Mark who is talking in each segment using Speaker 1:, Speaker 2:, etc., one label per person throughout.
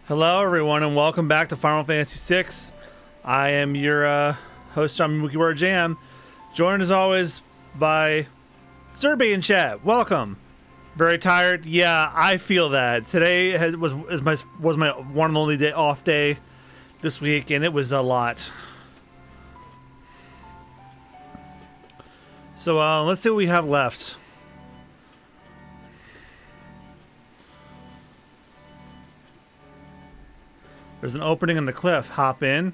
Speaker 1: Hello, everyone, and welcome back to Final Fantasy VI. I am your host, John MugiwaraJM, joined as always by Zerby in chat. Welcome. Very tired? Yeah, I feel that. Today was my one and only off day this week, and it was a lot. So let's see what we have left. There's an opening in the cliff. Hop in.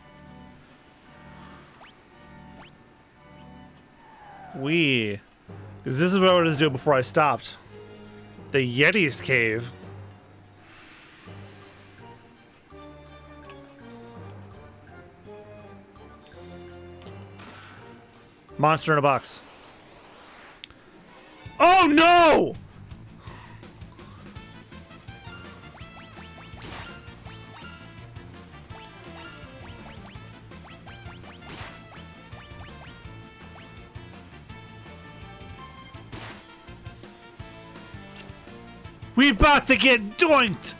Speaker 1: Because this is what I wanted to do before I stopped. The Yeti's cave. Monster in a box. Oh no! We about to get doinked!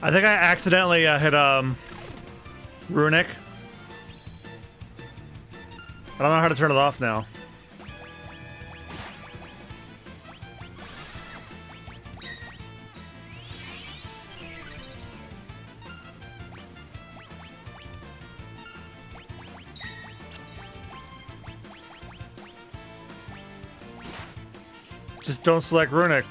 Speaker 1: I think I accidentally hit Runic. I don't know how to turn it off now. Just don't select Runic.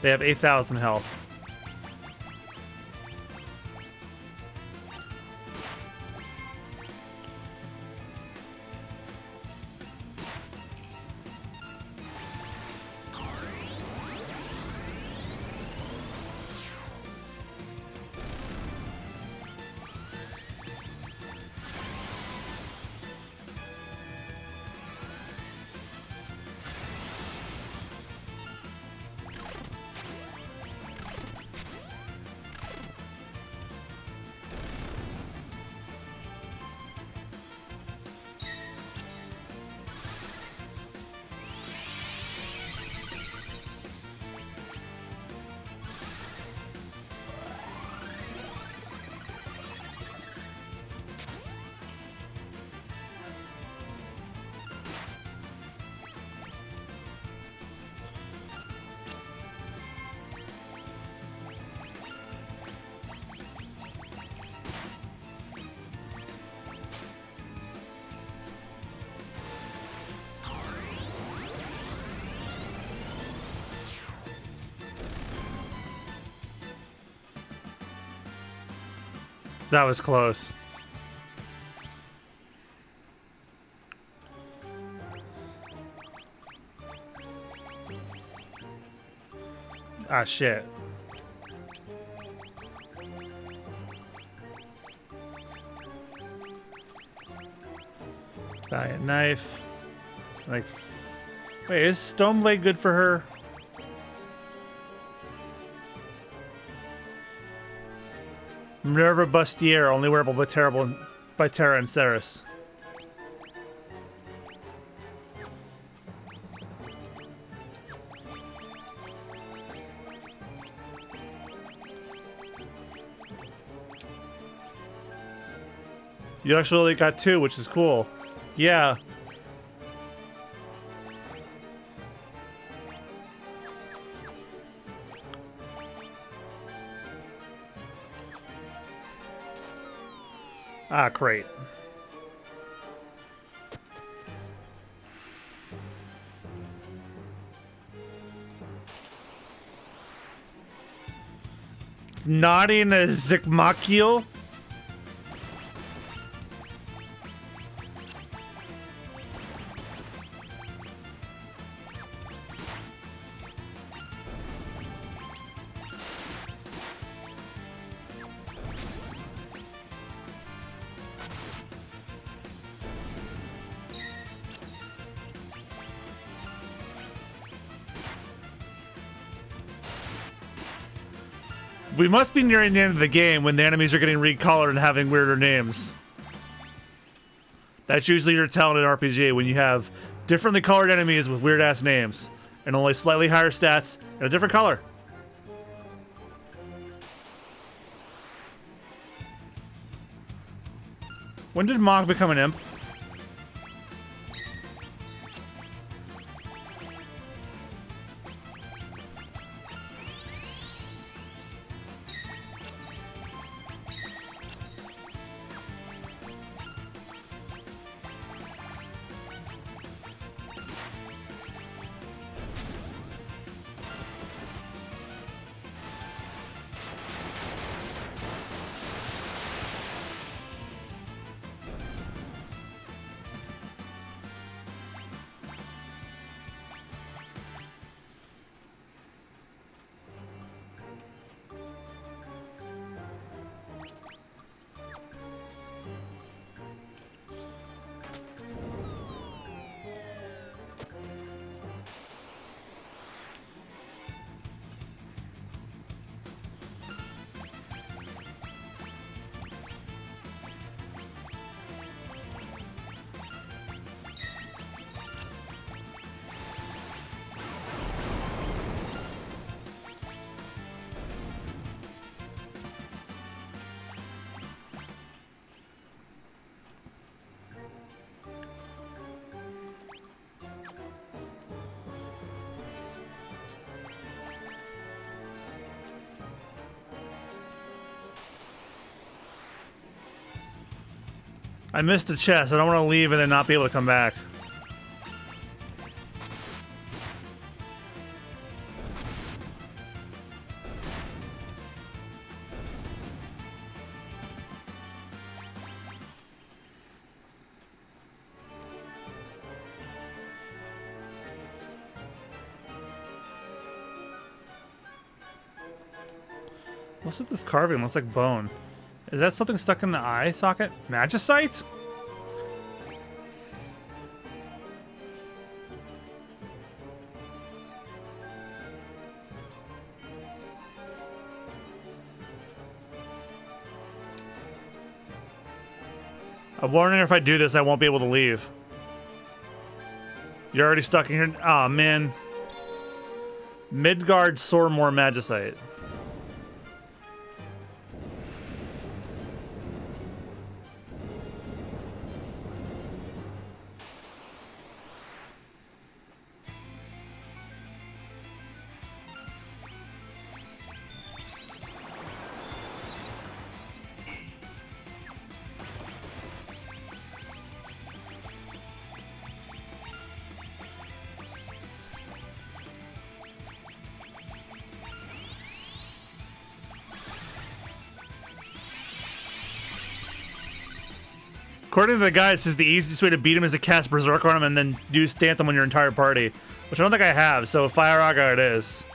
Speaker 1: They have 8,000 health. That was close. Ah, shit. Giant knife. Like, wait, is Stone Blade good for her? Minerva Bustier, only wearable but terrible by Terra and Ceres. You actually got 2, which is cool. Yeah. Ah, great. Nodding a Zikmakio? We must be nearing the end of the game when the enemies are getting recolored and having weirder names. That's usually your tell in an RPG, when you have differently colored enemies with weird-ass names, and only slightly higher stats and a different color. When did Mog become an imp? I missed a chest. I don't want to leave and then not be able to come back. What's with this carving? It looks like bone. Is that something stuck in the eye socket? Magicite? I'm wondering if I do this, I won't be able to leave. You're already stuck in here? Aw, man. Midgard Sormore Magicite. According to the guy, it says the easiest way to beat him is to cast Berserk on him and then use Anthem on your entire party. Which I don't think I have, so Fire Aga it is.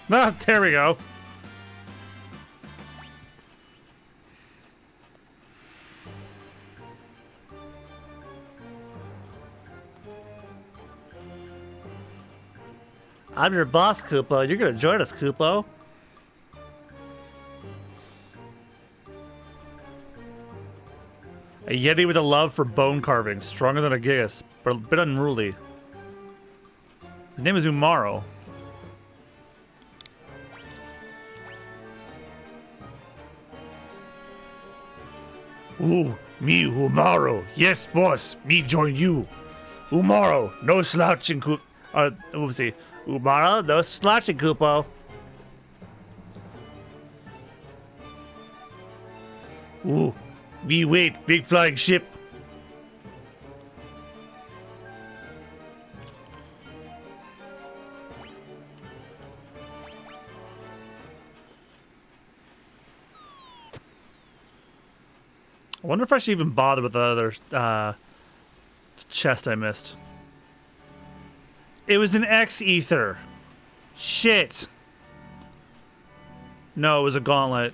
Speaker 1: Ah, there we go. I'm your boss, Koopo. You're gonna join us, Koopo. A Yeti with a love for bone carving. Stronger than a Gigas, but a bit unruly. His name is Umaro. Ooh, me Umaro. Yes, boss. Me join you. Umaro, no slouching Koopo. Oopsie. Umaro, no slouching Koopo. Ooh, me wait, big flying ship. I wonder if I should even bother with the other chest I missed. It was an X-Ether. Shit. No, it was a gauntlet.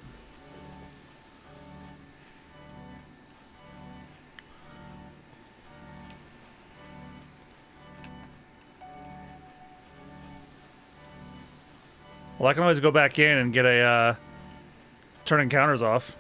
Speaker 1: Well, I can always go back in and get a turn encounters off.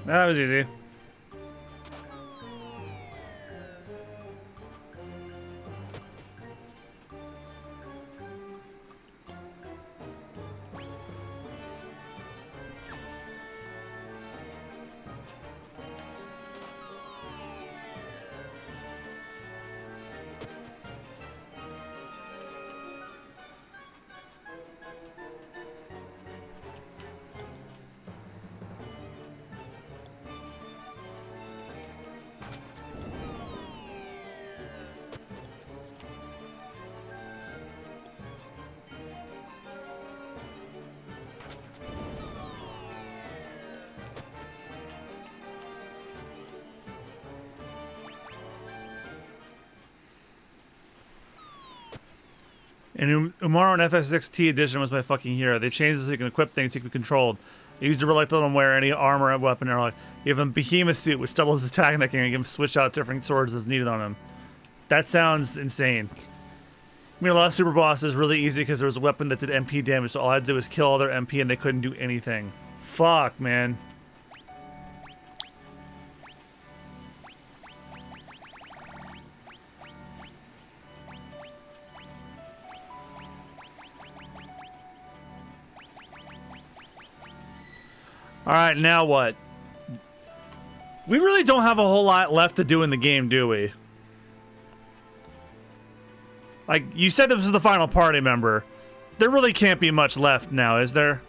Speaker 1: That was easy. And Umaro in FS6T edition was my fucking hero. They changed it so you can equip things, you can be controlled. They used to let them wear any armor and weapon. Or like, you have a behemoth suit which doubles his attack and that can give him switch out different swords as needed on him. That sounds insane. I mean, a lot of super bosses really easy because there was a weapon that did MP damage, so all I had to do was kill all their MP and they couldn't do anything. Fuck, man. Alright, now what? We really don't have a whole lot left to do in the game, do we? Like, you said this was the final party member. There really can't be much left now, is there?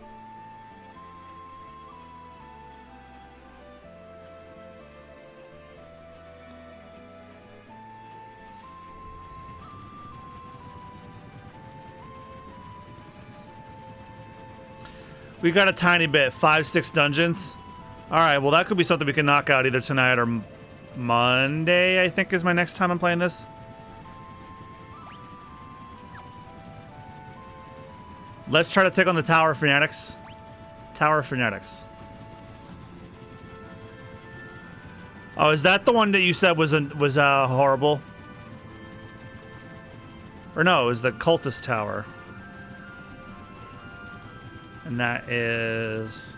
Speaker 1: We got a tiny bit, 5-6 dungeons. All right, well that could be something we can knock out either tonight or Monday, I think is my next time I'm playing this. Let's try to take on the Tower Fanatics. Tower Fanatics. Oh, is that the one that you said was horrible? Or no, it was the Cultist Tower. And that is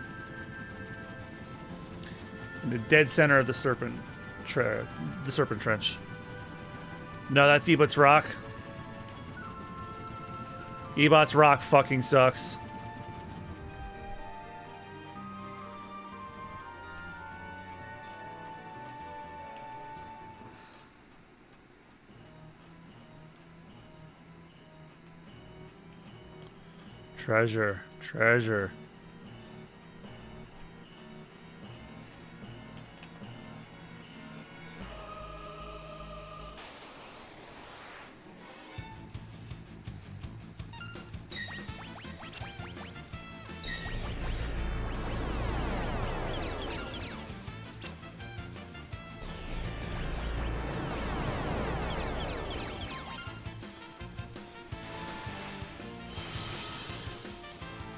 Speaker 1: in the dead center of the Serpent Trench. No, that's Ebot's Rock. Ebot's Rock fucking sucks. Treasure, treasure.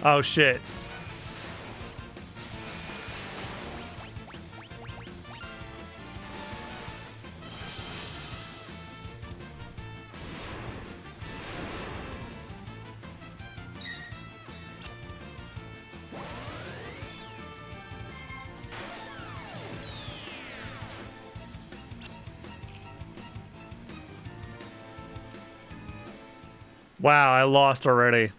Speaker 1: Oh shit. Wow, I lost already.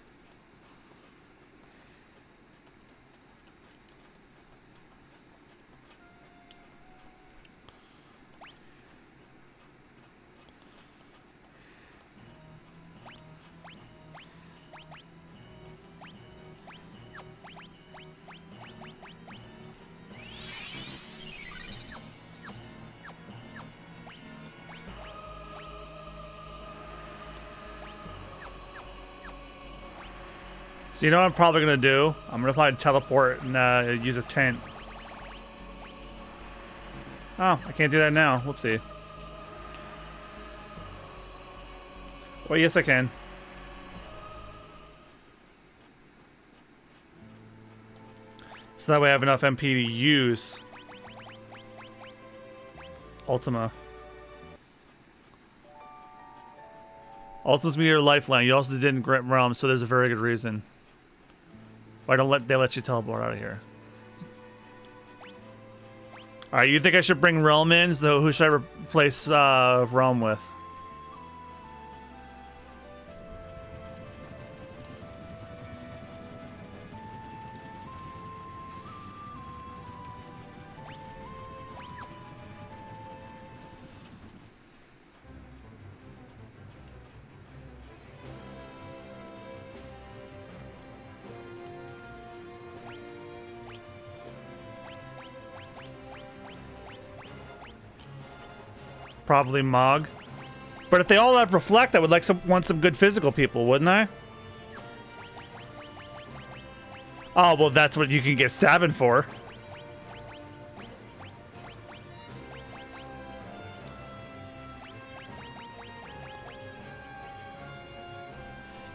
Speaker 1: So you know what I'm probably gonna do? I'm gonna probably teleport and use a tent. Oh, I can't do that now. Whoopsie. Well, yes I can. So that way I have enough MP to use Ultima. Ultima's gonna be your lifeline. You also didn't grant realm, so there's a very good reason. Why don't they let you teleport out of here? Alright, you think I should bring realm in? So who should I replace realm with? Probably Mog. But if they all have Reflect, I would want some good physical people, wouldn't I? Oh, well, that's what you can get Sabin for.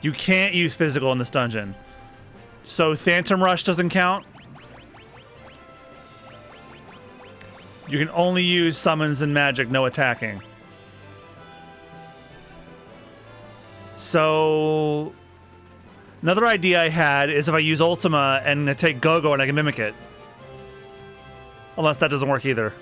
Speaker 1: You can't use physical in this dungeon. So Phantom Rush doesn't count? You can only use summons and magic, no attacking. So another idea I had is if I use Ultima and I take Go-Go and I can mimic it. Unless that doesn't work either.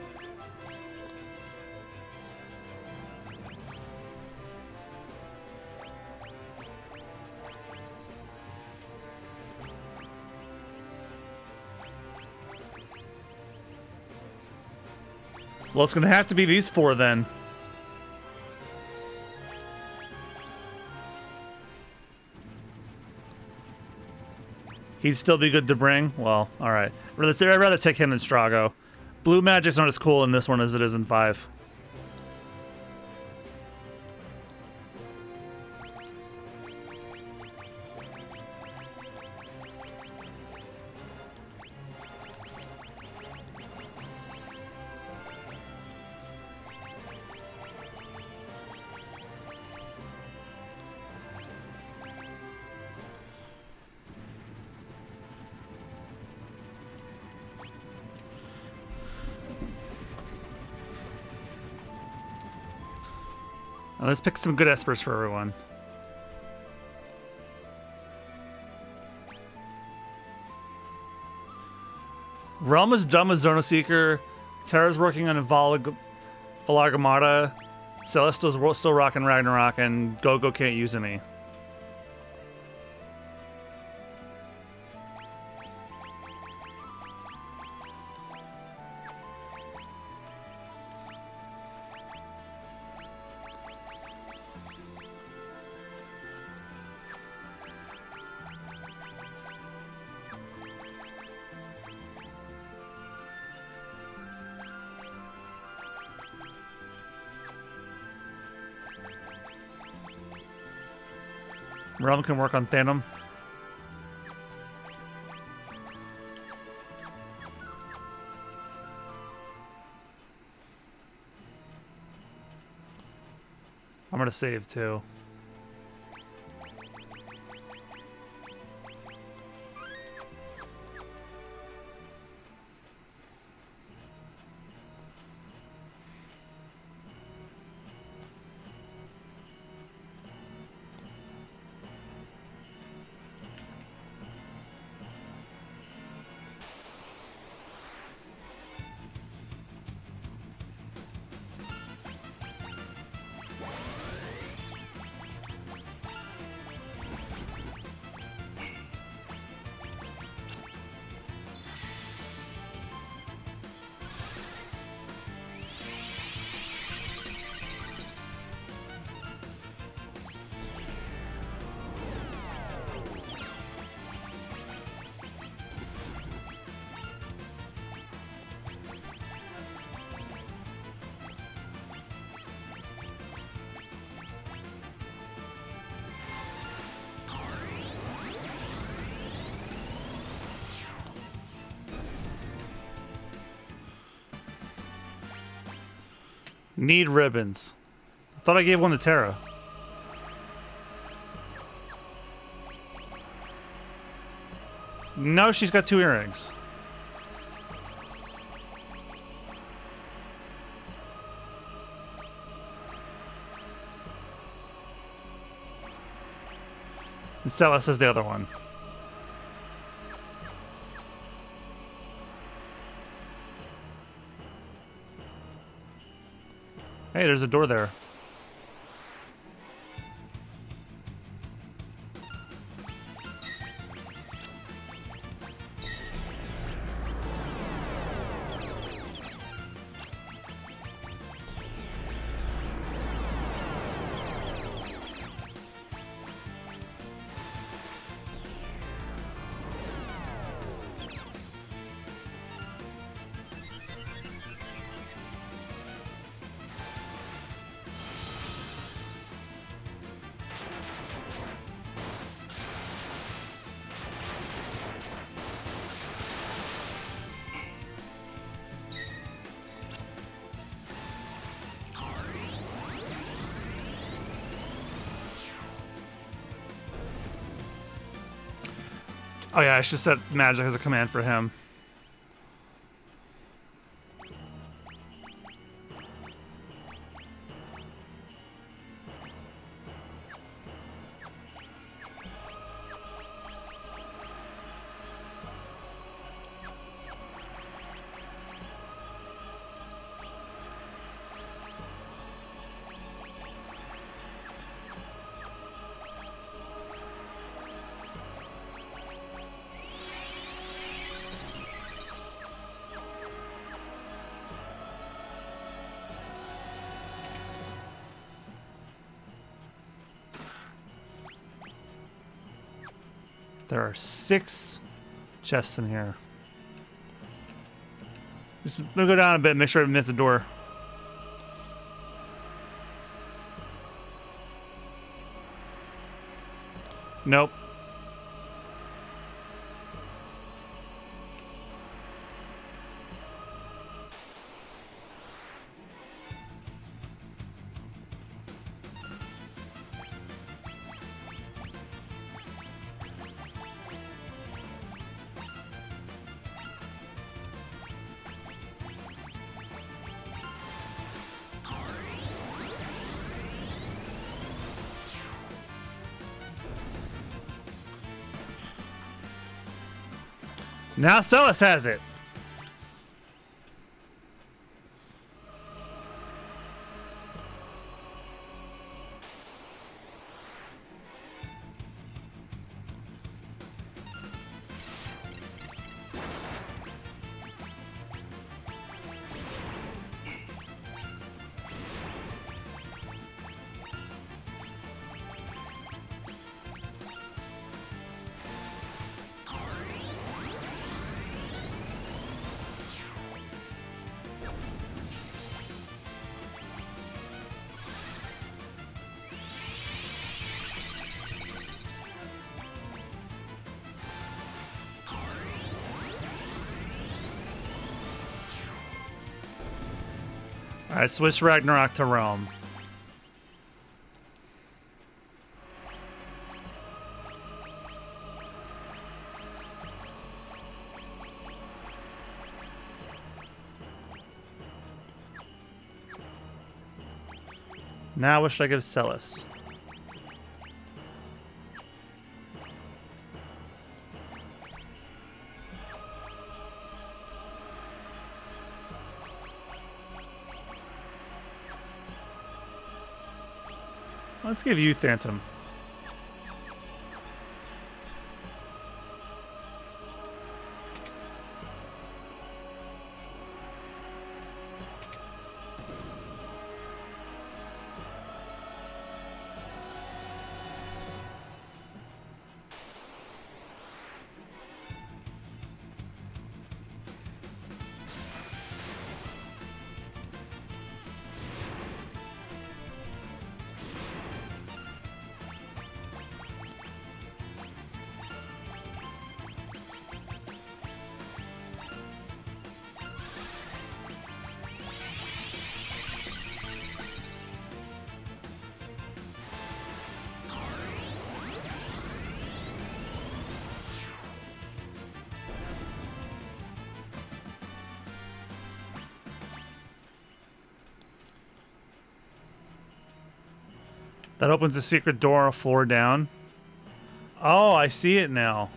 Speaker 1: Well, it's gonna have to be these four then. He'd still be good to bring? Well, alright. I'd rather take him than Strago. Blue magic's not as cool in this one as it is in 5. Now let's pick some good espers for everyone. Realm is dumb as Zona Seeker. Terra's working on a Valagamata. Celestial's still rocking Ragnarok, and Go-Go can't use any. Realm can work on Thanom. I'm gonna save too. Need ribbons. I thought I gave one to Tara. No, she's got 2 earrings. And Celis is the other one. Hey, there's a door there. Oh yeah, I should set magic as a command for him. There are 6 chests in here. Just gonna go down a bit, make sure I miss the door. Nope. Now Celis has it. Alright, switch Ragnarok to Realm. Now what should I give Celis? Let's give you Phantom. That opens a secret door a floor down. Oh, I see it now.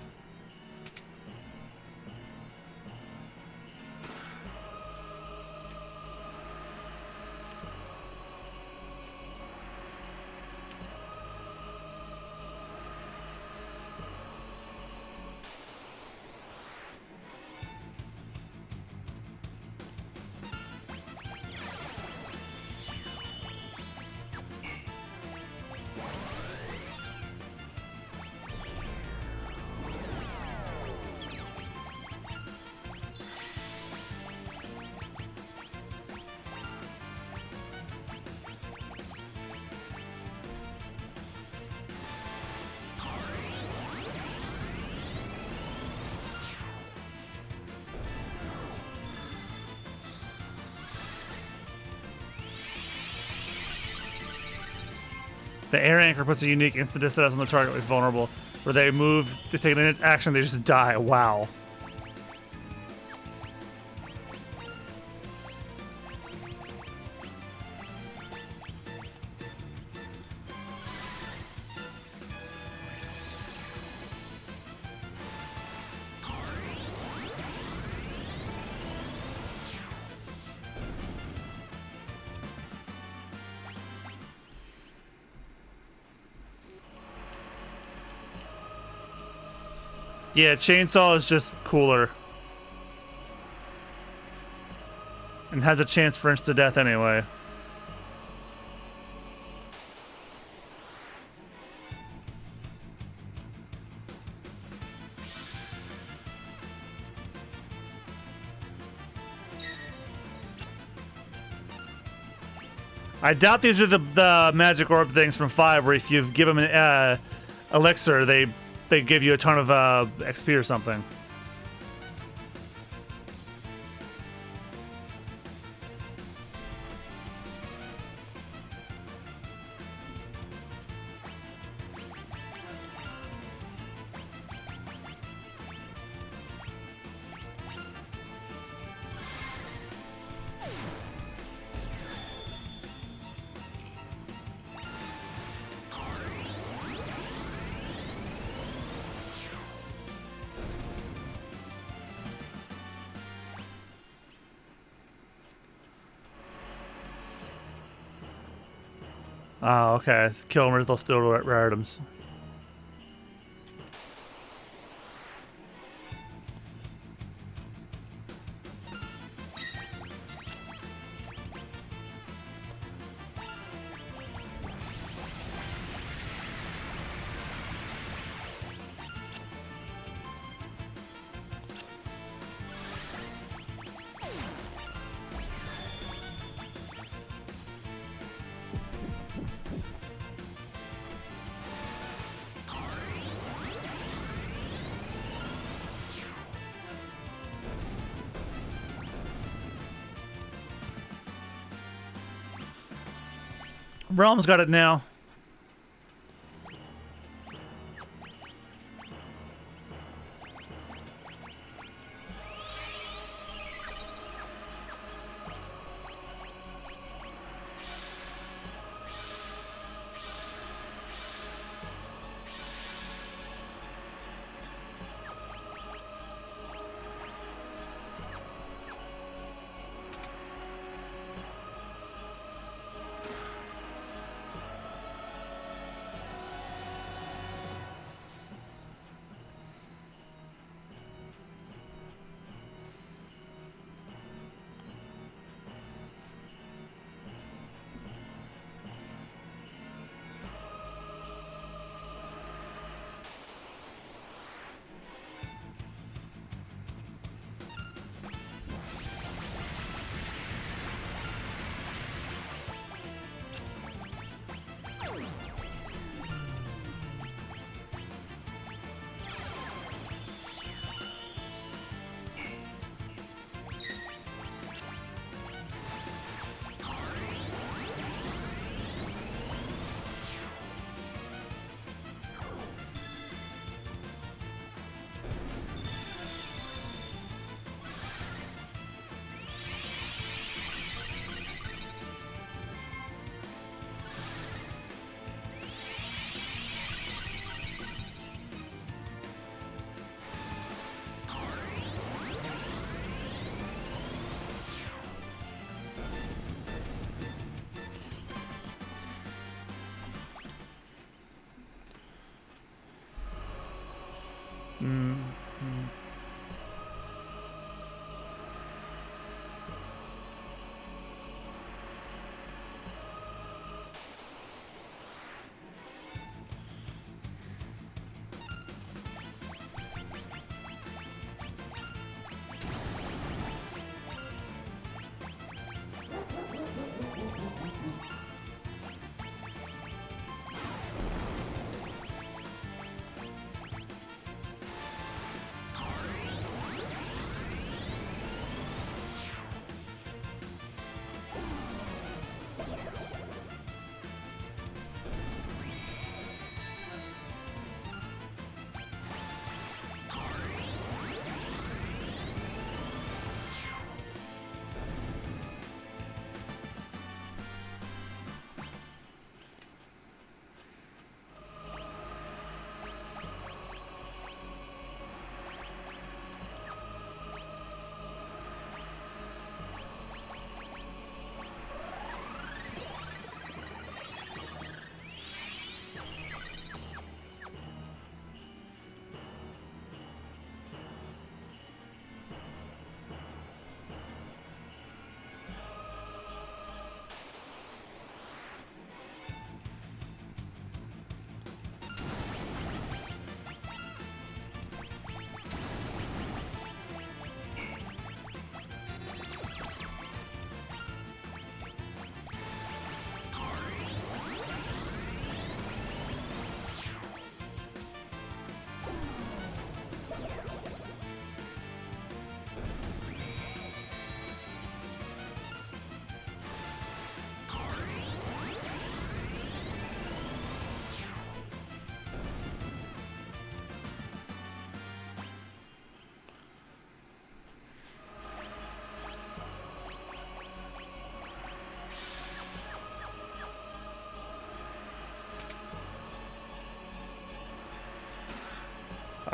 Speaker 1: The air anchor puts a unique instant status on the target with vulnerable. Where they move, they take an action, they just die. Wow. Yeah, chainsaw is just cooler. And has a chance for insta-death anyway. I doubt these are the magic orb things from 5 where if you give them an elixir, they give you a ton of XP or something. Oh, okay. Kill them, they'll steal rare items. Realm's got it now.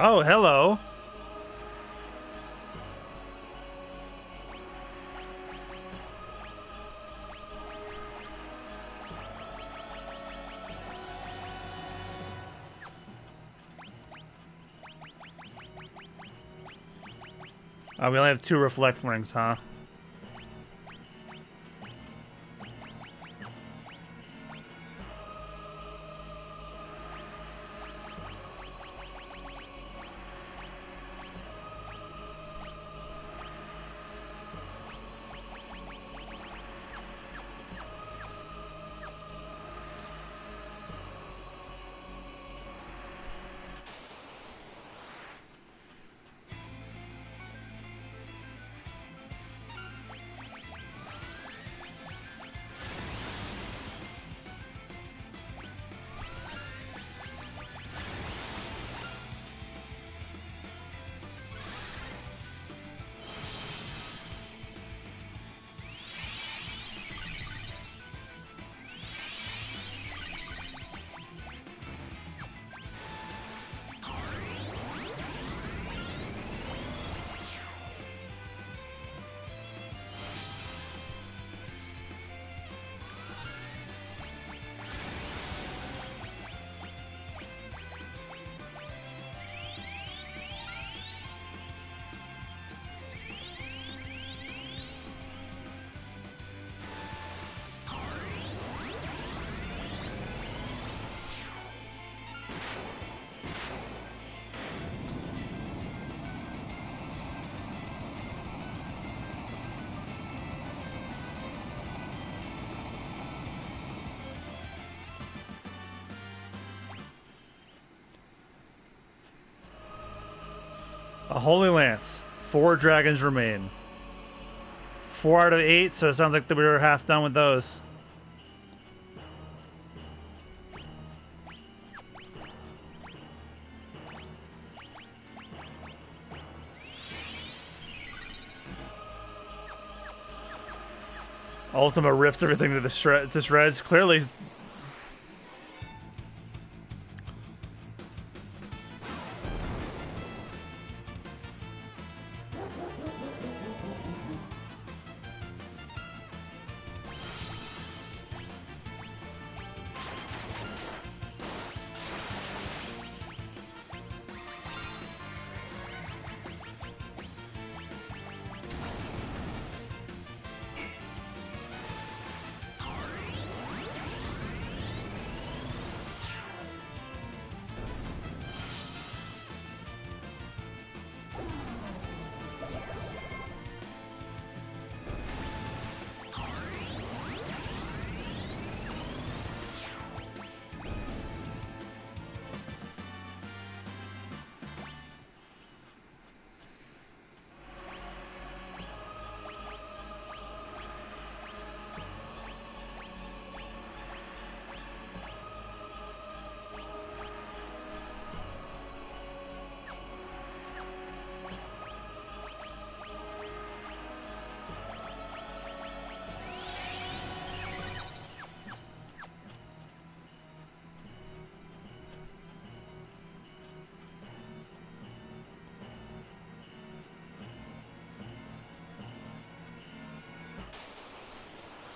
Speaker 1: Oh, hello. We only have 2 reflect rings, huh? A Holy Lance. 4 dragons remain. 4 out of 8, so it sounds like we were half done with those. Ultima rips everything to shreds. Clearly.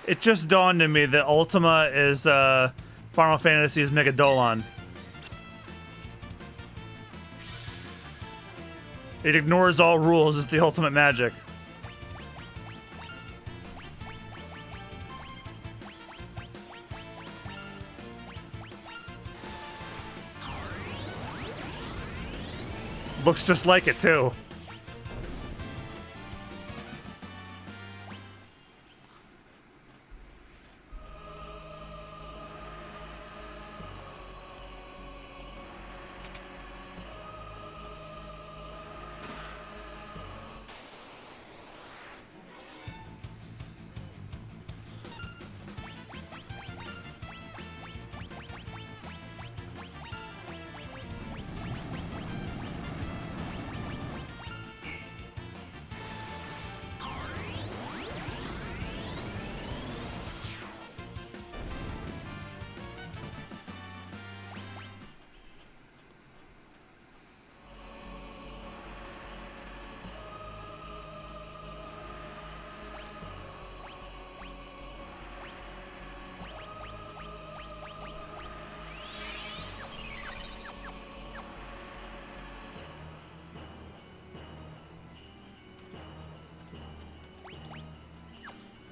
Speaker 1: It just dawned on me that Ultima is Final Fantasy's Megadolon. It ignores all rules. It's the ultimate magic. Looks just like it, too.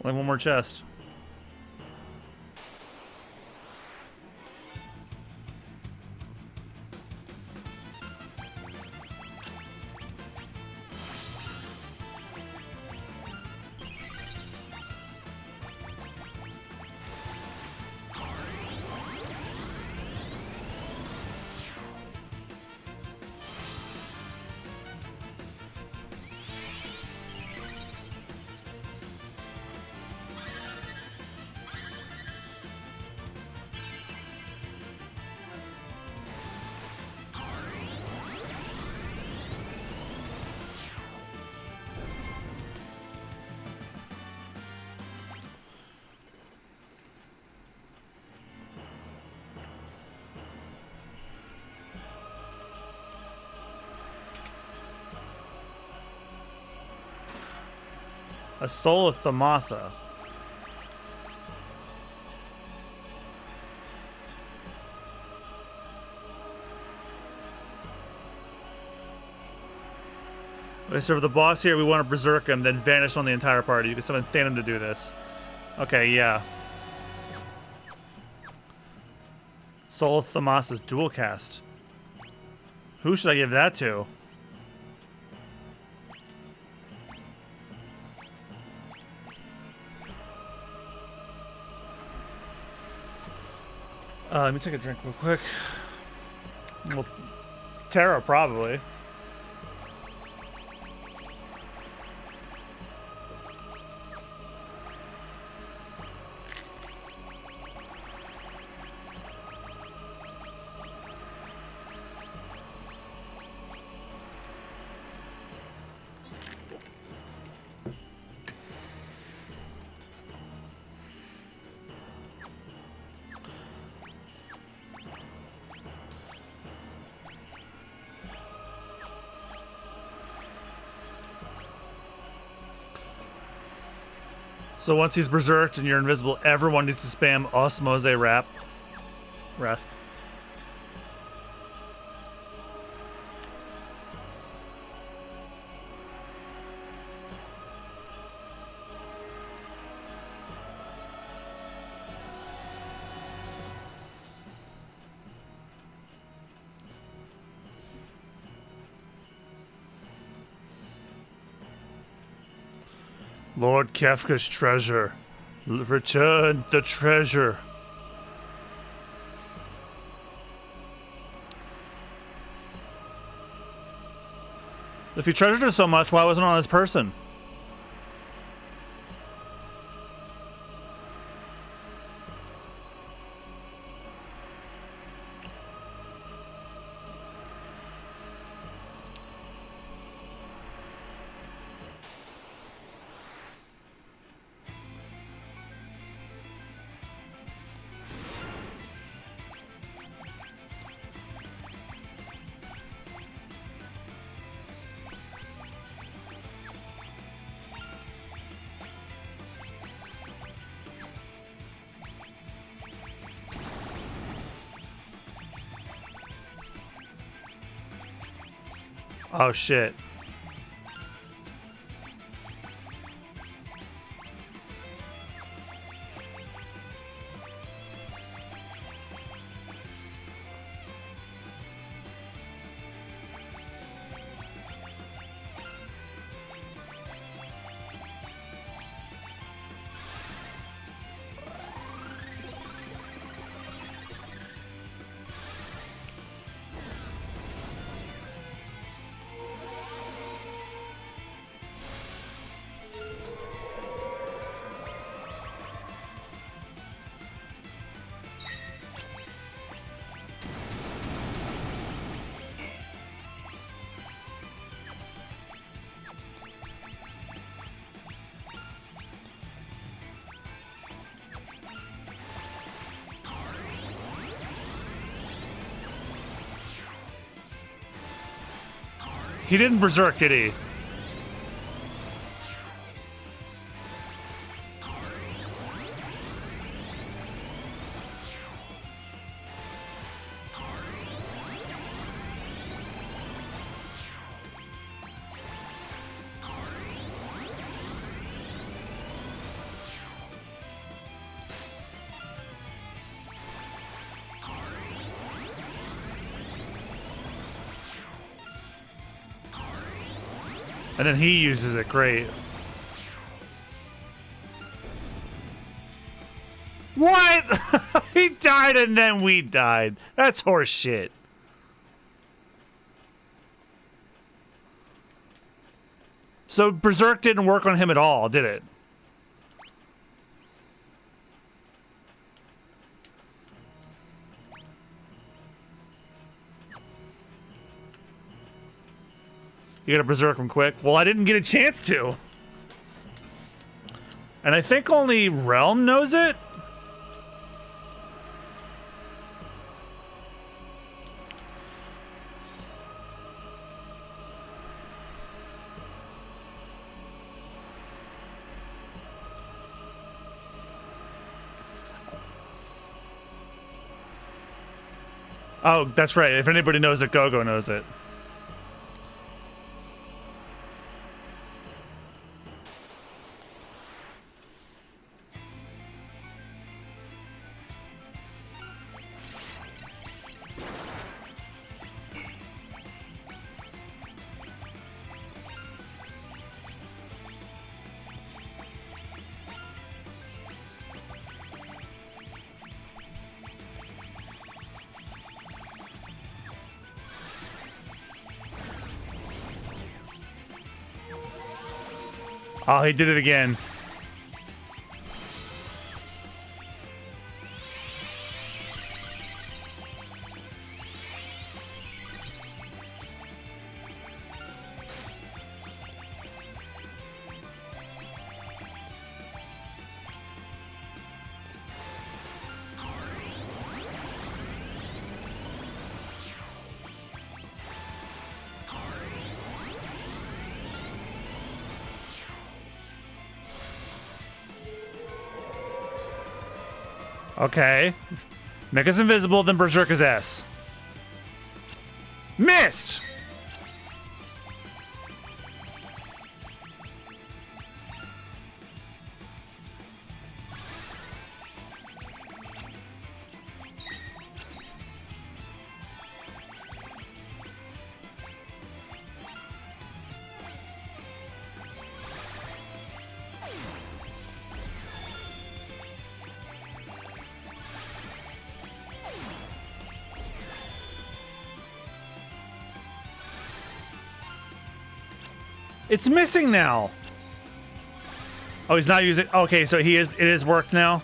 Speaker 1: Only one more chest. A soul of Thamasa. Okay, so for the boss here, we want to berserk him, then vanish on the entire party. You can summon Thanon to do this. Okay, yeah. Soul of Thamasa's dual cast. Who should I give that to? Let me take a drink real quick. Well, Terra, probably. So once he's berserked and you're invisible, everyone needs to spam Osmose Rasp. Lord Kefka's treasure. Return the treasure. If he treasured it so much, why wasn't it on his person? Oh, shit. He didn't berserk, did he? And then he uses it. Great. What? He died and then we died. That's horse shit. So Berserk didn't work on him at all, did it? You gotta berserk him quick. Well, I didn't get a chance to. And I think only Realm knows it? Oh, that's right. If anybody knows it, Gogo knows it. Oh, he did it again. Okay. Mecha's invisible, then Berserk is S. Missed! It's missing now. Oh, he's not using. Okay, so he is. It is worked now.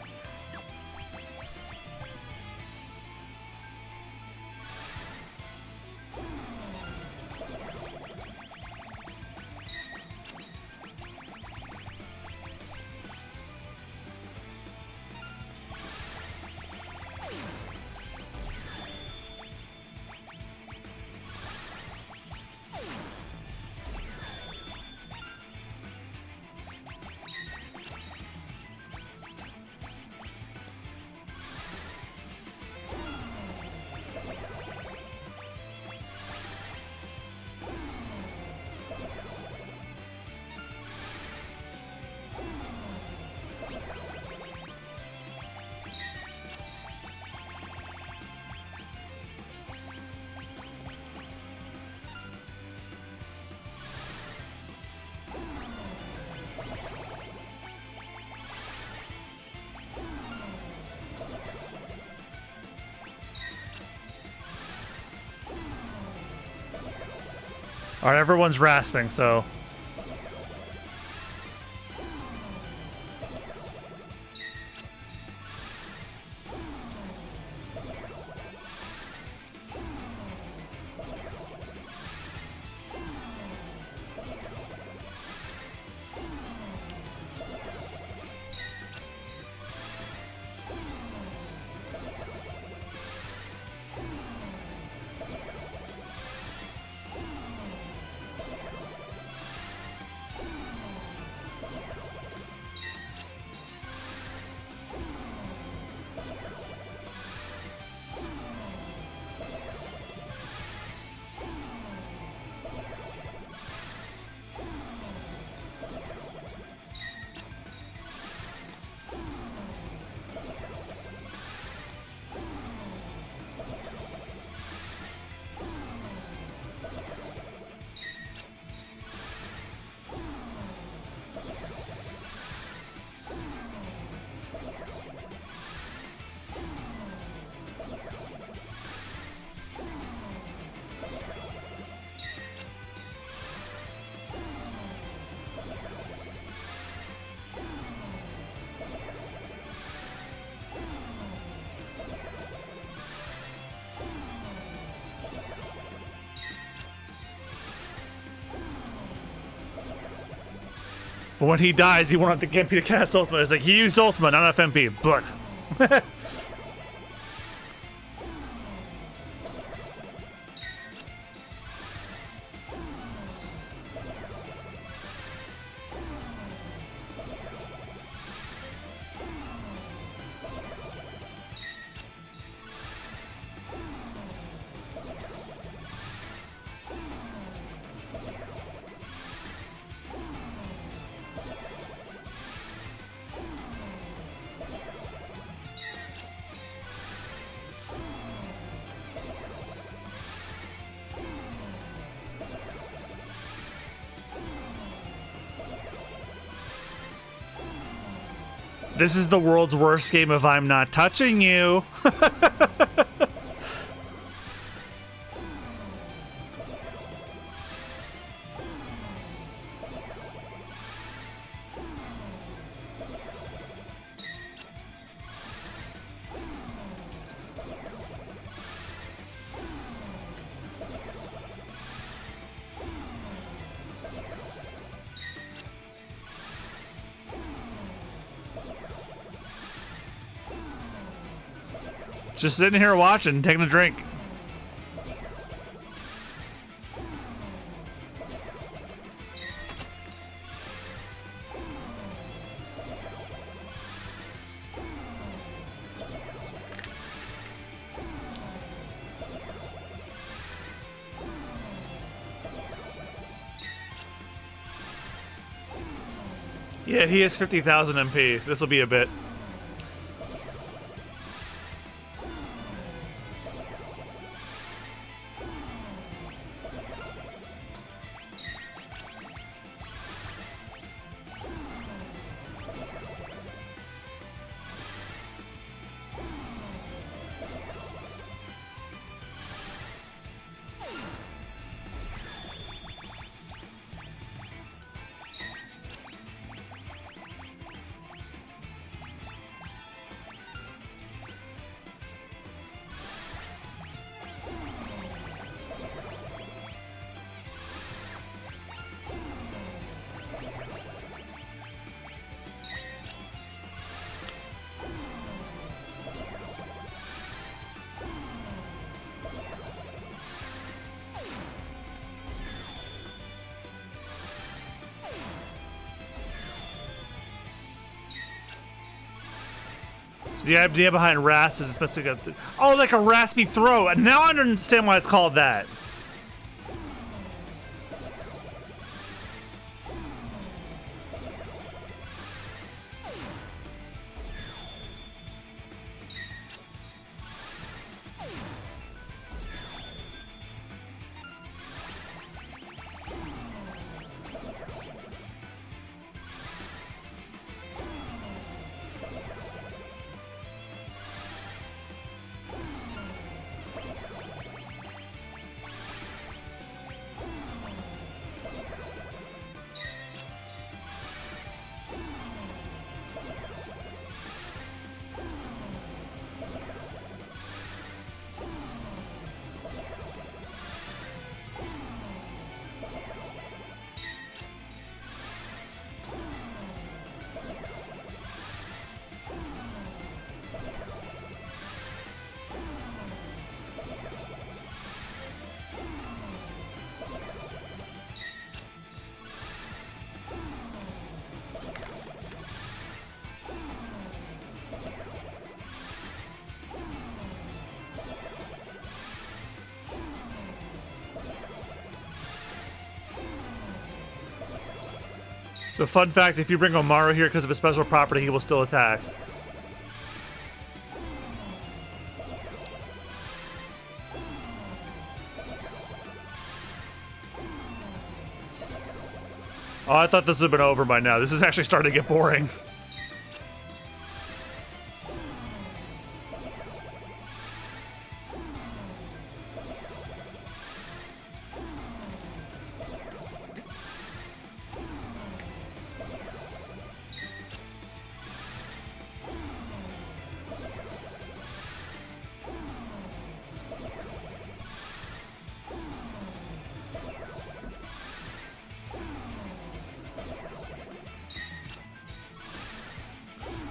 Speaker 1: All right, everyone's rasping, so. But when he dies, he won't have to get me to cast Ultimate. It's like, he used Ultimate, not FMP. But. This is the world's worst game if I'm not touching you. Just sitting here watching, taking a drink. Yeah, he has 50,000 MP. This will be a bit. So the idea behind Ras is supposed to go through. Oh, like a raspy throw. And now I understand why it's called that. So fun fact, if you bring Omaru here because of a special property, he will still attack. Oh, I thought this would have been over by now. This is actually starting to get boring.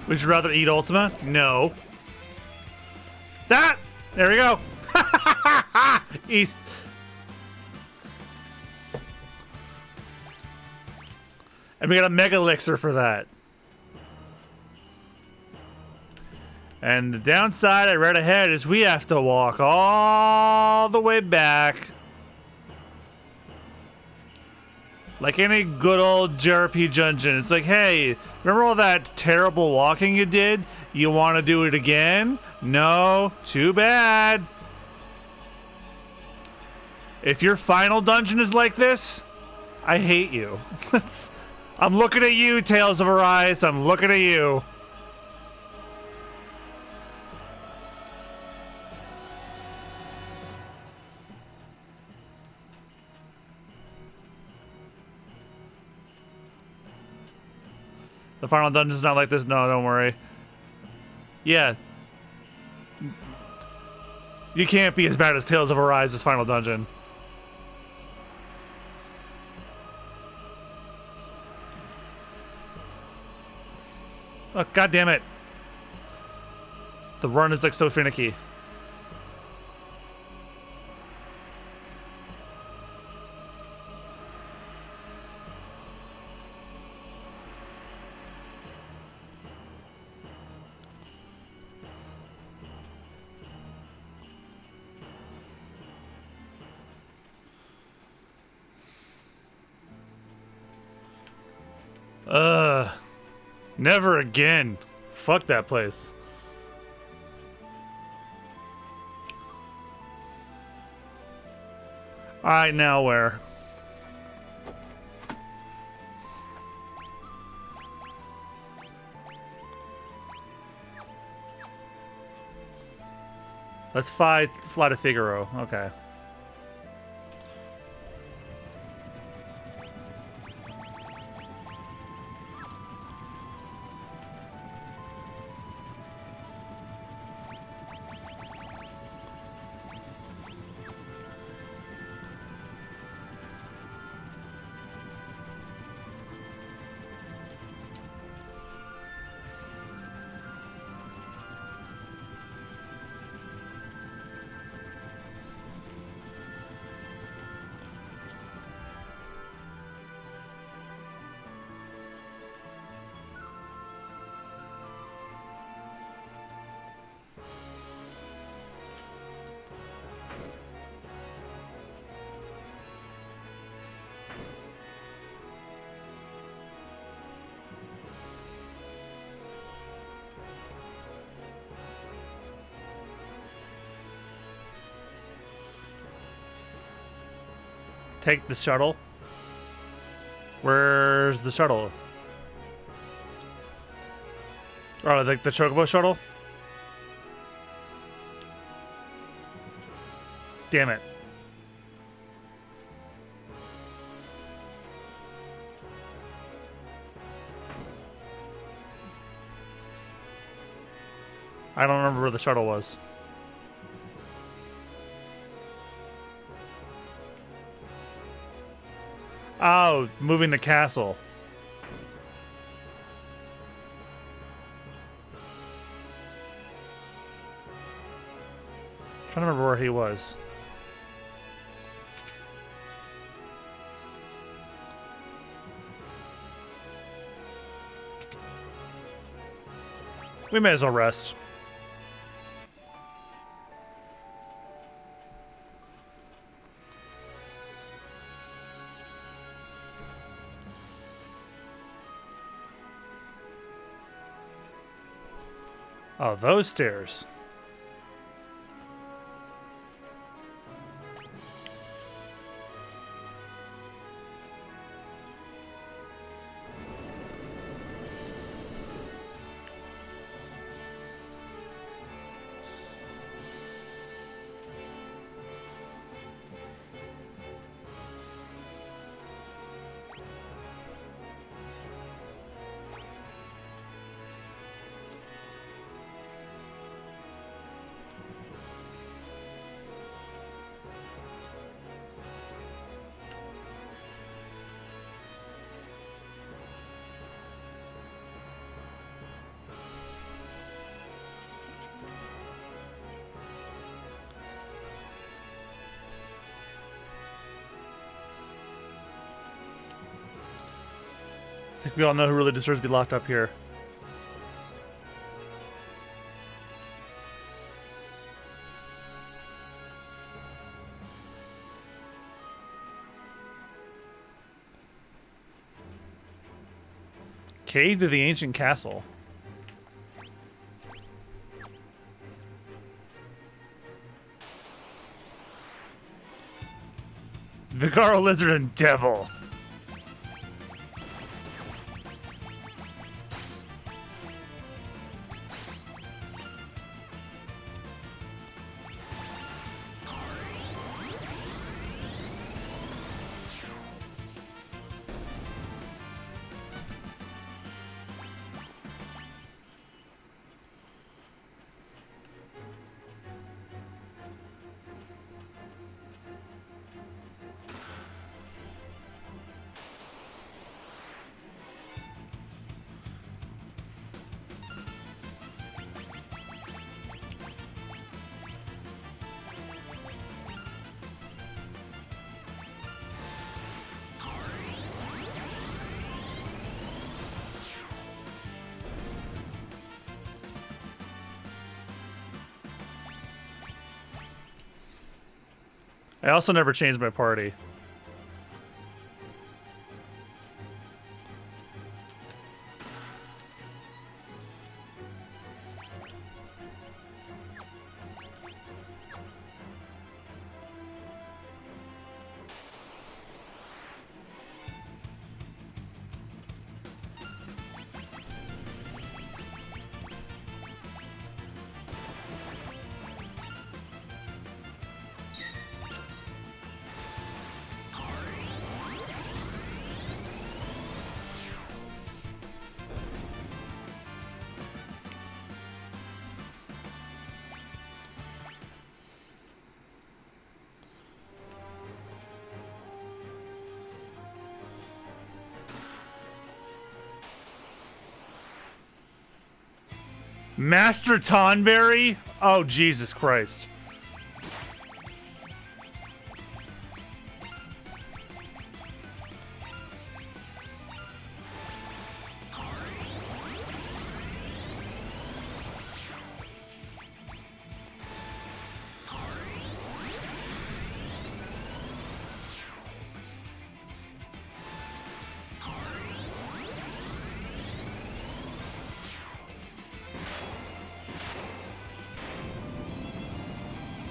Speaker 1: Would you rather eat Ultima? No. That! There we go. Eat. And we got a Mega Elixir for that. And the downside I read ahead is we have to walk all the way back. Like any good old JRPG dungeon. It's like, hey, remember all that terrible walking you did? You want to do it again? No, too bad. If your final dungeon is like this, I hate you. I'm looking at you, Tales of Arise. I'm looking at you. The final dungeon's not like this? No, don't worry. Yeah. You can't be as bad as Tales of Arise's final dungeon. Oh, God damn it. The run is like so finicky. Never again. Fuck that place. Alright, now where? Let's fly to Figaro. Okay. Take the shuttle. Where's the shuttle? Oh, like the Chocobo shuttle? Damn it. I don't remember where the shuttle was. Oh, moving the castle. Trying to remember where he was. We may as well rest. Oh, those stairs. I think we all know who really deserves to be locked up here. Cave to the ancient castle. Vigaro Lizard and Devil. I also never changed my party. Master Tonberry? Oh, Jesus Christ.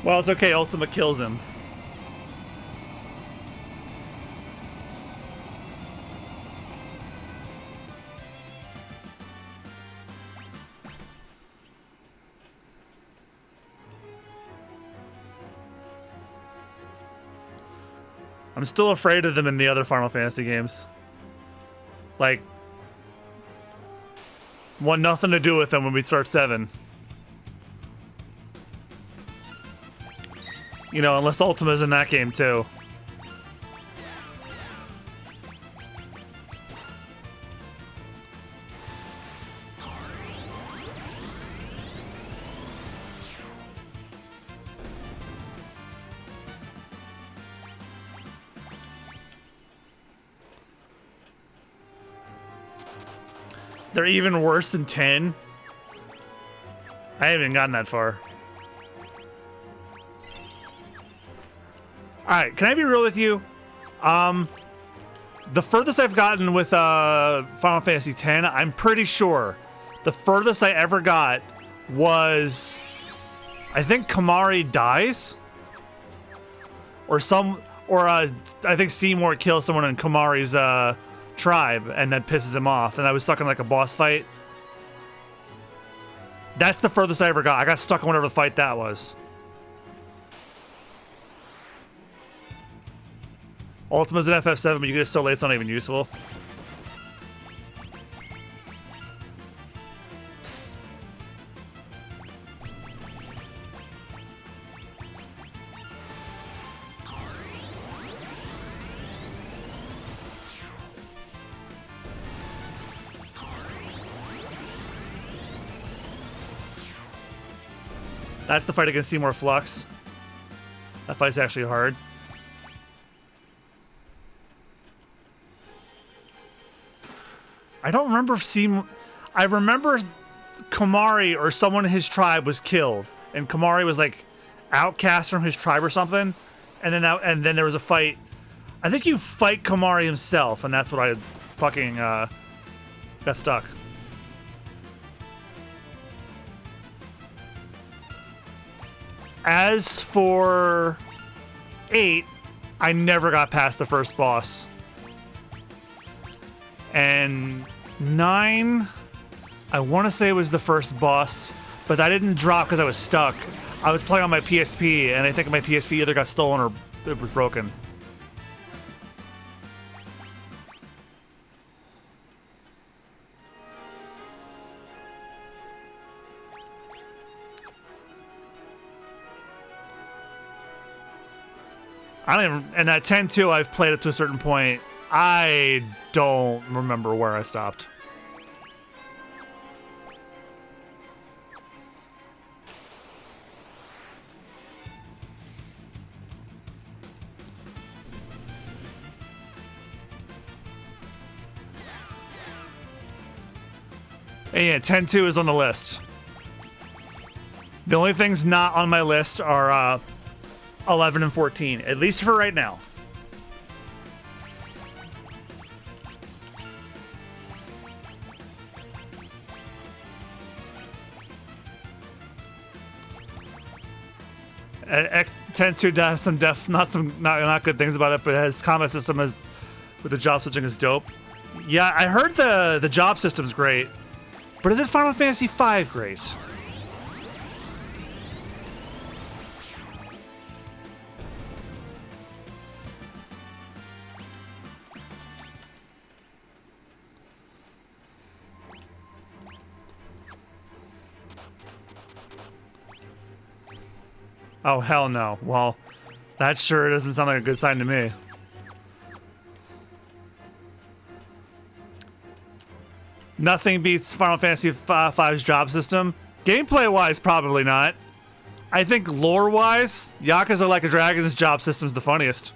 Speaker 1: Well, it's okay. Ultima kills him. I'm still afraid of them in the other Final Fantasy games. Like, want nothing to do with them when we start 7. You know, unless Ultima's in that game too. They're even worse than 10. I haven't gotten that far. Alright, can I be real with you? The furthest I've gotten with Final Fantasy X, I'm pretty sure the furthest I ever got was, I think Kamari dies, or I think Seymour kills someone in Kamari's tribe and then pisses him off, and I was stuck in like a boss fight. That's the furthest I ever got. I got stuck in whatever fight that was. Ultima's an FF7, but you get it so late it's not even useful. That's the fight against Seymour Flux. That fight's actually hard. I don't remember if Seymour... I remember Kamari or someone in his tribe was killed, and Kamari was like outcast from his tribe or something. And then there was a fight. I think you fight Kamari himself, and that's what I fucking got stuck. As for 8, I never got past the first boss. And 9, I want to say it was the first boss, but I didn't drop because I was stuck. I was playing on my PSP, and I think my PSP either got stolen or it was broken. I don't even, and at 10-2, I've played it to a certain point. I don't remember where I stopped. And yeah, 10-2 is on the list. The only things not on my list are 11 and 14, at least for right now. X-10-2 does some not good things about it, but it has combat system with the job switching is dope. Yeah, I heard the job system's great, but is it Final Fantasy V great? Oh, hell no. Well, that sure doesn't sound like a good sign to me. Nothing beats Final Fantasy V's job system. Gameplay-wise, probably not. I think lore-wise, Yakuza Like a Dragon's job system's the funniest.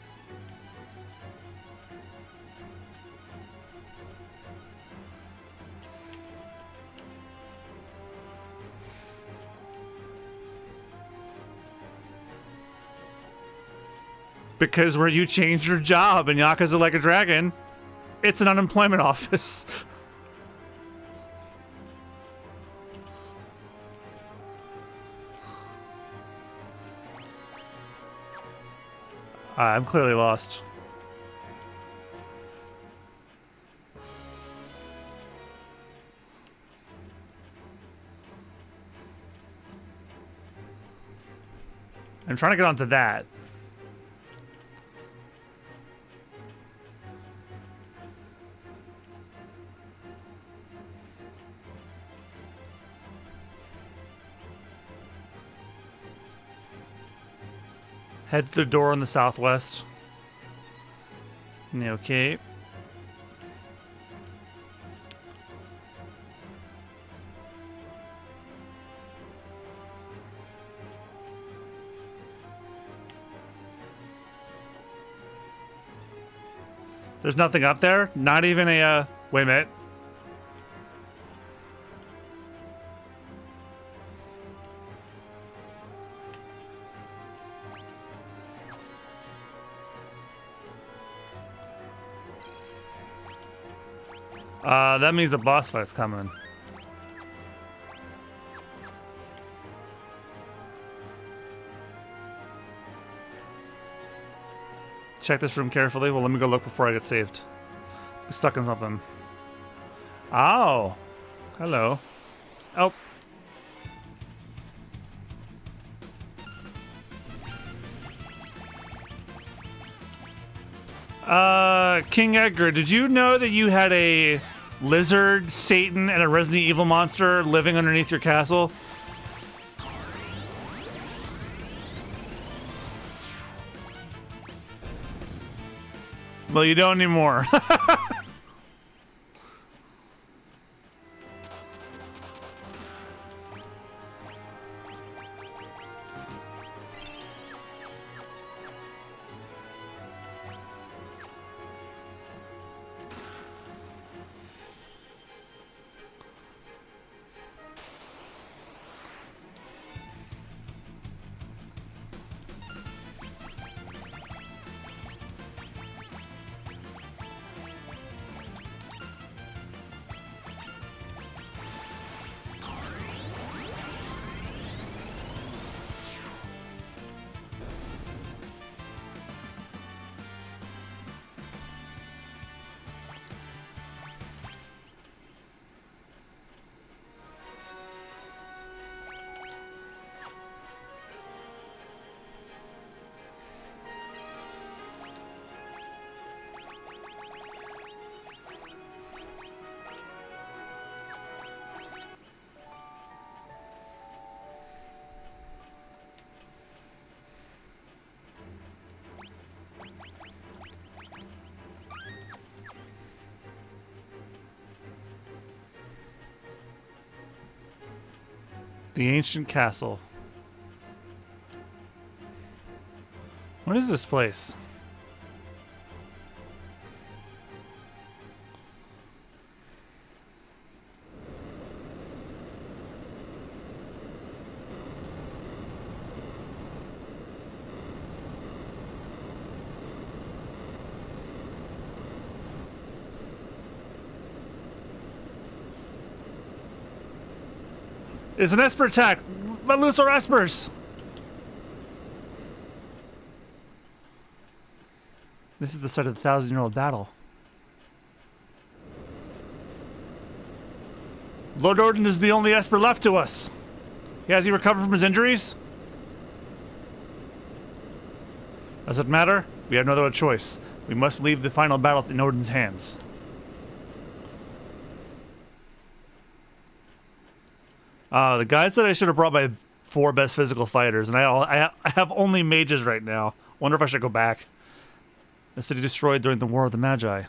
Speaker 1: Because where you change your job in Yakuza Like a Dragon, it's an unemployment office. I'm clearly lost. I'm trying to get onto that. Head to the door in the southwest. Okay. There's nothing up there? Not even a, wait a minute. That means a boss fight's coming. check this room carefully. Well, let me go look before I get saved. I'm stuck in something. Oh. Hello. Oh. King Edgar, did you know that you had a lizard, Satan, and a Resident Evil monster living underneath your castle? Well, you don't anymore. The ancient castle. What is this place? It's an Esper attack! Let loose our Espers! This is the site of the 1,000-year-old battle. Lord Odin is the only Esper left to us. Has he recovered from his injuries? Does it matter? We have no other choice. We must leave the final battle in Odin's hands. The guy said I should have brought my 4 best physical fighters, and I have only mages right now. Wonder if I should go back. The city destroyed during the War of the Magi.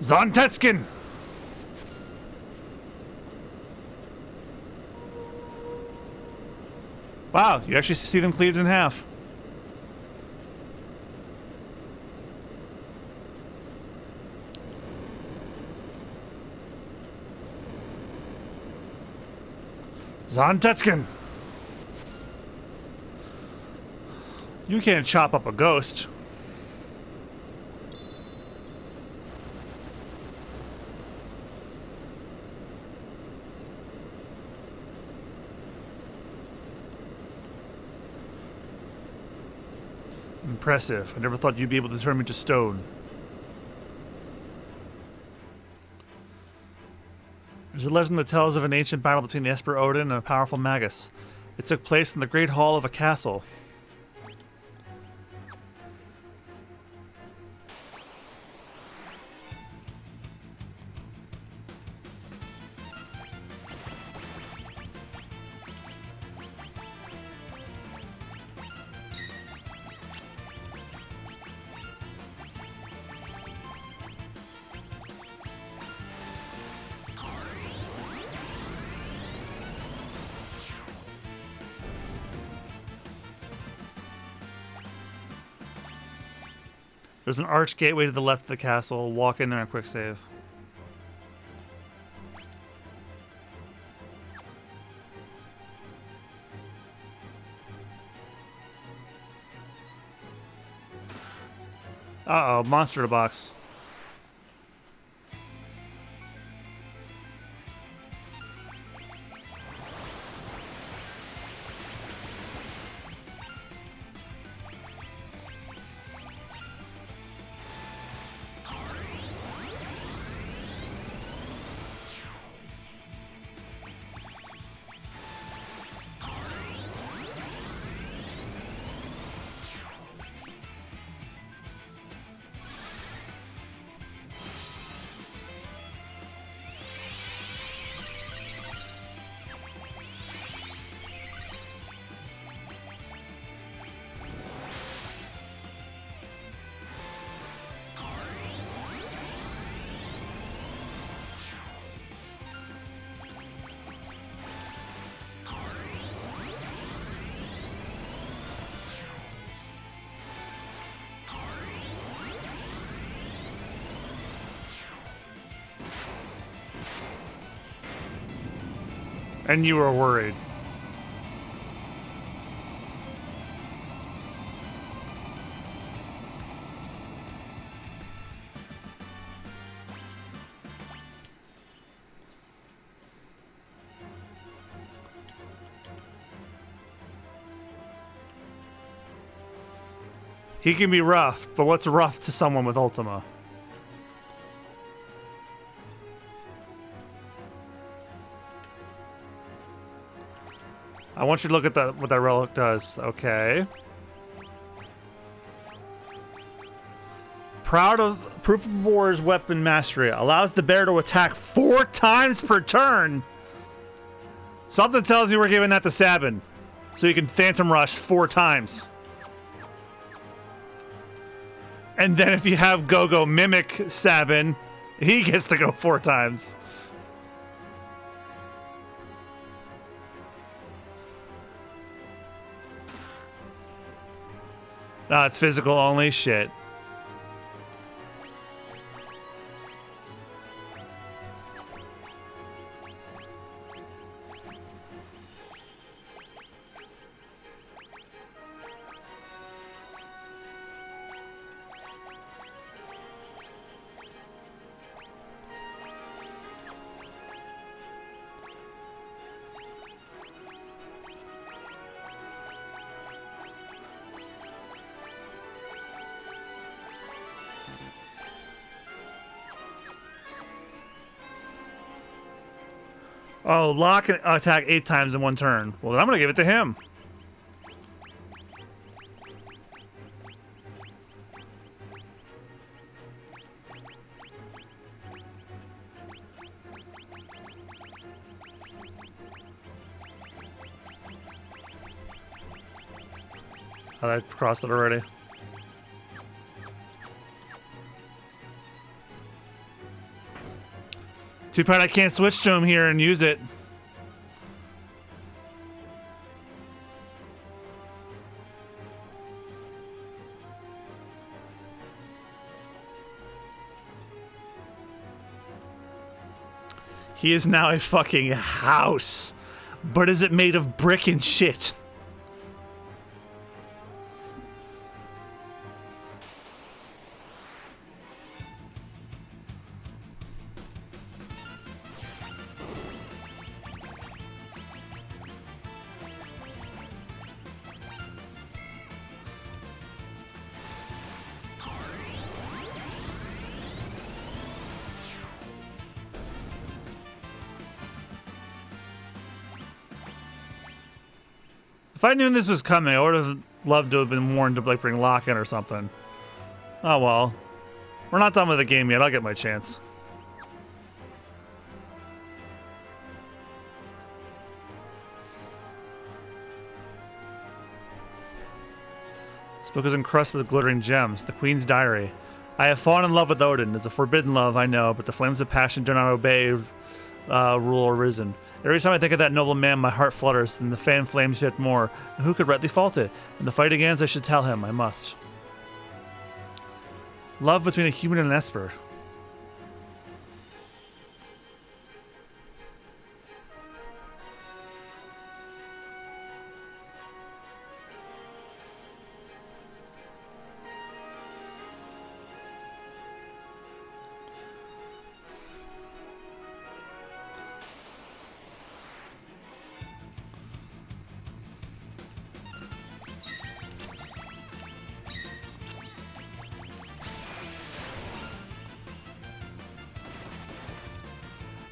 Speaker 1: Zontetskin! Wow, you actually see them cleaved in half. Zontetskin! You can't chop up a ghost. Impressive. I never thought you'd be able to turn me to stone. There's a legend that tells of an ancient battle between the Esper Odin and a powerful Magus. It took place in the great hall of a castle. There's an arch gateway to the left of the castle. Walk in there and quick save. Uh-oh, monster in a box. And you were worried. He can be rough, but what's rough to someone with Ultima? I want you to look at what that relic does. Okay. Proud of Proof of War's weapon mastery. Allows the bear to attack 4 times per turn. Something tells me we're giving that to Sabin. So you can Phantom Rush 4 times. And then if you have Gogo mimic Sabin, he gets to go 4 times. No, it's physical only. Shit. Oh, lock and attack 8 times in 1 turn. Well, then I'm gonna give it to him. Oh, I crossed it already. Too bad I can't switch to him here and use it. He is now a fucking house. But is it made of brick and shit? If I knew this was coming, I would have loved to have been warned to like bring lock in or something. Oh well. We're not done with the game yet. I'll get my chance. This book is encrusted with glittering gems. The Queen's Diary. I have fallen in love with Odin. It's a forbidden love, I know, but the flames of passion do not obey rule or risen. Every time I think of that noble man, my heart flutters, and the fan flames yet more. And who could rightly fault it? When the fight begins, I should tell him. I must. Love between a human and an Esper.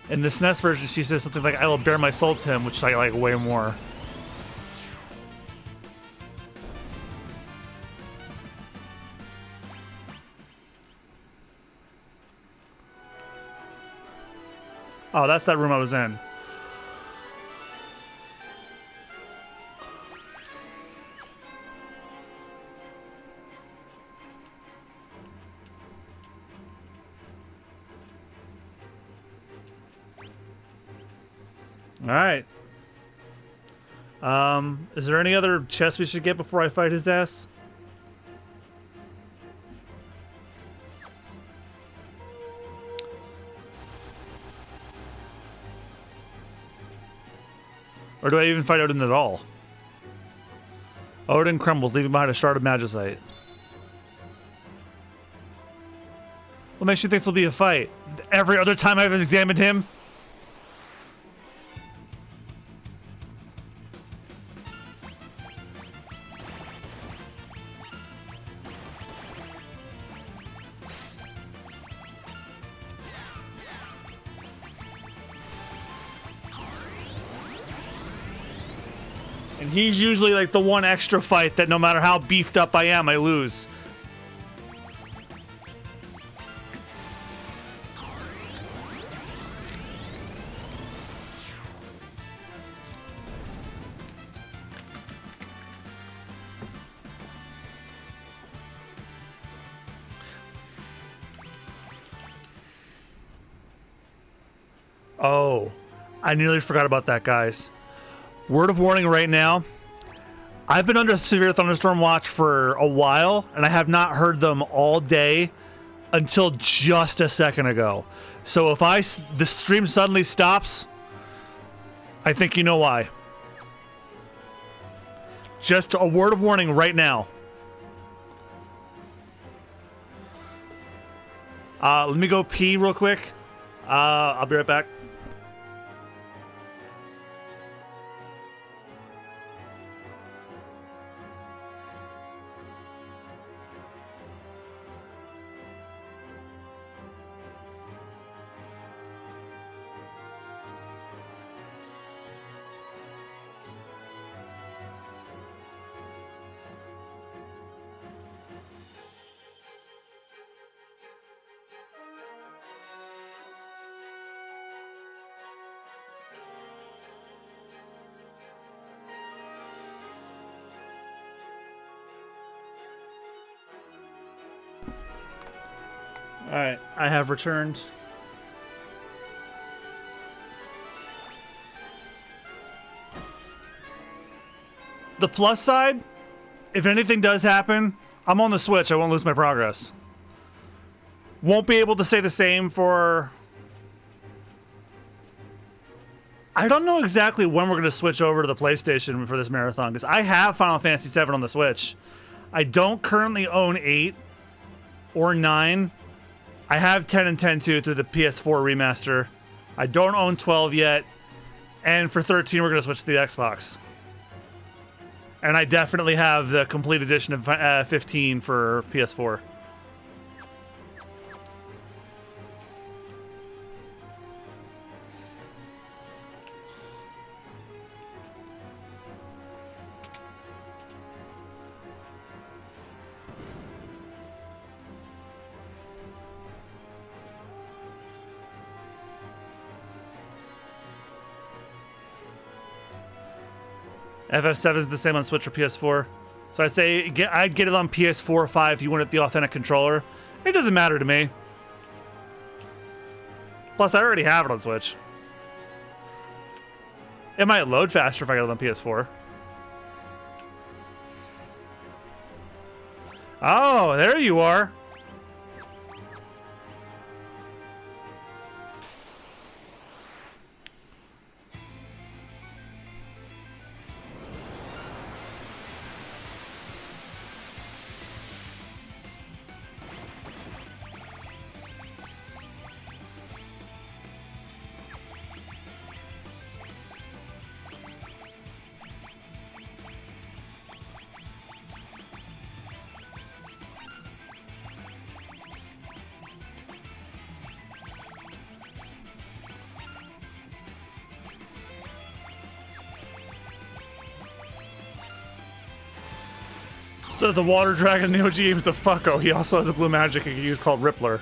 Speaker 1: In the SNES version, she says something like, I will bare my soul to him, which I like way more. Oh, that's that room I was in. Alright. Is there any other chests we should get before I fight his ass? Or do I even fight Odin at all? Odin crumbles, leaving behind a shard of magicite. What makes you think there'll be a fight? Every other time I've examined him? And he's usually like the one extra fight that no matter how beefed up I am, I lose. Oh, I nearly forgot about that, guys. Word of warning right now. I've been under severe thunderstorm watch for a while, and I have not heard them all day until just a second ago. So if the stream suddenly stops, I think you know why. Just a word of warning right now. Let me go pee real quick. I'll be right back. Alright, I have returned. The plus side, if anything does happen, I'm on the Switch, I won't lose my progress. Won't be able to say the same for... I don't know exactly when we're going to switch over to the PlayStation for this marathon, because I have Final Fantasy VII on the Switch. I don't currently own 8 or 9. I have 10 and 10-2 through the PS4 remaster. I don't own 12 yet. And for 13, we're going to switch to the Xbox. And I definitely have the complete edition of 15 for PS4. FF7 is the same on Switch or PS4. So I'd say I'd get it on PS4 or 5 if you wanted the authentic controller. It doesn't matter to me. Plus, I already have it on Switch. It might load faster if I get it on PS4. Oh, there you are. So the water dragon Neo Geo is the fucko. He also has a blue magic he can use called Rippler.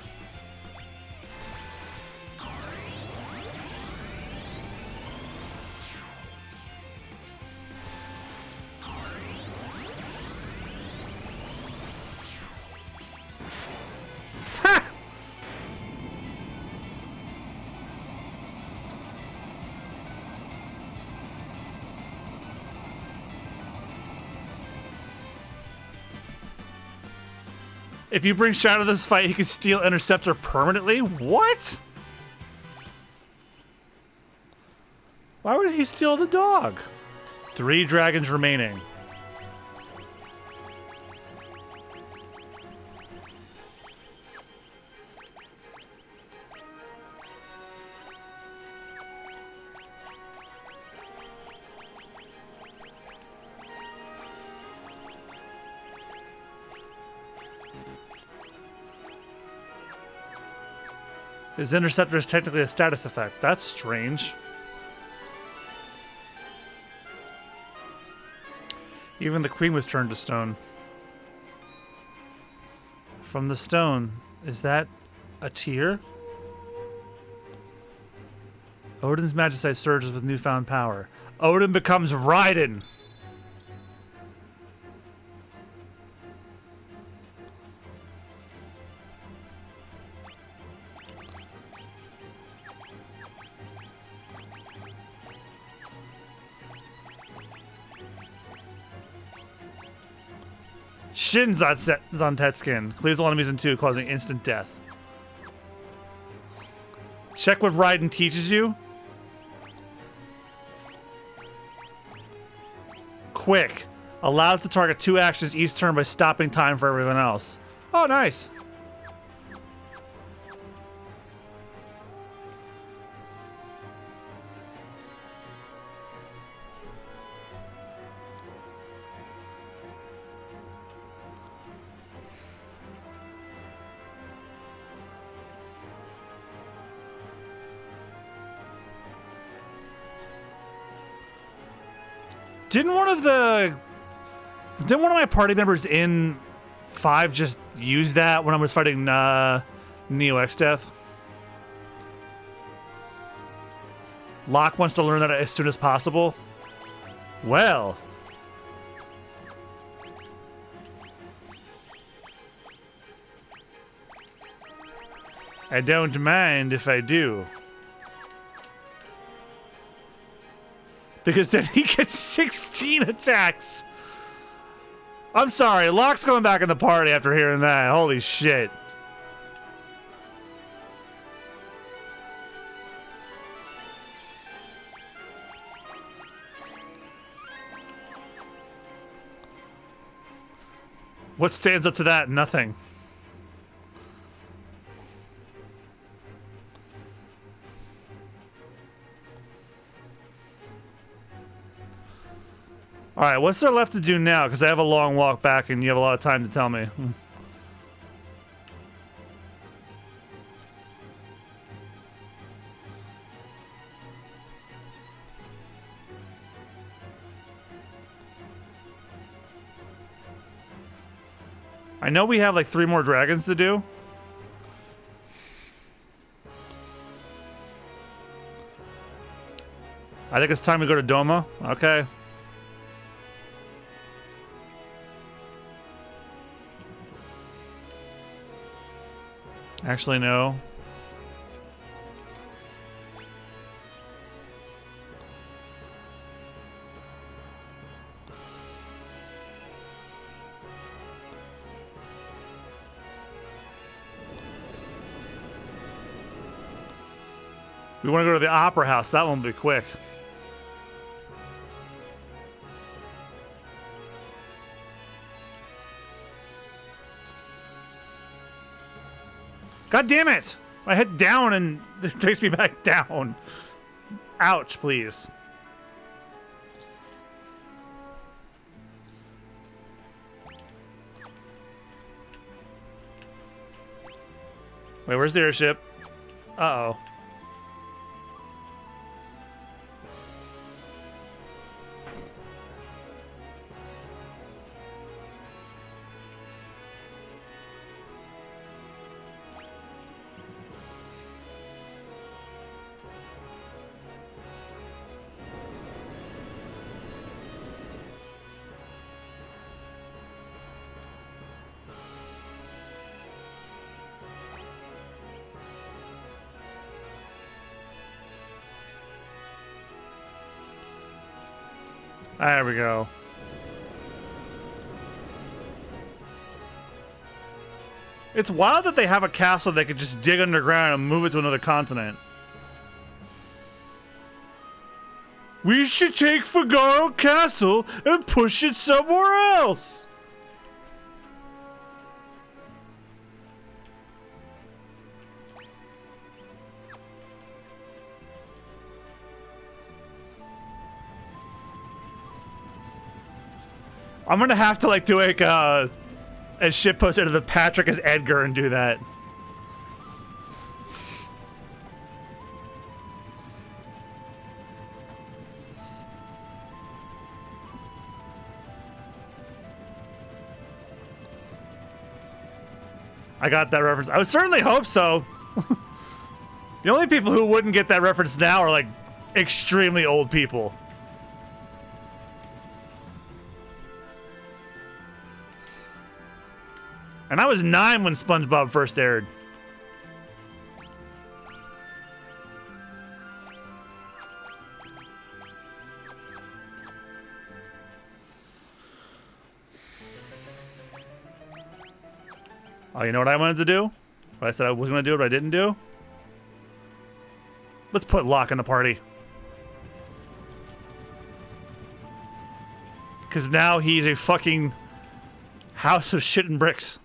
Speaker 1: If you bring Shadow to this fight, he can steal Interceptor permanently? What? Why would he steal the dog? 3 dragons remaining. His interceptor is technically a status effect. That's strange. Even the queen was turned to stone. From the stone, is that a tear? Odin's Magicite surges with newfound power. Odin becomes Raiden. Shin's on Tetskin. Clears all enemies in 2, causing instant death. Check what Raiden teaches you. Quick. Allows the target 2 actions each turn by stopping time for everyone else. Oh, nice. Didn't one of my party members in 5 just use that when I was fighting Neo X Death? Locke wants to learn that as soon as possible. Well. I don't mind if I do. Because then he gets 16 attacks. I'm sorry, Locke's coming back in the party after hearing that. Holy shit. What stands up to that? Nothing. Alright, what's there left to do now? Because I have a long walk back and you have a lot of time to tell me. I know we have like 3 more dragons to do. I think it's time to go to Doma. Okay. Actually, no. We want to go to the Opera House. That one will be quick. God damn it! I hit down and it takes me back down. Ouch, please. Wait, where's the airship? Uh-oh. There we go. It's wild that they have a castle they could just dig underground and move it to another continent. We should take Figaro Castle and push it somewhere else. I'm gonna have to like do like a shitpost into the Patrick as Edgar and do that. I got that reference. I would certainly hope so. The only people who wouldn't get that reference now are like extremely old people. And I was 9 when SpongeBob first aired. Oh, you know what I wanted to do? What I said I was going to do, but I didn't do? Let's put Locke in the party. Because now he's a fucking house of shit and bricks.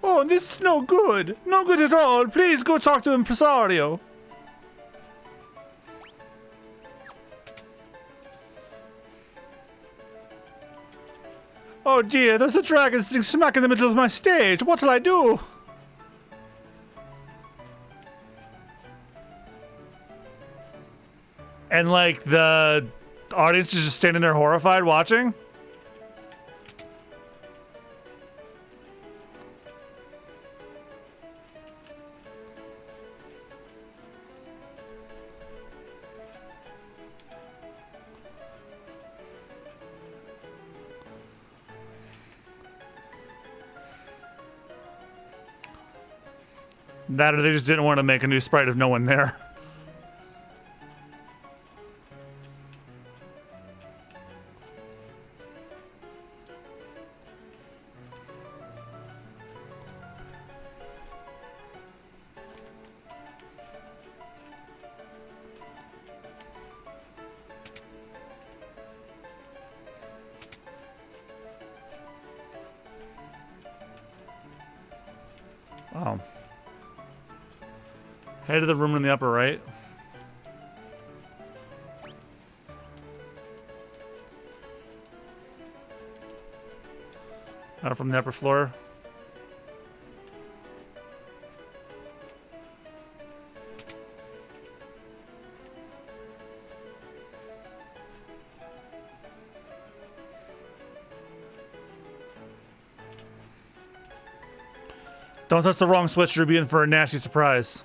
Speaker 1: Oh, this is no good. No good at all. Please go talk to Impresario. Oh dear, there's a dragon sitting smack in the middle of my stage. What'll I do? And like the audience is just standing there horrified watching. That or they just didn't want to make a new sprite of no one there. Oh. Head to the room in the upper right. Out from the upper floor. Don't touch the wrong switch, you're in for a nasty surprise.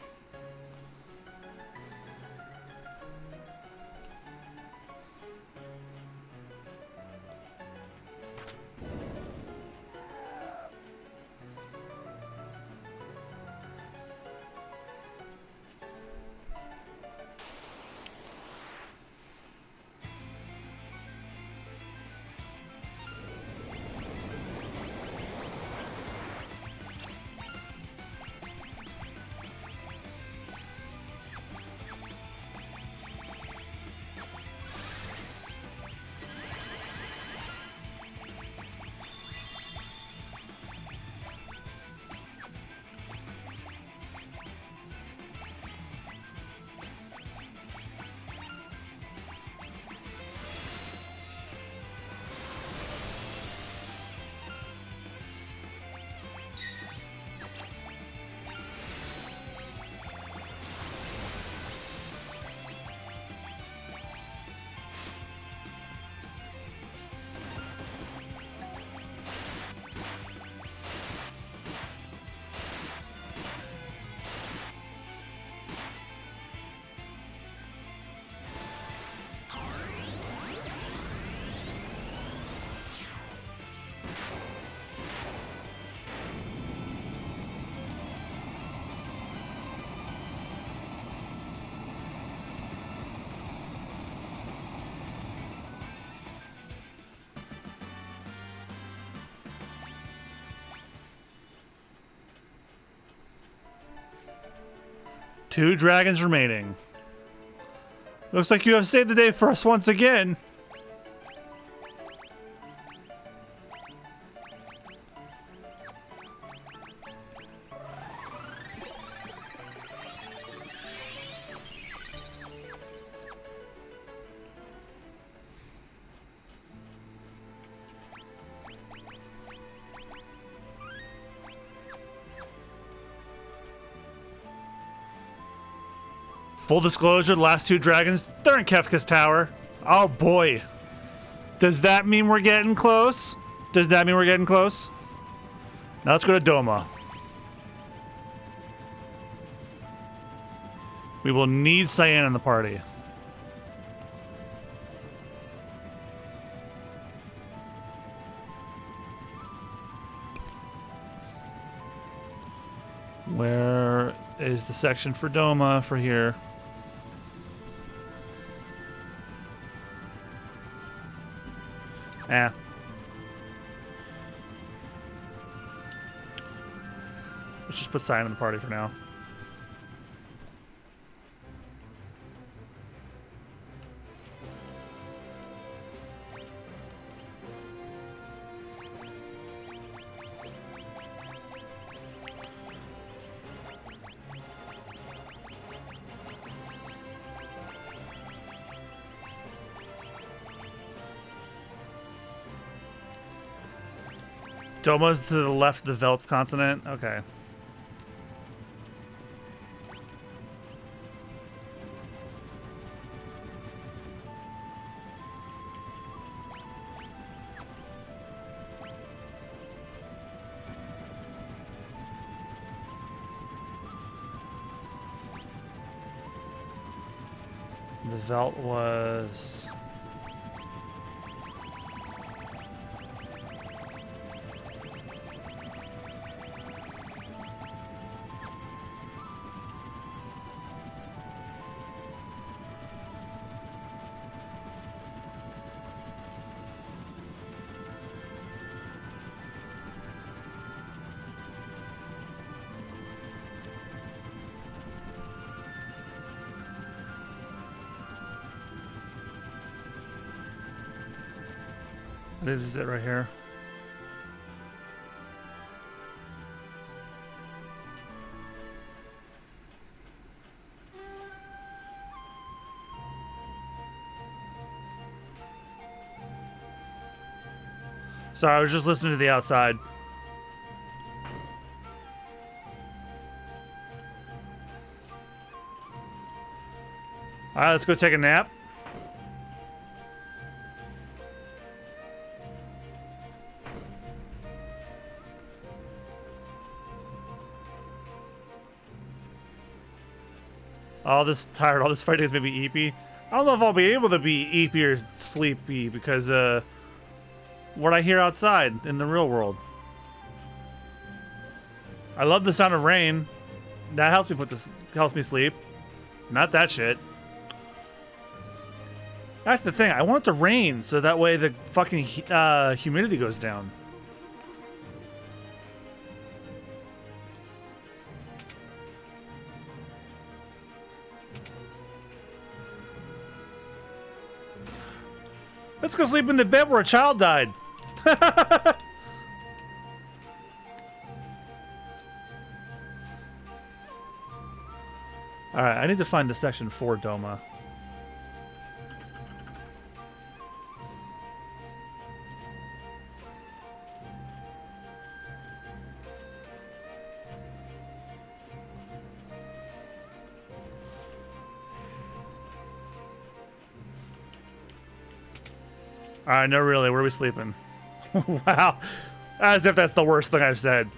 Speaker 1: 2 dragons remaining. Looks like you have saved the day for us once again. Full disclosure, the last 2 dragons, they're in Kefka's tower. Oh boy. Does that mean we're getting close? Does that mean we're getting close? Now let's go to Doma. We will need Cyan in the party. Where is the section for Doma for here? Eh. Let's just put Cyan in the party for now. Doma's to the left of the Velt's continent? Okay. The Velt was... This is it right here. Sorry, I was just listening to the outside. All right, let's go take a nap. All this tired, all this fighting is maybe eepy. I don't know if I'll be able to be eepy or sleepy because what I hear outside in the real world. I love the sound of rain. That helps me sleep. Not that shit. That's the thing. I want it to rain so that way the fucking humidity goes down. Let's go sleep in the bed where a child died. Alright, I need to find the section for Doma. Alright, no really, where are we sleeping? Wow. As if that's the worst thing I've said.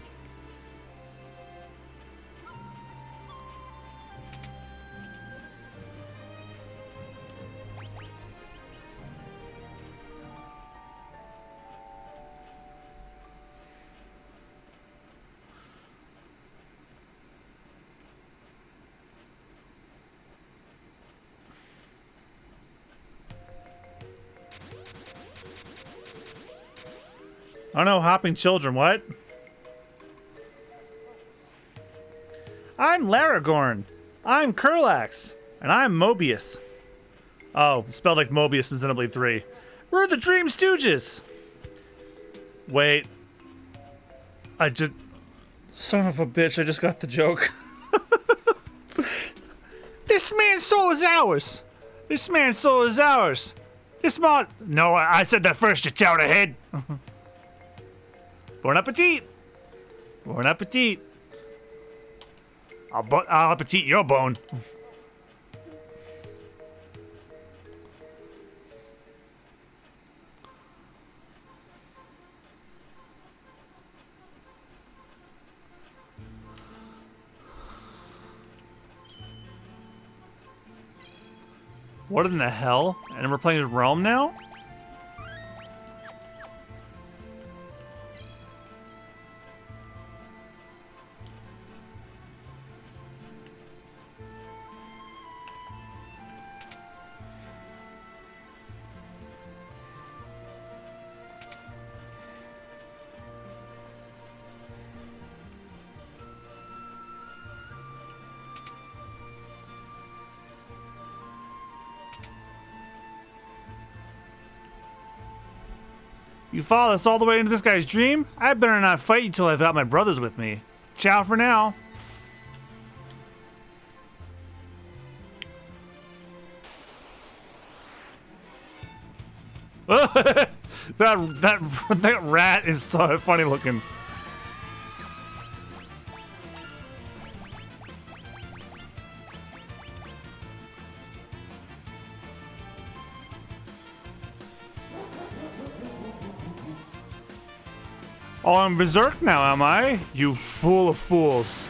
Speaker 1: Oh no, hopping children, what? I'm Laragorn. I'm Kurlax, and I'm Mobius. Oh, spelled like Mobius from Xenoblade 3. We're the Dream Stooges! Wait. I just... Son of a bitch, I just got the joke. This man's soul is ours! This man's soul is ours! This mod... No, I said that first, you chowed ahead! Bon appetit! Bon appetit! I'll appetit your bone. What in the hell? And we're playing as Realm now? You followed us all the way into this guy's dream? I better not fight you till I've got my brothers with me. Ciao for now. that rat is so funny looking. Oh, I'm berserk now, am I? You fool of fools.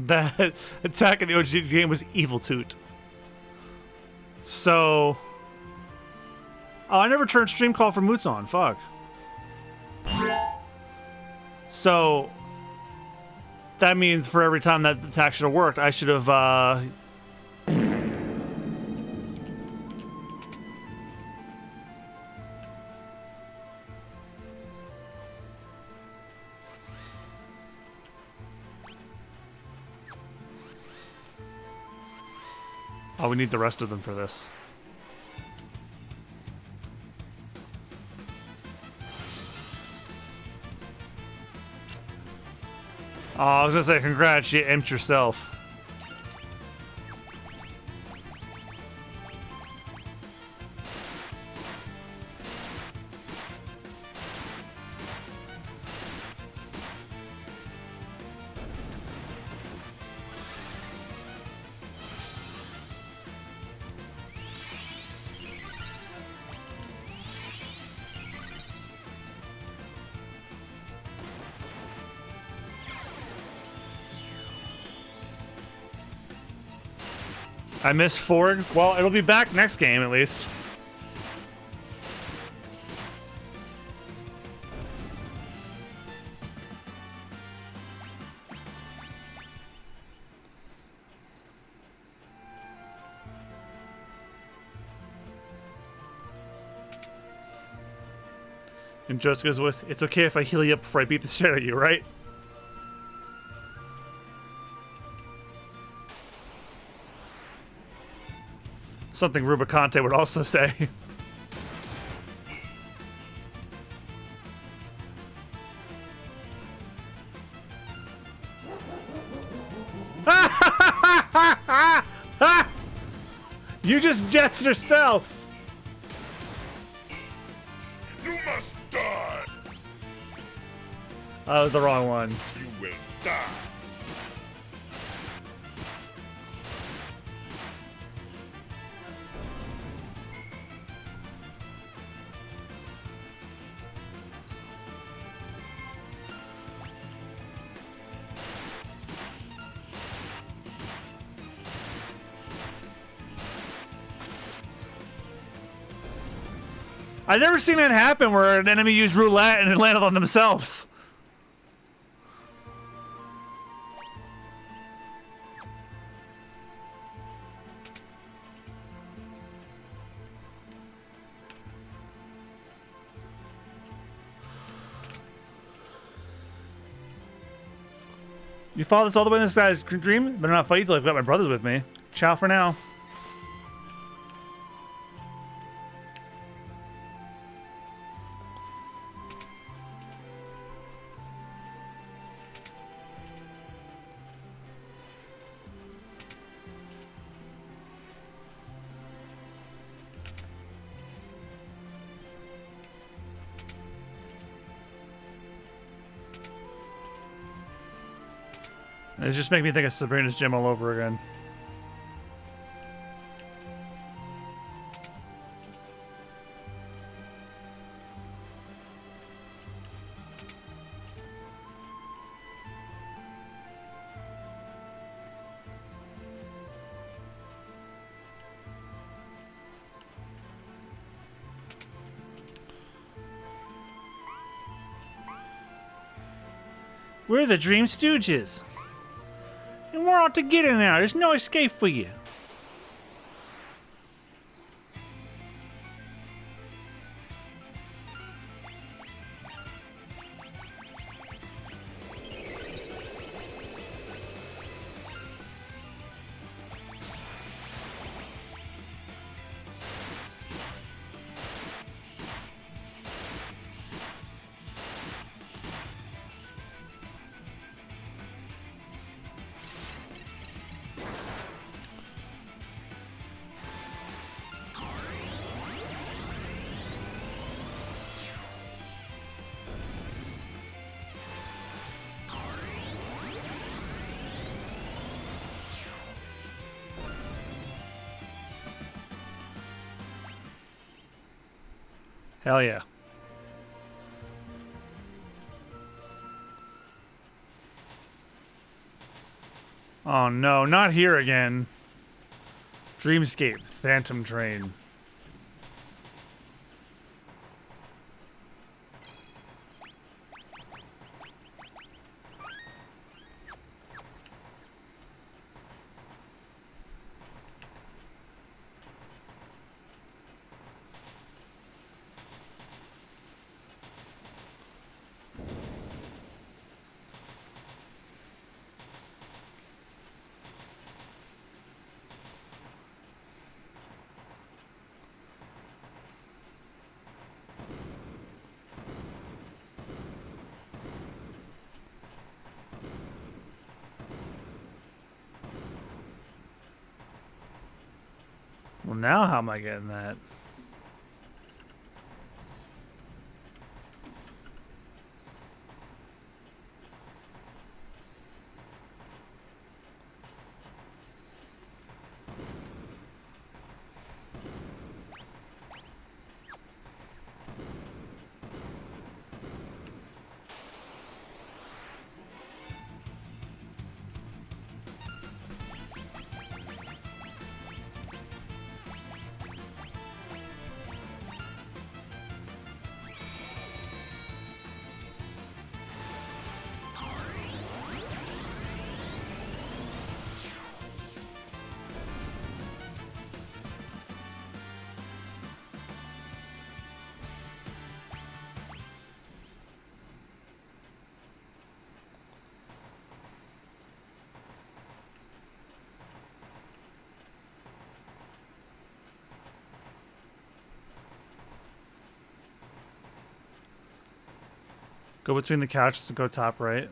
Speaker 1: That attack in the OG game was Evil Toot. So... Oh, I never turned stream call for Moots on. Fuck. So... That means for every time that attack should have worked, I should have, Oh, we need the rest of them for this. Oh, I was gonna say, congrats, you imped yourself. I missed Ford. Well, it'll be back next game, at least. And Joseph goes with, it's okay if I heal you up before I beat the shit out of you, right? Something Rubicante would also say. You just death yourself!
Speaker 2: You must die!
Speaker 1: That was the wrong one.
Speaker 2: You will die!
Speaker 1: I've never seen that happen where an enemy used roulette and it landed on themselves. You follow this all the way in this guy's dream? Better not fight till I've got my brothers with me. Ciao for now. It just makes me think of Sabrina's gym all over again. We're the Dream Stooges. And we're out to get it now. There's no escape for you. Hell yeah. Oh no, not here again. Dreamscape, Phantom Train. Well, now how am I getting that? Go between the couches and go top right.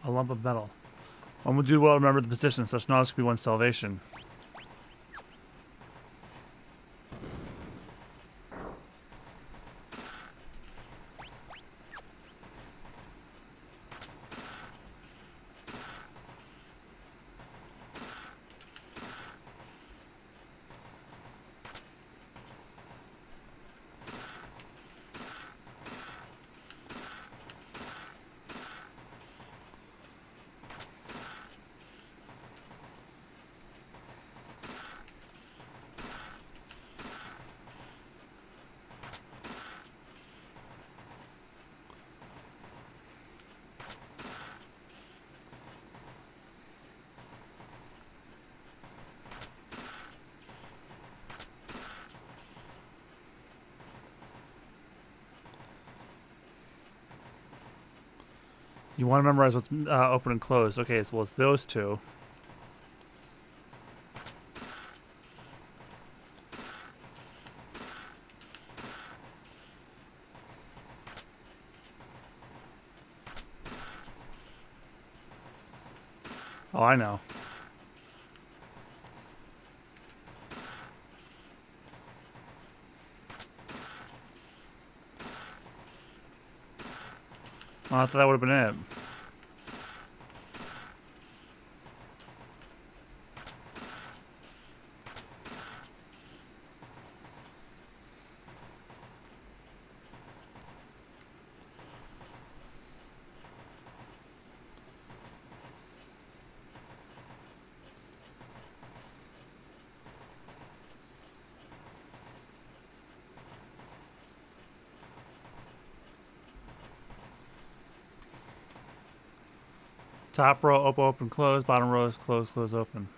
Speaker 1: A lump of metal. One would do well to remember the position. Such knowledge could be one's salvation. You want to memorize what's open and closed. Okay, so it's those two. Oh, I know. Oh, I thought that would have been it. Top row, open, close. Bottom row is close, close, open.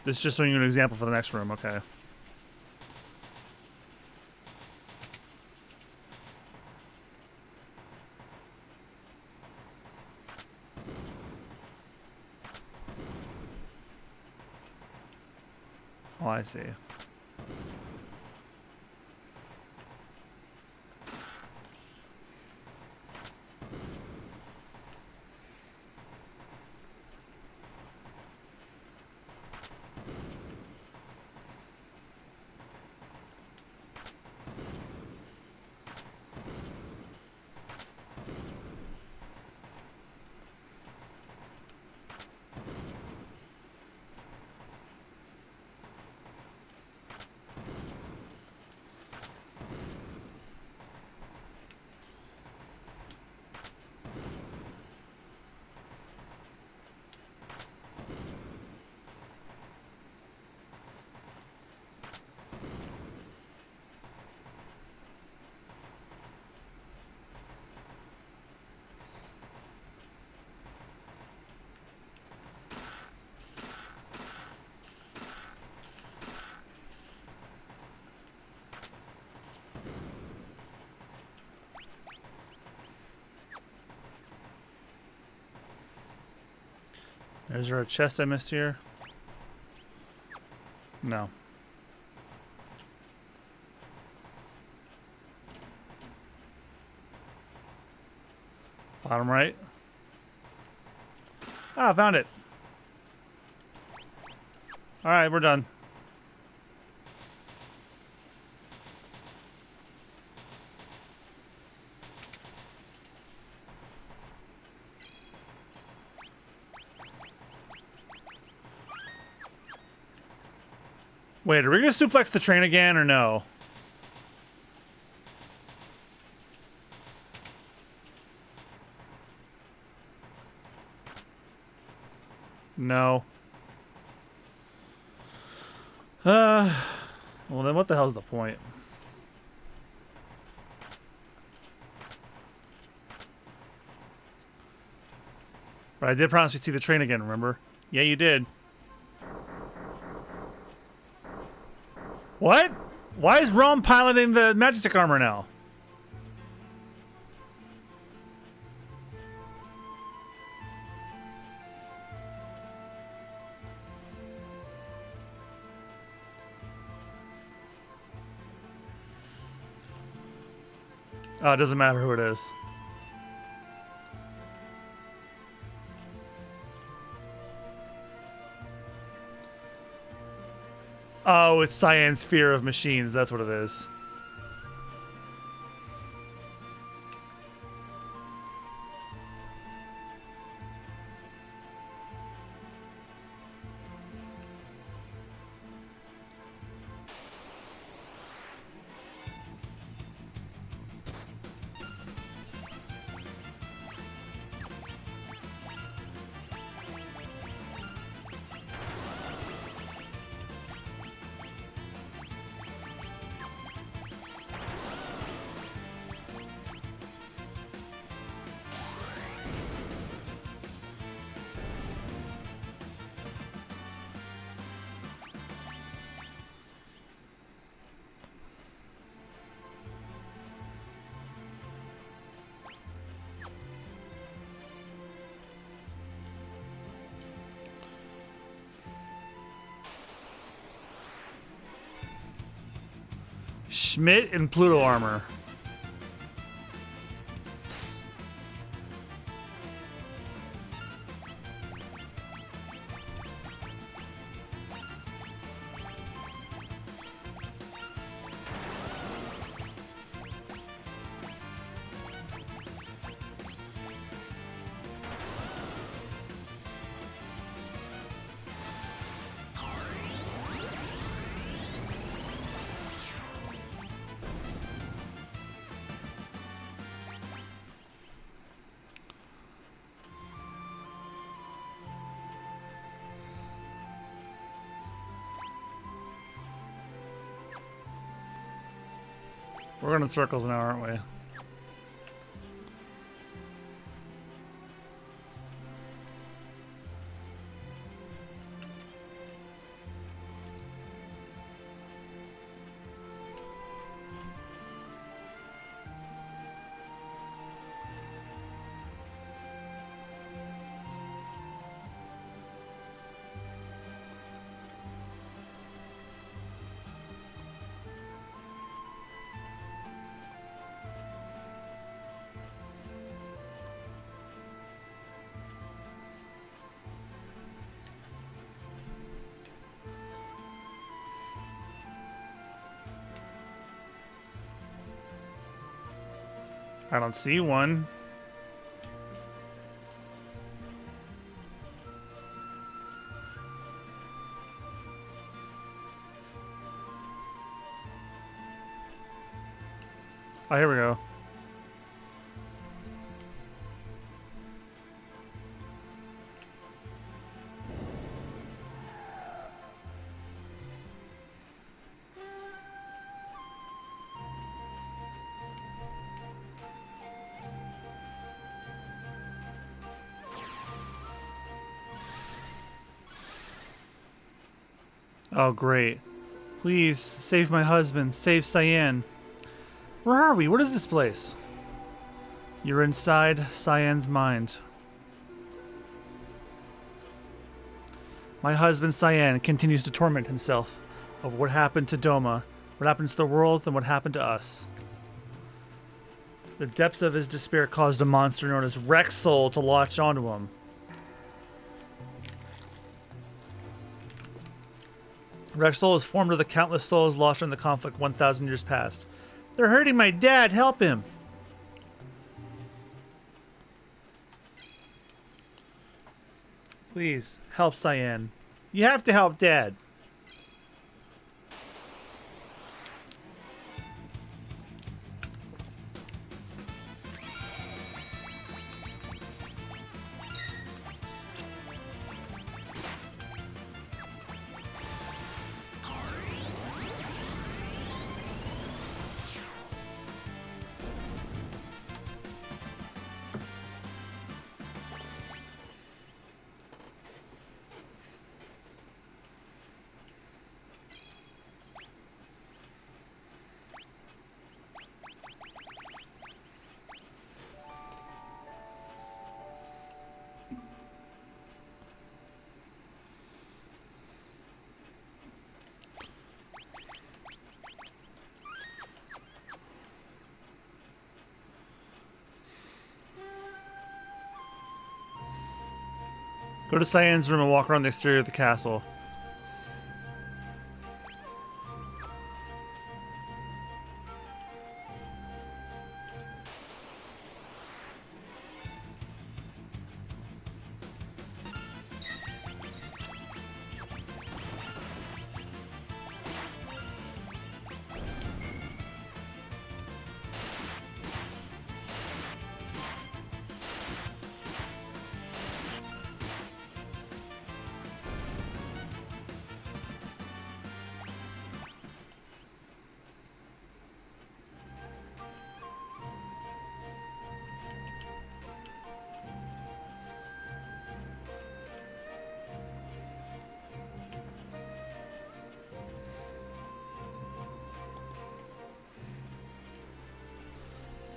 Speaker 1: This is just showing you an example for the next room, okay. Oh, I see. Is there a chest I missed here? No. Bottom right. Ah, found it. All right, we're done. Wait, are we gonna suplex the train again or no? No. Well then what the hell's the point? But I did promise we'd see the train again, remember? Yeah, you did. What? Why is Rome piloting the Majestic armor now? Oh, it doesn't matter who it is. Oh, it's Cyan's fear of machines. That's what it is. Schmidt and Pluto armor. We're going in circles now, aren't we? I don't see one. Oh, here we go. Oh, great. Please, save my husband. Save Cyan. Where are we? What is this place? You're inside Cyan's mind. My husband Cyan continues to torment himself over what happened to Doma, what happened to the world, and what happened to us. The depths of his despair caused a monster known as Rex Soul to latch onto him. Rex Soul is formed of the countless souls lost in the conflict 1,000 years past. They're hurting my dad. Help him. Please, help Cyan. You have to help Dad. Go to Cyan's room and walk around the exterior of the castle.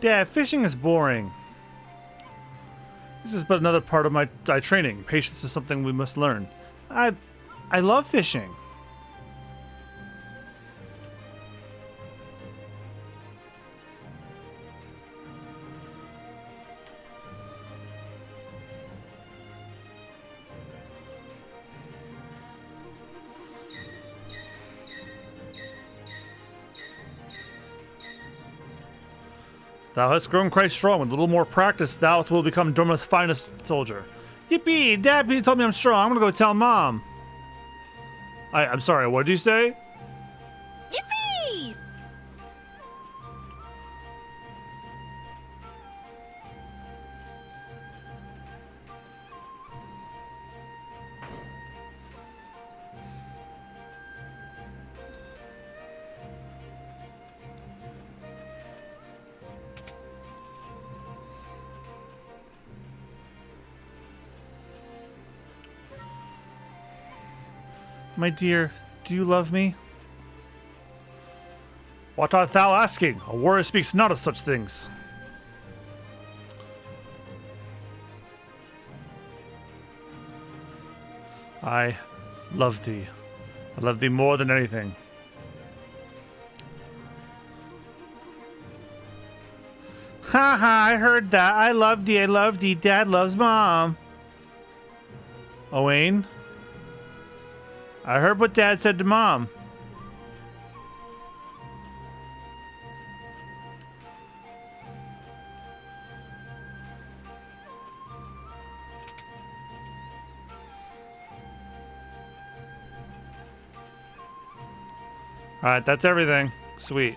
Speaker 1: Dad, fishing is boring. This is but another part of my training. Patience is something we must learn. I love fishing. Thou hast grown quite strong. With a little more practice, thou will become Dorma's finest soldier. Yippee! Dad told me I'm strong. I'm gonna go tell Mom. I'm sorry, what did you say?
Speaker 3: Yippee!
Speaker 1: My dear, do you love me? What art thou asking? A warrior speaks not of such things. I love thee. I love thee more than anything. Haha, I heard that. I love thee. I love thee. Dad loves Mom. Owain? I heard what Dad said to Mom. Alright, that's everything. Sweet.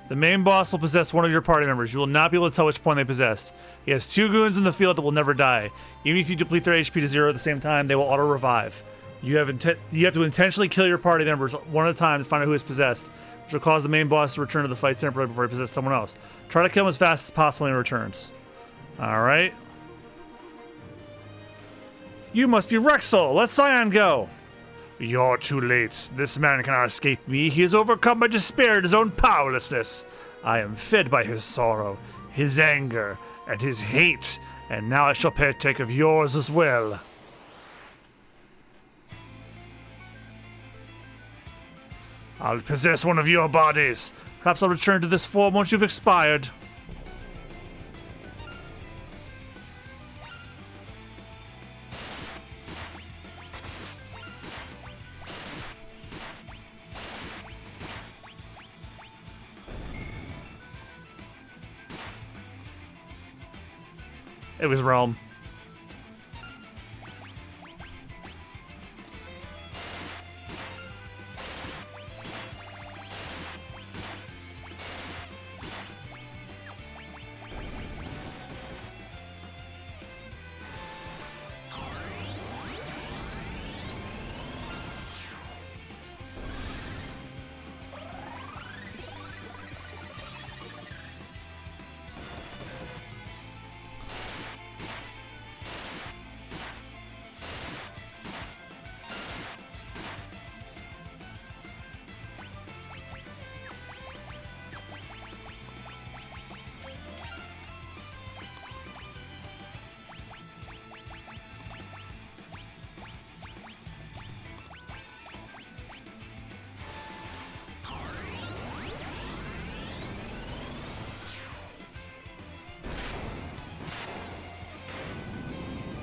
Speaker 1: The main boss will possess one of your party members. You will not be able to tell which point they possessed. He has 2 goons in the field that will never die. Even if you deplete their HP to 0 at the same time, they will auto-revive. You have to intentionally kill your party members one at a time to find out who is possessed, which will cause the main boss to return to the fight temporarily before he possesses someone else. Try to kill him as fast as possible when he returns. Alright. You must be Rexel! Let Cyan go! You're too late. This man cannot escape me. He is overcome by despair at his own powerlessness. I am fed by his sorrow, his anger, and his hate, and now I shall partake of yours as well. I'll possess one of your bodies. Perhaps I'll return to this form once you've expired. It was Realm.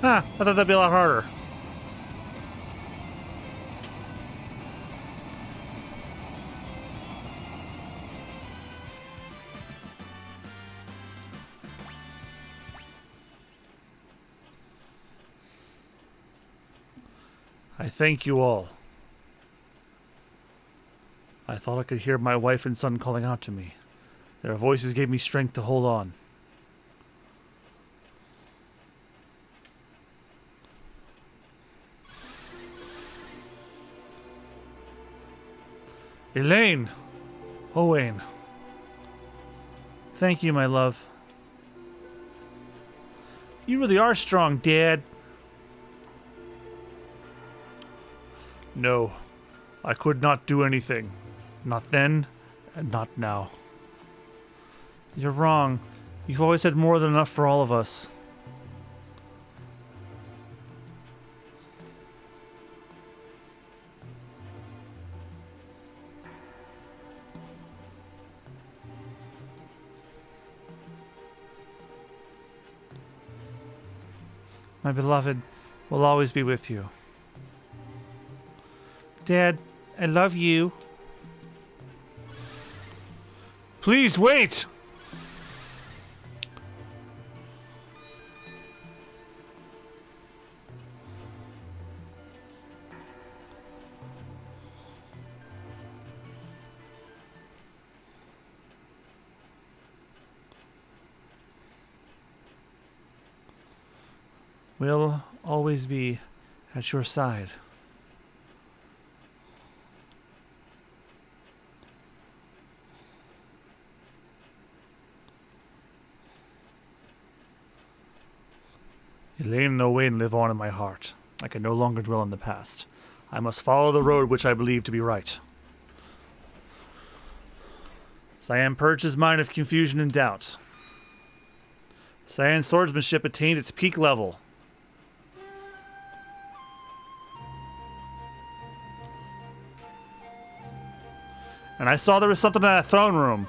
Speaker 1: Huh, I thought that'd be a lot harder. I thank you all. I thought I could hear my wife and son calling out to me. Their voices gave me strength to hold on. Elaine! Owain. Thank you, my love. You really are strong, Dad. No, I could not do anything. Not then, and not now. You're wrong. You've always had more than enough for all of us. My beloved will always be with you. Dad, I love you. Please wait! We'll always be at your side. Elaine and Owain live on in my heart. I can no longer dwell in the past. I must follow the road which I believe to be right. Cyan purged his mind of confusion and doubt. Cyan's swordsmanship attained its peak level. And I saw there was something in that throne room.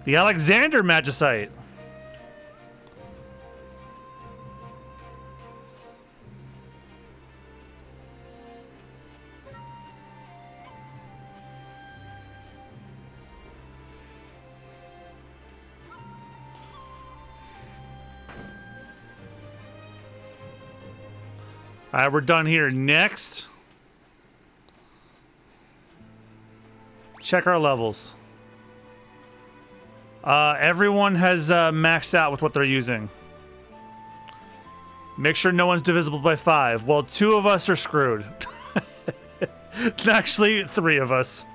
Speaker 1: The Alexander Magicite. Alright, we're done here. Next, check our levels. Everyone has maxed out with what they're using. Make sure no one's divisible by 5. Well, 2 of us are screwed. Actually, 3 of us.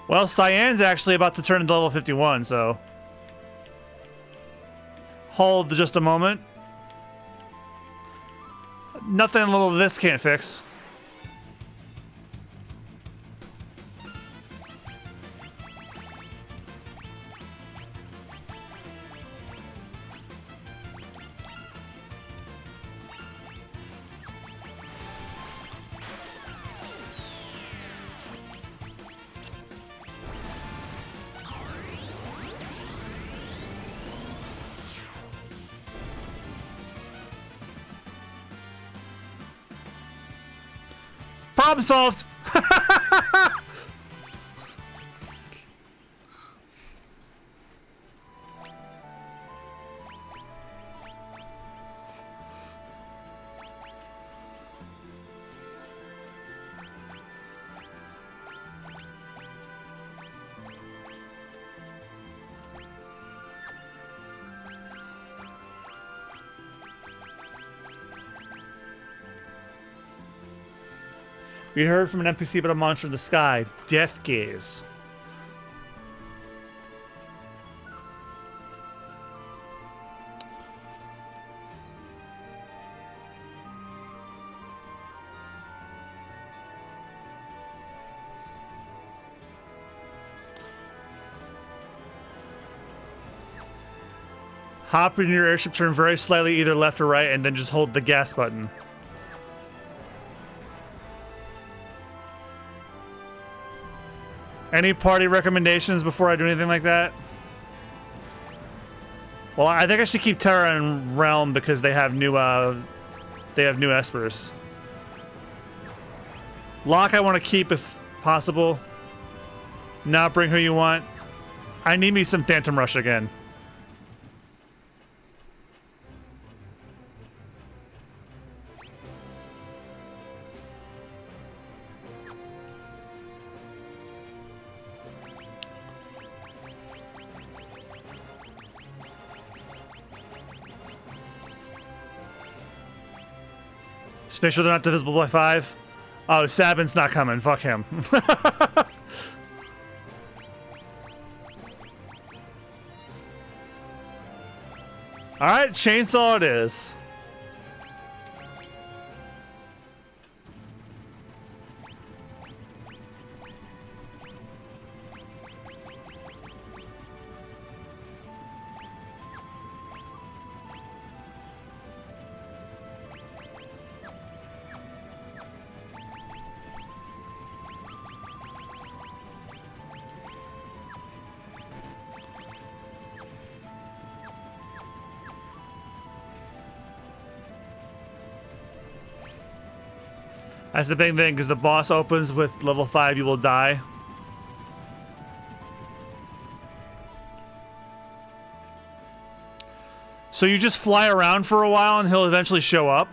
Speaker 1: Well, Cyan's actually about to turn into level 51, so... Hold just a moment. Nothing a little of this can't fix. Problem solved! We heard from an NPC about a monster in the sky. Death Gaze. Hop in your airship, turn very slightly either left or right, and then just hold the gas button. Any party recommendations before I do anything like that? Well, I think I should keep Terra and Realm because they have new espers. Locke I want to keep if possible. Not bring who you want. I need me some Phantom Rush again. Just make sure they're not divisible by 5. Oh, Sabin's not coming. Fuck him. Alright, chainsaw it is. That's the big thing, because the boss opens with level 5, you will die. So you just fly around for a while and he'll eventually show up.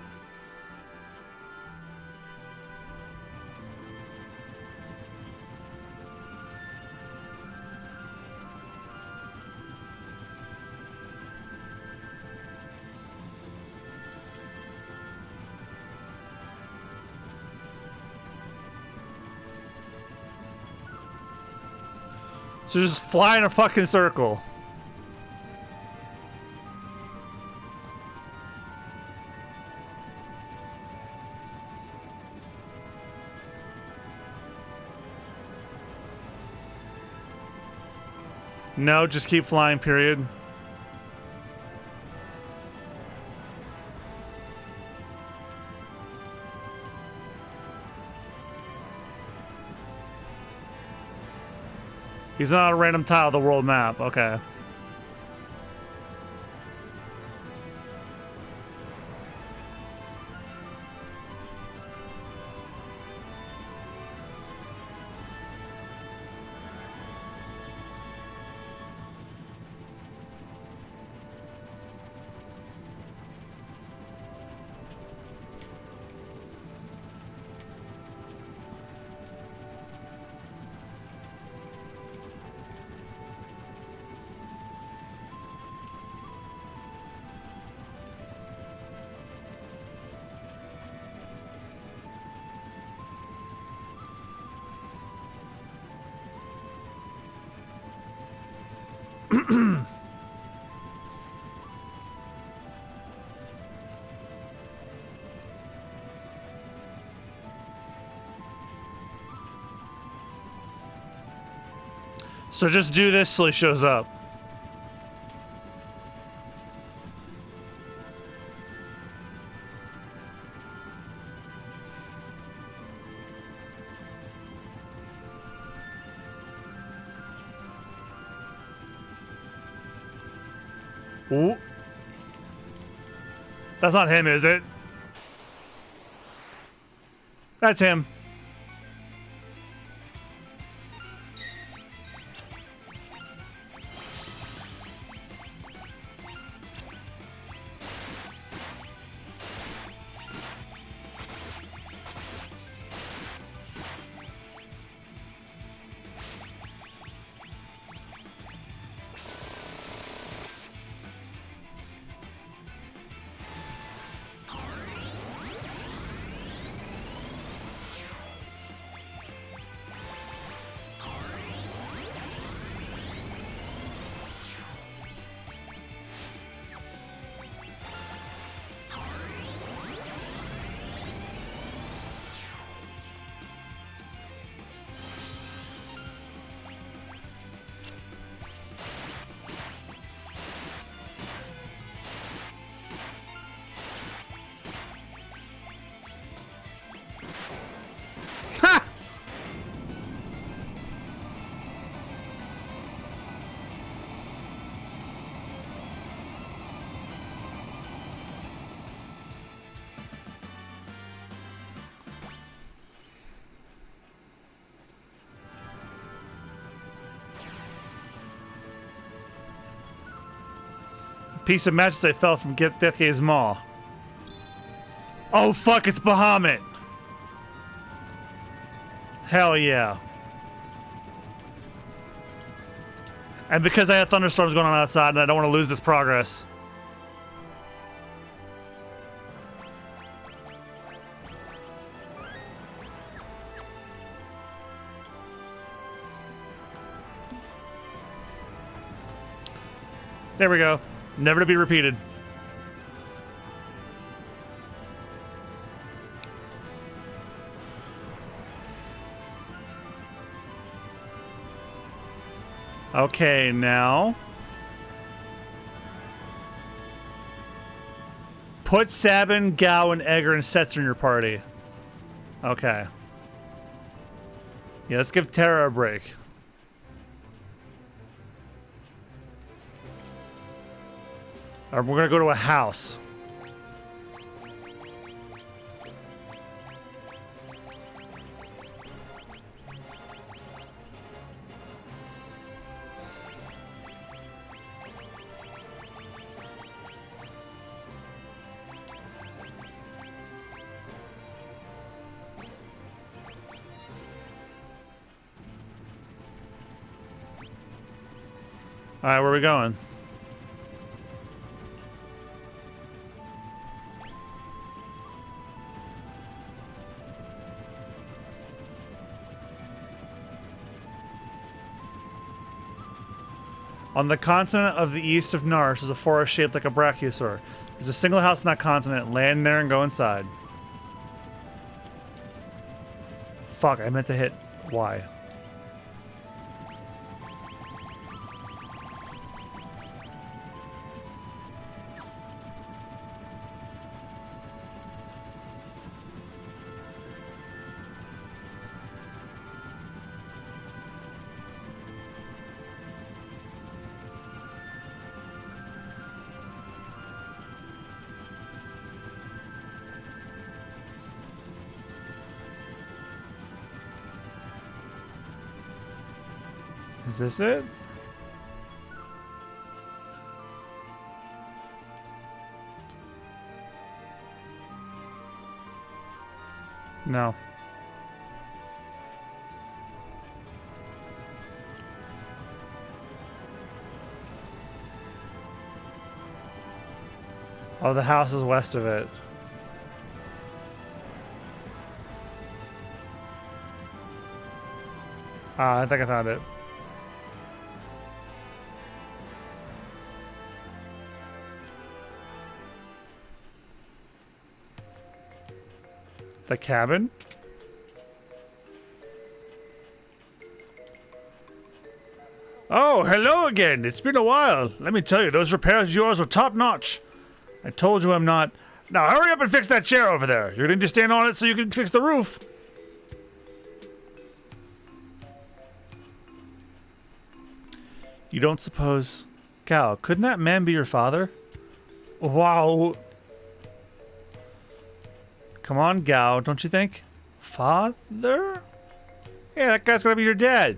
Speaker 1: So just fly in a fucking circle. No, just keep flying, period. He's not a random tile of the world map. Okay. So just do this till he shows up. Ooh. That's not him, is it? That's him. piece of mattress I fell from Deathgate's Mall. Oh fuck, it's Bahamut! Hell yeah. And because I have thunderstorms going on outside and I don't want to lose this progress. There we go. Never to be repeated. Okay, now. Put Sabin, Gao, and Egger and Setzer in your party. Okay. Yeah, let's give Terra a break. We're gonna go to a house. All right, where are we going? On the continent of the east of Narsh is a forest shaped like a brachiosaur. There's a single house in that continent. Land there and go inside. Fuck, I meant to hit Y. Is this it? No. Oh, the house is west of it. Ah, I think I found it. The cabin? Oh, hello again. It's been a while. Let me tell you, those repairs of yours were top-notch. I told you I'm not. Now hurry up and fix that chair over there. You're going to stand on it so you can fix the roof. You don't suppose... Cal, couldn't that man be your father? Wow. Come on, Gao, don't you think? Father? Yeah, that guy's gonna be your dad.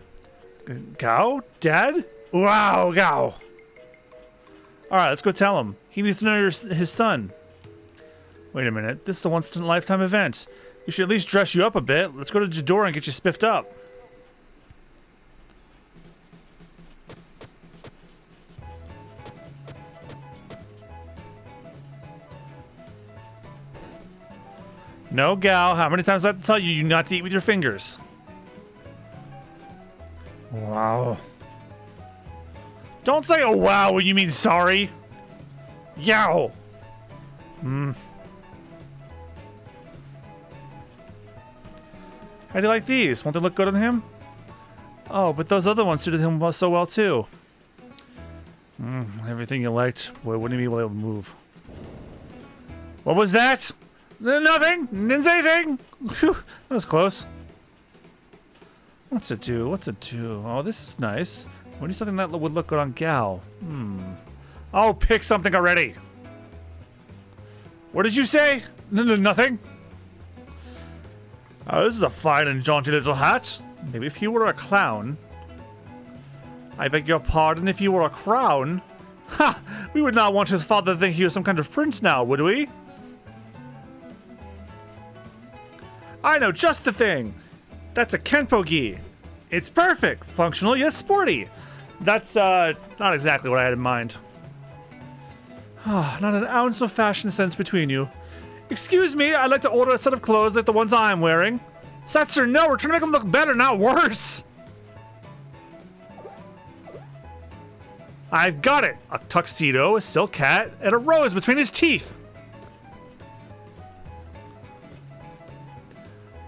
Speaker 1: Gao? Dad? Wow, Gao. Alright, let's go tell him. He needs to know you're his son. Wait a minute, this is a once-in-a-lifetime event. You should at least dress you up a bit. Let's go to Jadora and get you spiffed up. No, Gao. How many times do I have to tell you not to eat with your fingers? Wow. Don't say oh wow when you mean sorry. Yow. How do you like these? Won't they look good on him? Oh, but those other ones suited him so well too. Everything you liked. Boy, wouldn't he be able to move? What was that? Nothing! Didn't say anything! Whew, that was close. What's it do? What's it do? Oh, this is nice. We need something that would look good on Gao. Oh, pick something already! What did you say? Nothing? Oh, this is a fine and jaunty little hat. Maybe if you were a clown. I beg your pardon, if you were a crown? Ha! We would not want his father to think he was some kind of prince now, would we? I know just the thing. That's a Kenpo gi. It's perfect, functional yet sporty. That's not exactly what I had in mind. Not an ounce of fashion sense between you. Excuse me, I'd like to order a set of clothes like the ones I'm wearing. Setzer, no, we're trying to make them look better, not worse. I've got it. A tuxedo, a silk hat, and a rose between his teeth.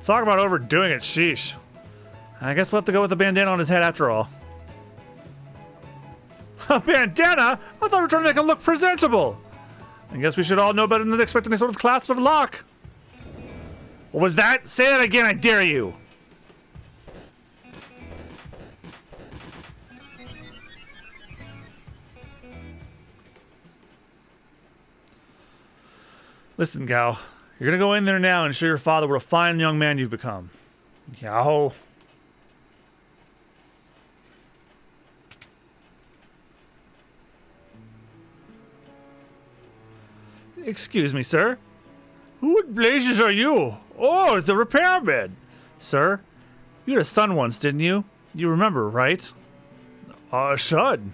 Speaker 1: Talk about overdoing it, sheesh. I guess we'll have to go with the bandana on his head after all. A bandana? I thought we were trying to make him look presentable. I guess we should all know better than to expect any sort of class of luck. What was that? Say that again, I dare you. Listen, Gao. You're gonna go in there now and show your father what a fine young man you've become. Gao. Excuse me, sir. Who in blazes are you? Oh, the repairman. Sir, you had a son once, didn't you? You remember, right? A son?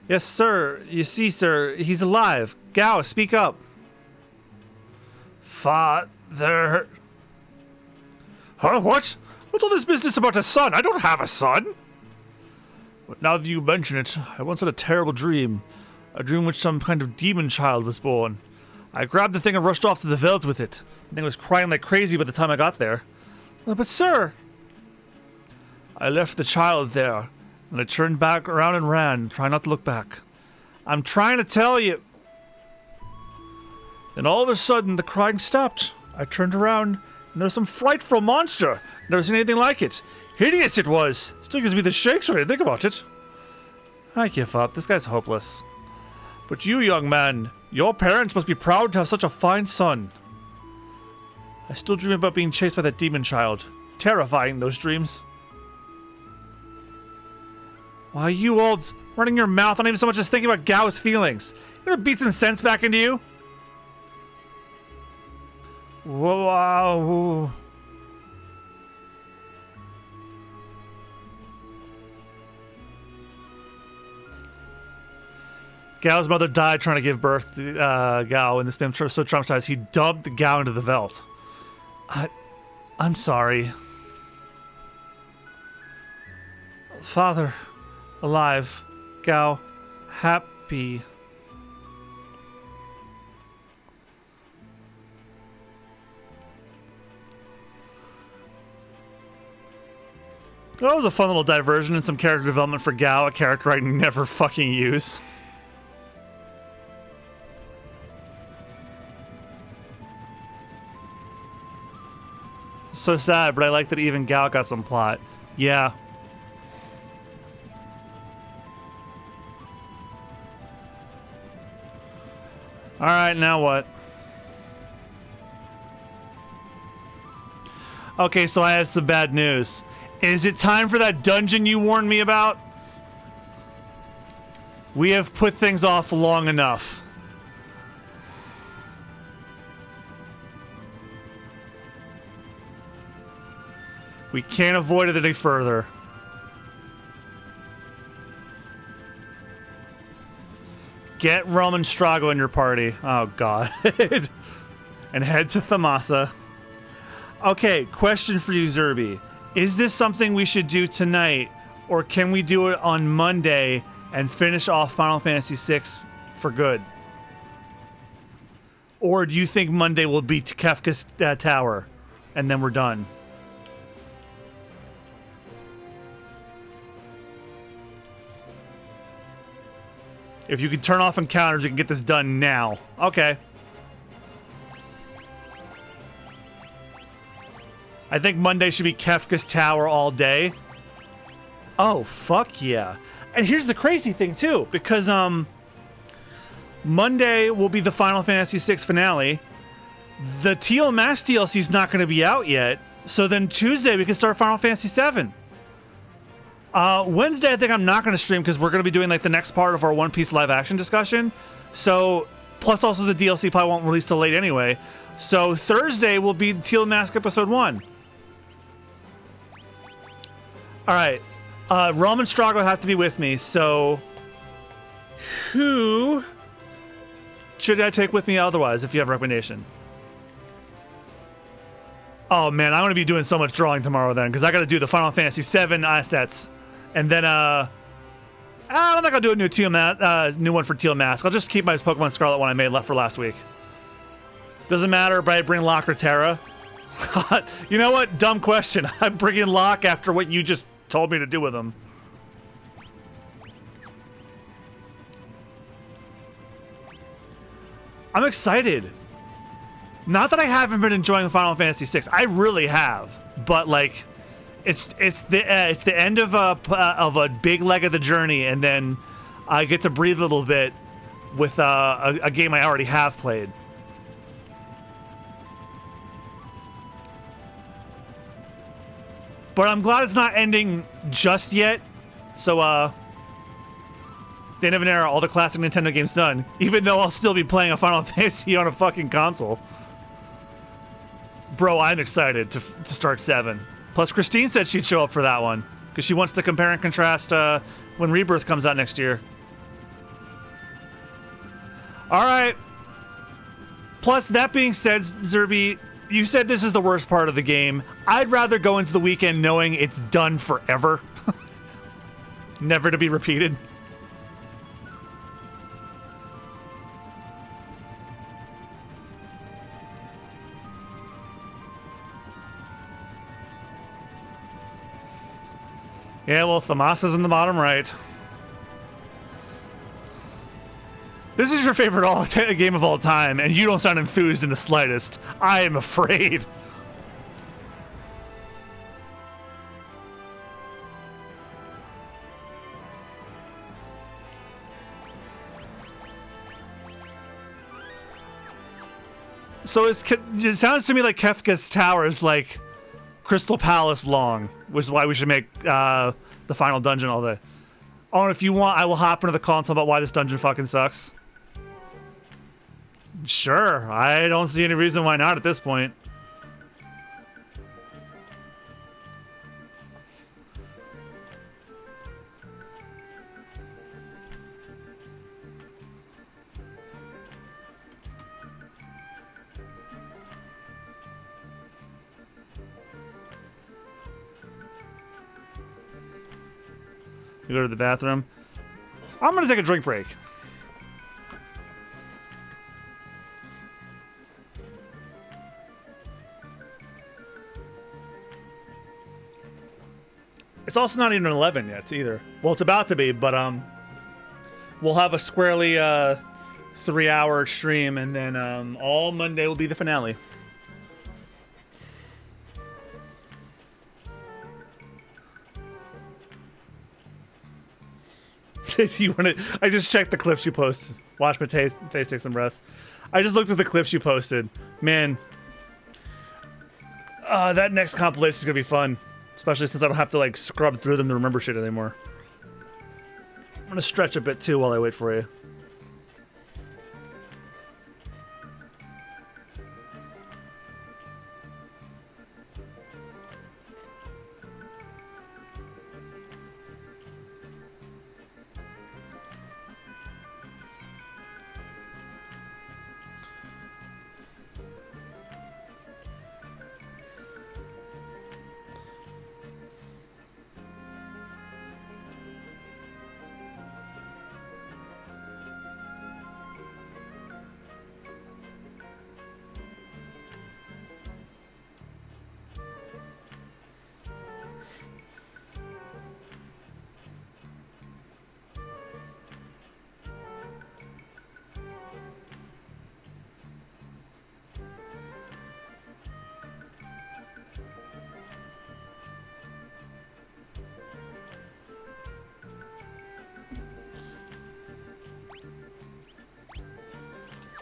Speaker 1: Yes, sir. You see, sir, he's alive. Gao, speak up. Father. Huh? What? What's all this business about a son? I don't have a son. But now that you mention it, I once had a terrible dream. A dream in which some kind of demon child was born. I grabbed the thing and rushed off to the veld with it. The thing was crying like crazy by the time I got there. But sir... I left the child there, and I turned back around and ran, trying not to look back. I'm trying to tell you... Then all of a sudden, the crying stopped. I turned around, and there was some frightful monster. Never seen anything like it. Hideous it was. Still gives me the shakes when I think about it. I give up. This guy's hopeless. But you, young man, your parents must be proud to have such a fine son. I still dream about being chased by that demon child. Terrifying, those dreams. Why, you old... running your mouth, not even so much as thinking about Gao's feelings. You ever beat some sense back into you? Wow. Gao's mother died trying to give birth to Gao, and this man was so traumatized he dumped Gao into the veldt. I'm sorry. Father, alive. Gao, happy. That was a fun little diversion and some character development for Gao, a character I never fucking use. So sad, but I like that even Gao got some plot. Yeah. Alright, now what? Okay, so I have some bad news. Is it time for that dungeon you warned me about? We have put things off long enough. We can't avoid it any further. Get Rum and Strago in your party. Oh, God. And head to Thamasa. Okay, question for you, Zerby. Is this something we should do tonight, or can we do it on Monday and finish off Final Fantasy VI for good? Or do you think Monday will be Kefka's Tower, and then we're done? If you can turn off encounters, you can get this done now. Okay. I think Monday should be Kefka's Tower all day. Oh, fuck yeah. And here's the crazy thing, too. Because, Monday will be the Final Fantasy VI finale. The Teal Mask DLC is not going to be out yet. So then Tuesday we can start Final Fantasy VII. Wednesday, I think I'm not going to stream because we're going to be doing like the next part of our One Piece live action discussion. So, plus also the DLC probably won't release till late anyway. So Thursday will be Teal Mask episode 1. All right, Realm and Strago have to be with me. So, who should I take with me otherwise? If you have a recommendation. Oh man, I'm gonna be doing so much drawing tomorrow then, because I gotta do the Final Fantasy VII assets, and then I don't think I'll do a new one for Teal Mask. I'll just keep my Pokemon Scarlet one I made left for last week. Doesn't matter, but I bring Locke or Terra. You know what? Dumb question. I'm bringing Locke after what you just told me to do with him. I'm excited. Not that I haven't been enjoying Final Fantasy VI. I really have, but like, it's the end of a big leg of the journey, and then I get to breathe a little bit with a game I already have played. But I'm glad it's not ending just yet. So it's the end of an era. All the classic Nintendo games done. Even though I'll still be playing a Final Fantasy on a fucking console. Bro, I'm excited to start 7. Plus, Christine said she'd show up for that one because she wants to compare and contrast when Rebirth comes out next year. All right. Plus, that being said, Zerby, you said this is the worst part of the game. I'd rather go into the weekend knowing it's done forever. Never to be repeated. Yeah, well, Thamasa's in the bottom right. This is your favorite game of all time, and you don't sound enthused in the slightest. I am afraid. So it sounds to me like Kefka's Tower is like Crystal Palace long, which is why we should make the final dungeon all day. Oh, and if you want, I will hop into the call and talk about why this dungeon fucking sucks. Sure, I don't see any reason why not at this point. You go to the bathroom. I'm gonna take a drink break. It's also not even 11 yet either. Well, it's about to be, but we'll have a squarely 3-hour stream, and then all Monday will be the finale. You want to? I just checked the clips you posted. Wash my face, take some breaths. I just looked at the clips you posted. Man, that next compilation is gonna be fun, especially since I don't have to like scrub through them to remember shit anymore. I'm gonna stretch a bit too while I wait for you.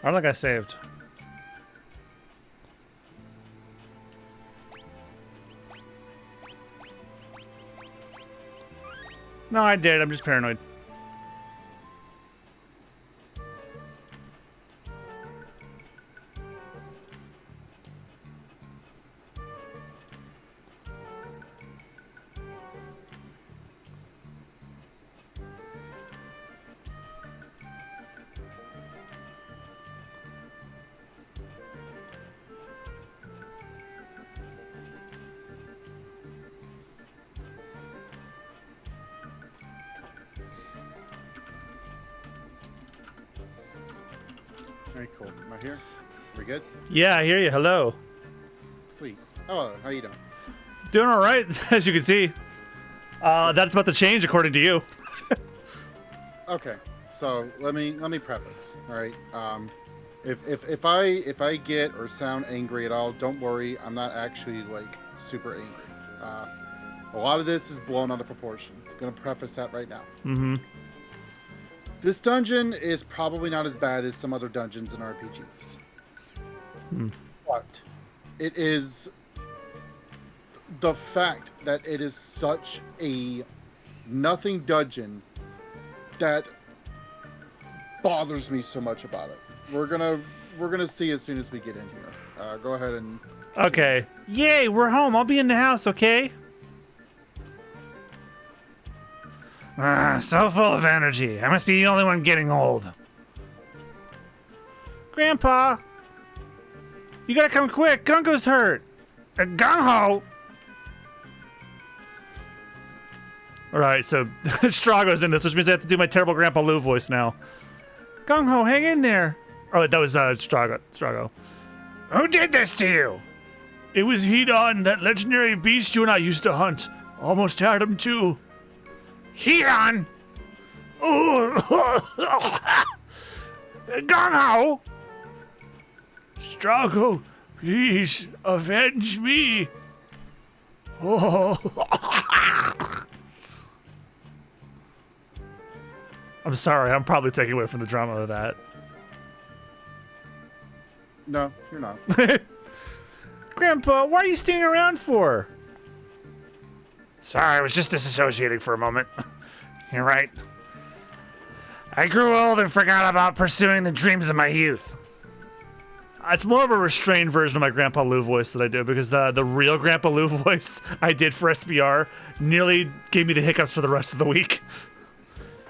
Speaker 1: I don't think I saved. No, I did. I'm just paranoid.
Speaker 4: Very cool. Am I here? We good?
Speaker 1: Yeah, I hear you. Hello.
Speaker 4: Sweet. Oh, how you doing?
Speaker 1: Doing all right, as you can see. That's about to change, according to you.
Speaker 4: Okay. So let me preface. All right. If I get or sound angry at all, don't worry. I'm not actually like super angry. A lot of this is blown out of proportion. I'm gonna preface that right now.
Speaker 1: Mm-hmm.
Speaker 4: This dungeon is probably not as bad as some other dungeons in RPGs. But it is the fact that it is such a nothing dungeon that bothers me so much about it. We're gonna see as soon as we get in here. Go ahead and...
Speaker 1: Okay. Yay, we're home. I'll be in the house, okay? So full of energy. I must be the only one getting old. Grandpa! You gotta come quick. Gungo's hurt. Gung-ho! Alright, so Strago's in this, which means I have to do my terrible Grandpa Lou voice now. Gung-ho, hang in there. Oh, that was Strago. Who did this to you? It was Hedon, that legendary beast you and I used to hunt. Almost had him too. Hedon! Gung-ho! Strago, please avenge me. Oh. I'm sorry, I'm probably taking away from the drama of that.
Speaker 4: No, you're not.
Speaker 1: Grandpa, what are you staying around for? Sorry, I was just disassociating for a moment. You're right. I grew old and forgot about pursuing the dreams of my youth. It's more of a restrained version of my Grandpa Lou voice that I do, because the real Grandpa Lou voice I did for SBR nearly gave me the hiccups for the rest of the week.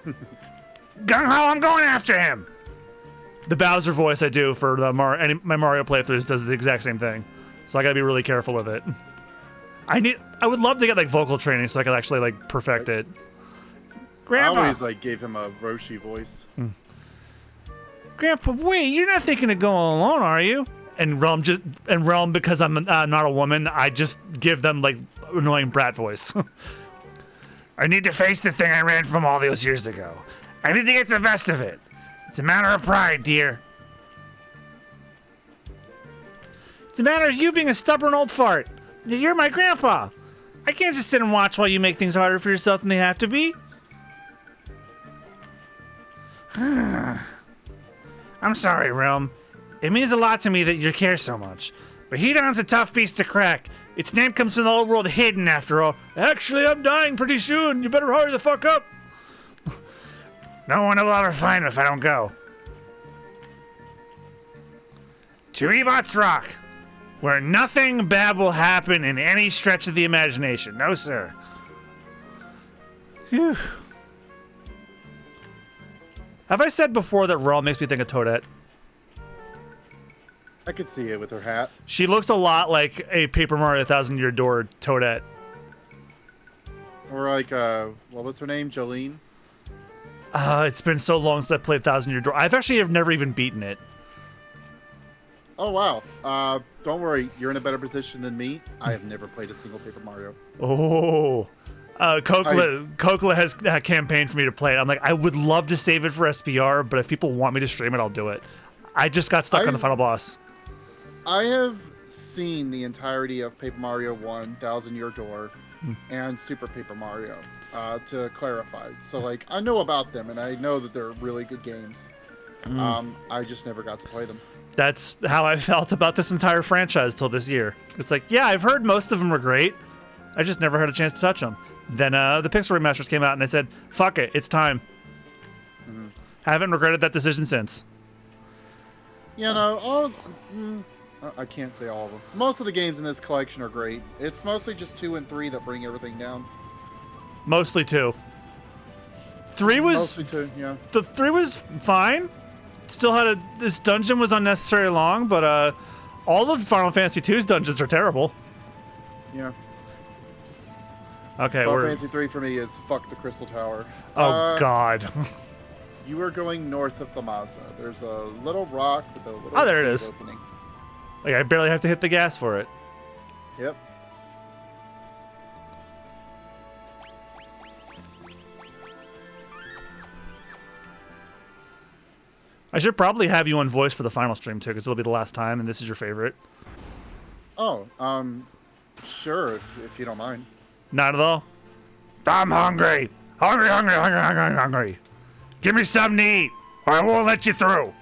Speaker 1: Gung-ho, I'm going after him! The Bowser voice I do for my Mario playthroughs does the exact same thing. So I gotta be really careful with it. I would love to get like vocal training so I could actually like perfect it. Grandpa!
Speaker 4: I always like gave him a Roshi voice.
Speaker 1: Grandpa, wait, you're not thinking of going alone, are you? And Realm, because I'm not a woman, I just give them like annoying brat voice. I need to face the thing I ran from all those years ago. I need to get the best of it. It's a matter of pride, dear. It's a matter of you being a stubborn old fart. You're my grandpa. I can't just sit and watch while you make things harder for yourself than they have to be. I'm sorry, Realm. It means a lot to me that you care so much. But Hedon's a tough beast to crack. Its name comes from the old world hidden, after all. Actually, I'm dying pretty soon. You better hurry the fuck up. No one will ever find him if I don't go. To Ebot's Rock, where nothing bad will happen in any stretch of the imagination. No, sir. Phew. Have I said before that Raw makes me think of Toadette?
Speaker 4: I could see it with her hat.
Speaker 1: She looks a lot like a Paper Mario 1000-Year Door Toadette.
Speaker 4: Or like, what was her name? Jolene?
Speaker 1: It's been so long since I played 1000-Year Door. I've never even beaten it.
Speaker 4: Oh, wow. Don't worry. You're in a better position than me. I have never played a single Paper Mario.
Speaker 1: Oh. Kokla has campaigned for me to play it. I'm like, I would love to save it for SBR, but if people want me to stream it, I'll do it. I just got stuck on the final boss.
Speaker 4: I have seen the entirety of Paper Mario 1, 1000-Year Door, and Super Paper Mario, to clarify. So, like, I know about them, and I know that they're really good games. I just never got to play them.
Speaker 1: That's how I felt about this entire franchise till this year. It's like, yeah, I've heard most of them are great. I just never had a chance to touch them. Then the Pixel remasters came out, and I said, "Fuck it, it's time." Haven't regretted that decision since.
Speaker 4: You know, I can't say all of them. Most of the games in this collection are great. It's mostly just 2 and 3 that bring everything down.
Speaker 1: Mostly 2. 3 was
Speaker 4: Mostly 2, yeah.
Speaker 1: the 3 was fine. Still had this dungeon was unnecessarily long, but all of Final Fantasy 2's dungeons are terrible.
Speaker 4: Yeah.
Speaker 1: Okay,
Speaker 4: Final Fantasy 3 for me is fuck the Crystal Tower.
Speaker 1: Oh God.
Speaker 4: You are going north of Thamaza. There's a little rock with a little
Speaker 1: there it
Speaker 4: cave
Speaker 1: is.
Speaker 4: opening.
Speaker 1: Like I barely have to hit the gas for it.
Speaker 4: Yep.
Speaker 1: I should probably have you on voice for the final stream too, because it'll be the last time, and this is your favorite.
Speaker 4: Oh, sure, if you don't mind.
Speaker 1: Not at all. I'm hungry. Hungry. Give me something to eat, or I won't let you through.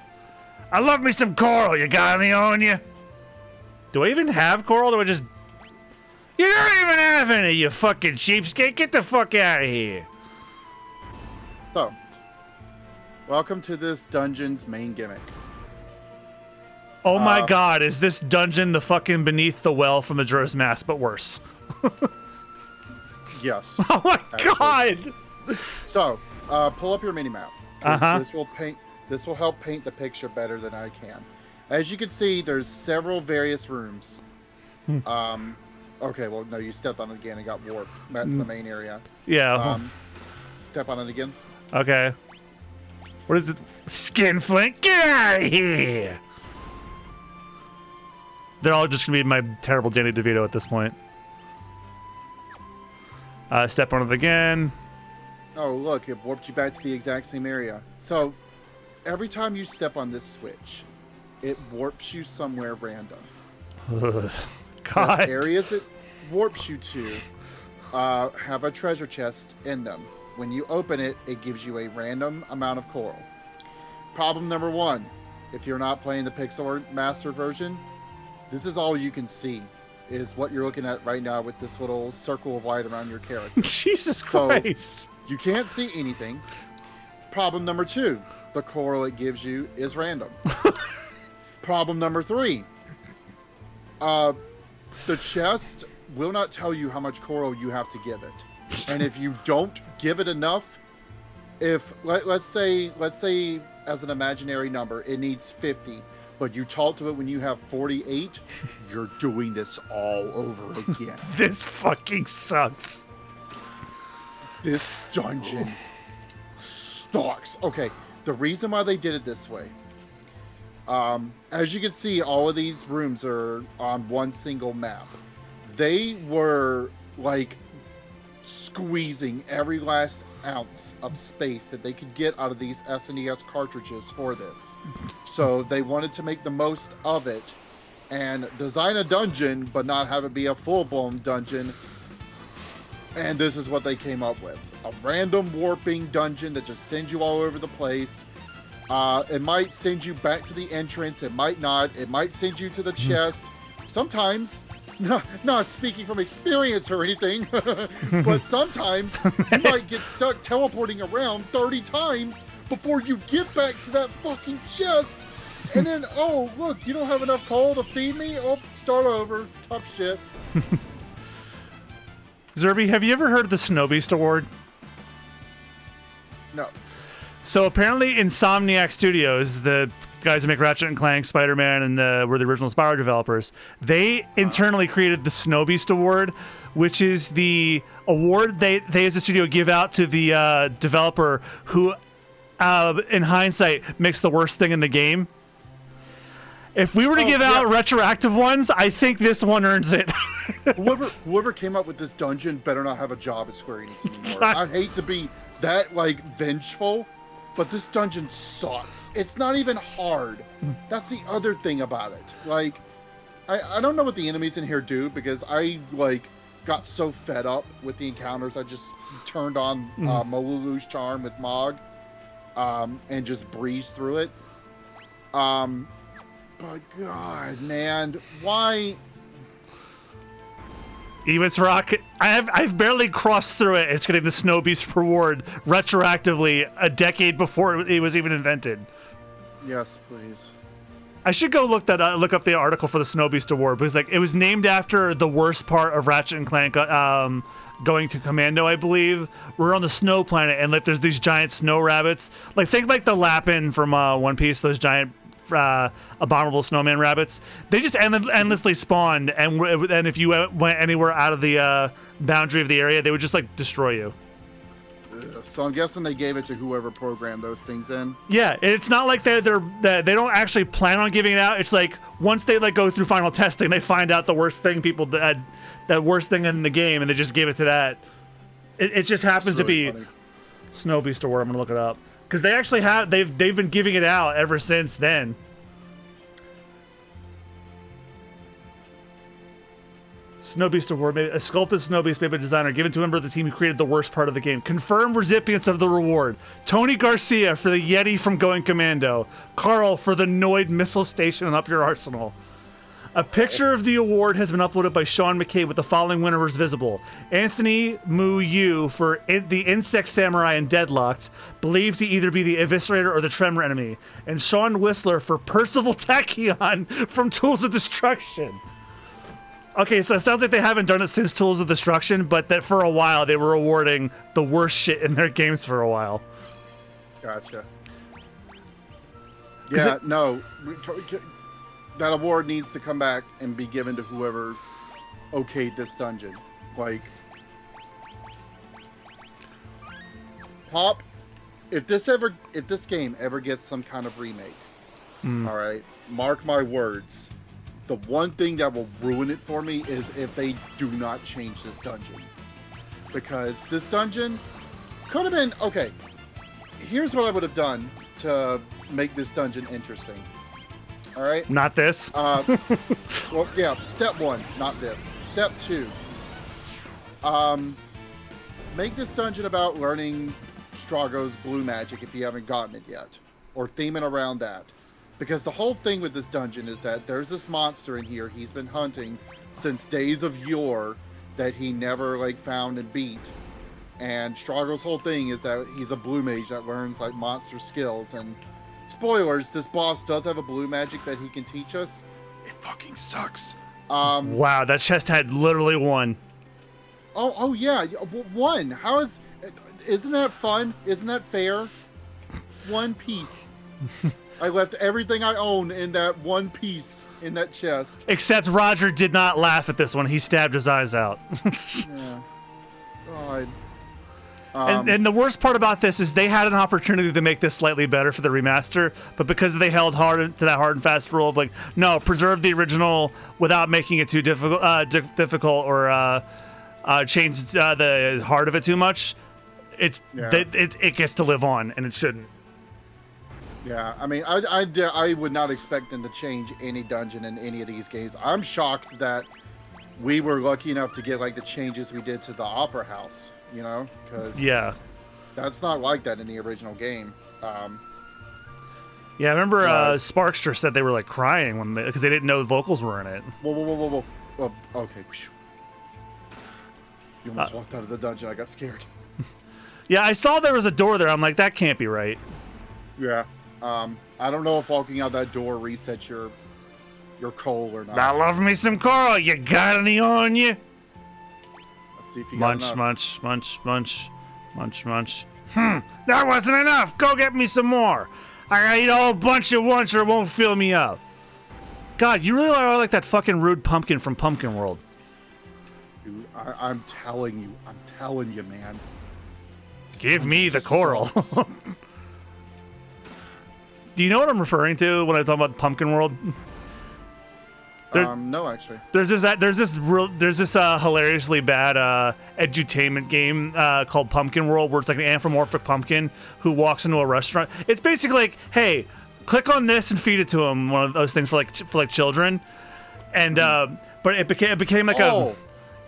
Speaker 1: I love me some coral. You got any on you? Do I even have coral? Do I just... You don't even have any, you fucking cheapskate. Get the fuck out of here.
Speaker 4: So, welcome to this dungeon's main gimmick.
Speaker 1: Oh my God, is this dungeon the fucking Beneath the Well from Majora's Mask, but worse?
Speaker 4: Yes.
Speaker 1: Oh my
Speaker 4: actually.
Speaker 1: God!
Speaker 4: So, pull up your mini-map. This will help paint the picture better than I can. As you can see, there's several various rooms. Okay, well, no, you stepped on it again and got warped back to the main area.
Speaker 1: Yeah.
Speaker 4: Step on it again.
Speaker 1: Okay. What is it? Skinflint, get out of here! They're all just gonna be my terrible Danny DeVito at this point. Step on it again.
Speaker 4: Oh, look, it warped you back to the exact same area. So, every time you step on this switch, it warps you somewhere random.
Speaker 1: God.
Speaker 4: The areas it warps you to have a treasure chest in them. When you open it, it gives you a random amount of coral. Problem number 1, if you're not playing the Pixel Master version, this is all you can see, is what you're looking at right now with this little circle of light around your character.
Speaker 1: Jesus Christ.
Speaker 4: You can't see anything. Problem number 2, the coral it gives you is random. Problem number 3, the chest will not tell you how much coral you have to give it. And if you don't give it enough, if let's say as an imaginary number, it needs 50, but you talk to it when you have 48, you're doing this all over again.
Speaker 1: This fucking sucks.
Speaker 4: This dungeon sucks. Okay, the reason why they did it this way, as you can see, all of these rooms are on one single map. They were like squeezing every last ounce of space that they could get out of these SNES cartridges for this. So they wanted to make the most of it and design a dungeon, but not have it be a full-blown dungeon. And this is what they came up with. A random warping dungeon that just sends you all over the place. It might send you back to the entrance. It might not. It might send you to the chest. Sometimes, not speaking from experience or anything, but sometimes you might get stuck teleporting around 30 times before you get back to that fucking chest. And then, oh, look, you don't have enough coal to feed me? Oh, start over. Tough shit.
Speaker 1: Zerby, have you ever heard of the Snow Beast Award?
Speaker 4: No.
Speaker 1: So apparently Insomniac Studios, the guys who make Ratchet and Clank, Spider-Man, and were the original Spyro developers, they internally created the Snow Beast Award, which is the award they as a studio give out to the developer who, in hindsight, makes the worst thing in the game. If we were to give out retroactive ones, I think this one earns it.
Speaker 4: Whoever came up with this dungeon better not have a job at Square Enix anymore. I hate to be that, like, vengeful, but this dungeon sucks. It's not even hard. That's the other thing about it. Like, I don't know what the enemies in here do, because I, like, got so fed up with the encounters, I just turned on Molulu's charm with Mog, and just breezed through it. But God, man, why?
Speaker 1: Evet's Rock. I've barely crossed through it. It's getting the Snow Beast reward retroactively a decade before it was even invented.
Speaker 4: Yes, please.
Speaker 1: I should go look up the article for the Snow Beast award because like it was named after the worst part of Ratchet and Clank going to Commando, I believe. We're on the snow planet and like there's these giant snow rabbits. Like think like the Lapin from One Piece, those giant abominable snowman rabbits. They just endlessly spawned, and if you went anywhere out of the boundary of the area, they would just like destroy you.
Speaker 4: So I'm guessing they gave it to whoever programmed those things in.
Speaker 1: Yeah, it's not like they don't actually plan on giving it out. It's like once they like go through final testing, they find out the worst thing that worst thing in the game, and they just give it to that. It just happens to be
Speaker 4: funny.
Speaker 1: Snow Beast Award. I'm gonna look it up because they actually they've been giving it out ever since then. Snow Beast Award, a sculpted Snow Beast made by a designer, given to a member of the team who created the worst part of the game. Confirmed recipients of the reward: Tony Garcia for the Yeti from Going Commando, Carl for the Noid missile station and Up Your Arsenal. A picture of the award has been uploaded by Sean McCabe with the following winners visible: Anthony Mu Yu for the Insect Samurai and Deadlocked, believed to either be the Eviscerator or the Tremor enemy, and Sean Whistler for Percival Tachyon from Tools of Destruction. Okay, so it sounds like they haven't done it since Tools of Destruction, but that for a while they were awarding the worst shit in their games for a while.
Speaker 4: Gotcha. Yeah, no. That award needs to come back and be given to whoever okayed this dungeon. Like, Pop, if this game ever gets some kind of remake, all right, mark my words. The one thing that will ruin it for me is if they do not change this dungeon. Because this dungeon could have been... Okay, here's what I would have done to make this dungeon interesting. All right?
Speaker 1: Not this.
Speaker 4: Well, yeah, step one, not this. Step two. Make this dungeon about learning Strago's blue magic if you haven't gotten it yet. Or theming around that. Because the whole thing with this dungeon is that there's this monster in here he's been hunting since days of yore that he never like found and beat. And Strago's whole thing is that he's a blue mage that learns like monster skills. And spoilers, this boss does have a blue magic that he can teach us. It fucking sucks.
Speaker 1: Wow, that chest had literally one.
Speaker 4: Oh yeah, one. Isn't that fun? Isn't that fair? One piece. I left everything I own in that one piece in that chest.
Speaker 1: Except Roger did not laugh at this one. He stabbed his eyes out.
Speaker 4: Yeah. God.
Speaker 1: And the worst part about this is they had an opportunity to make this slightly better for the remaster, but because they held hard to that hard and fast rule of like, no, preserve the original without making it too difficult, or change the heart of it too much, it gets to live on, and it shouldn't.
Speaker 4: Yeah, I mean, I would not expect them to change any dungeon in any of these games. I'm shocked that we were lucky enough to get like the changes we did to the Opera House, you know? Because that's not like that in the original game.
Speaker 1: Yeah, I remember Sparkster said they were like crying because they didn't know the vocals were in it.
Speaker 4: Whoa. Oh, okay. You almost walked out of the dungeon. I got scared.
Speaker 1: Yeah, I saw there was a door there. I'm like, that can't be right.
Speaker 4: Yeah. I don't know if walking out that door resets your coal or not.
Speaker 1: I love me some coral. You got any on you?
Speaker 4: Let's see if you got enough.
Speaker 1: Munch. That wasn't enough. Go get me some more. I gotta eat a whole bunch at once or it won't fill me up. God, you really are like that fucking rude pumpkin from Pumpkin World.
Speaker 4: Dude, I'm telling you, man.
Speaker 1: Give me the coral. Do you know what I'm referring to when I talk about Pumpkin World?
Speaker 4: No, actually.
Speaker 1: There's this hilariously bad edutainment game called Pumpkin World, where it's like an anthropomorphic pumpkin who walks into a restaurant. It's basically like, hey, click on this and feed it to him. One of those things for children, and but it became like a.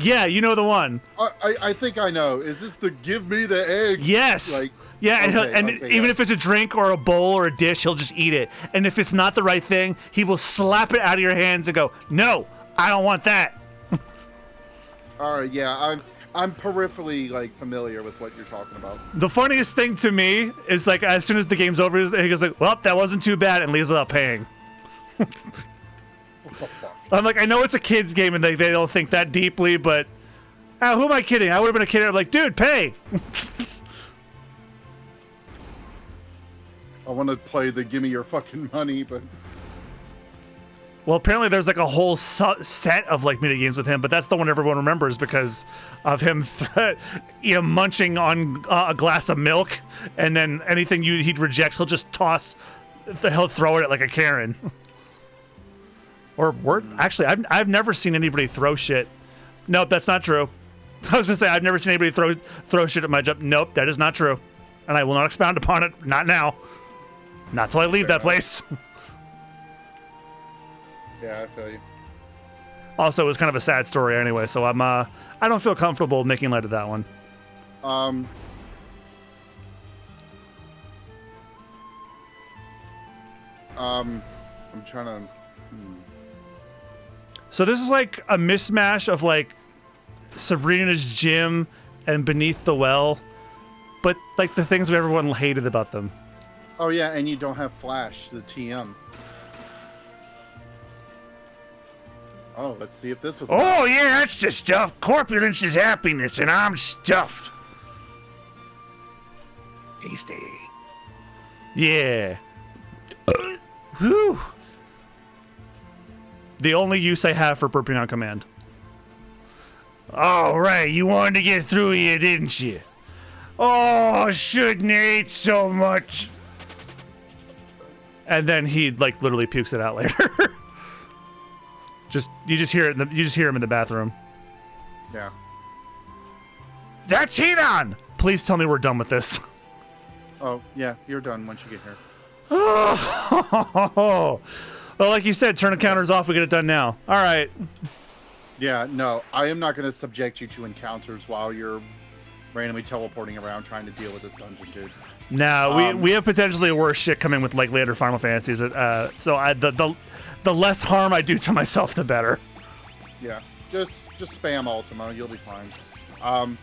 Speaker 1: Yeah, you know the one.
Speaker 4: I think I know. Is this the give me the egg?
Speaker 1: Yes. Even if it's a drink or a bowl or a dish, he'll just eat it. And if it's not the right thing, he will slap it out of your hands and go, "No, I don't want that."
Speaker 4: All right, yeah, I'm peripherally like familiar with what you're talking about.
Speaker 1: The funniest thing to me is like as soon as the game's over, he goes like, "Well, that wasn't too bad," and leaves without paying.
Speaker 4: What the fuck?
Speaker 1: I'm like, I know it's a kid's game and they don't think that deeply, but who am I kidding? I would have been a kid. I'm like, dude, pay.
Speaker 4: I want to play the give me your fucking money, but
Speaker 1: Well, apparently there's like a whole set of like mini games with him, but that's the one everyone remembers because of him, munching on a glass of milk, and then anything he rejects, he'll just toss. He'll throw it at like a Karen. Or actually, I've never seen anybody throw shit. Nope, that's not true. I was gonna say I've never seen anybody throw shit at my jump. Nope, that is not true, and I will not expound upon it. Not now. Not till I leave that place.
Speaker 4: yeah, I feel you.
Speaker 1: Also, it was kind of a sad story anyway, so I don't feel comfortable making light of that one.
Speaker 4: I'm trying to.
Speaker 1: So this is like a mismatch of like Sabrina's Gym and Beneath the Well, but like the things everyone hated about them.
Speaker 4: Oh yeah, and you don't have Flash, the TM. Oh, let's see if this was.
Speaker 1: Oh yeah, that's the stuff. Corpulence is happiness, and I'm stuffed.
Speaker 5: Tasty.
Speaker 1: Yeah. Whew. The only use I have for burping on command. All right, you wanted to get through here, didn't you? Oh, shouldn't have ate so much. And then he like literally pukes it out later. You just hear it. You just hear him in the bathroom.
Speaker 4: Yeah.
Speaker 1: That's heat on. Please tell me we're done with this.
Speaker 4: Oh yeah, you're done once you get here.
Speaker 1: Oh. Well, like you said, turn the counters off. We get it done now. All right.
Speaker 4: Yeah, no, I am not going to subject you to encounters while you're randomly teleporting around trying to deal with this dungeon, dude.
Speaker 1: No, we have potentially worse shit coming with like later Final Fantasies. So the less harm I do to myself, the better.
Speaker 4: Yeah, just spam Ultima, you'll be fine.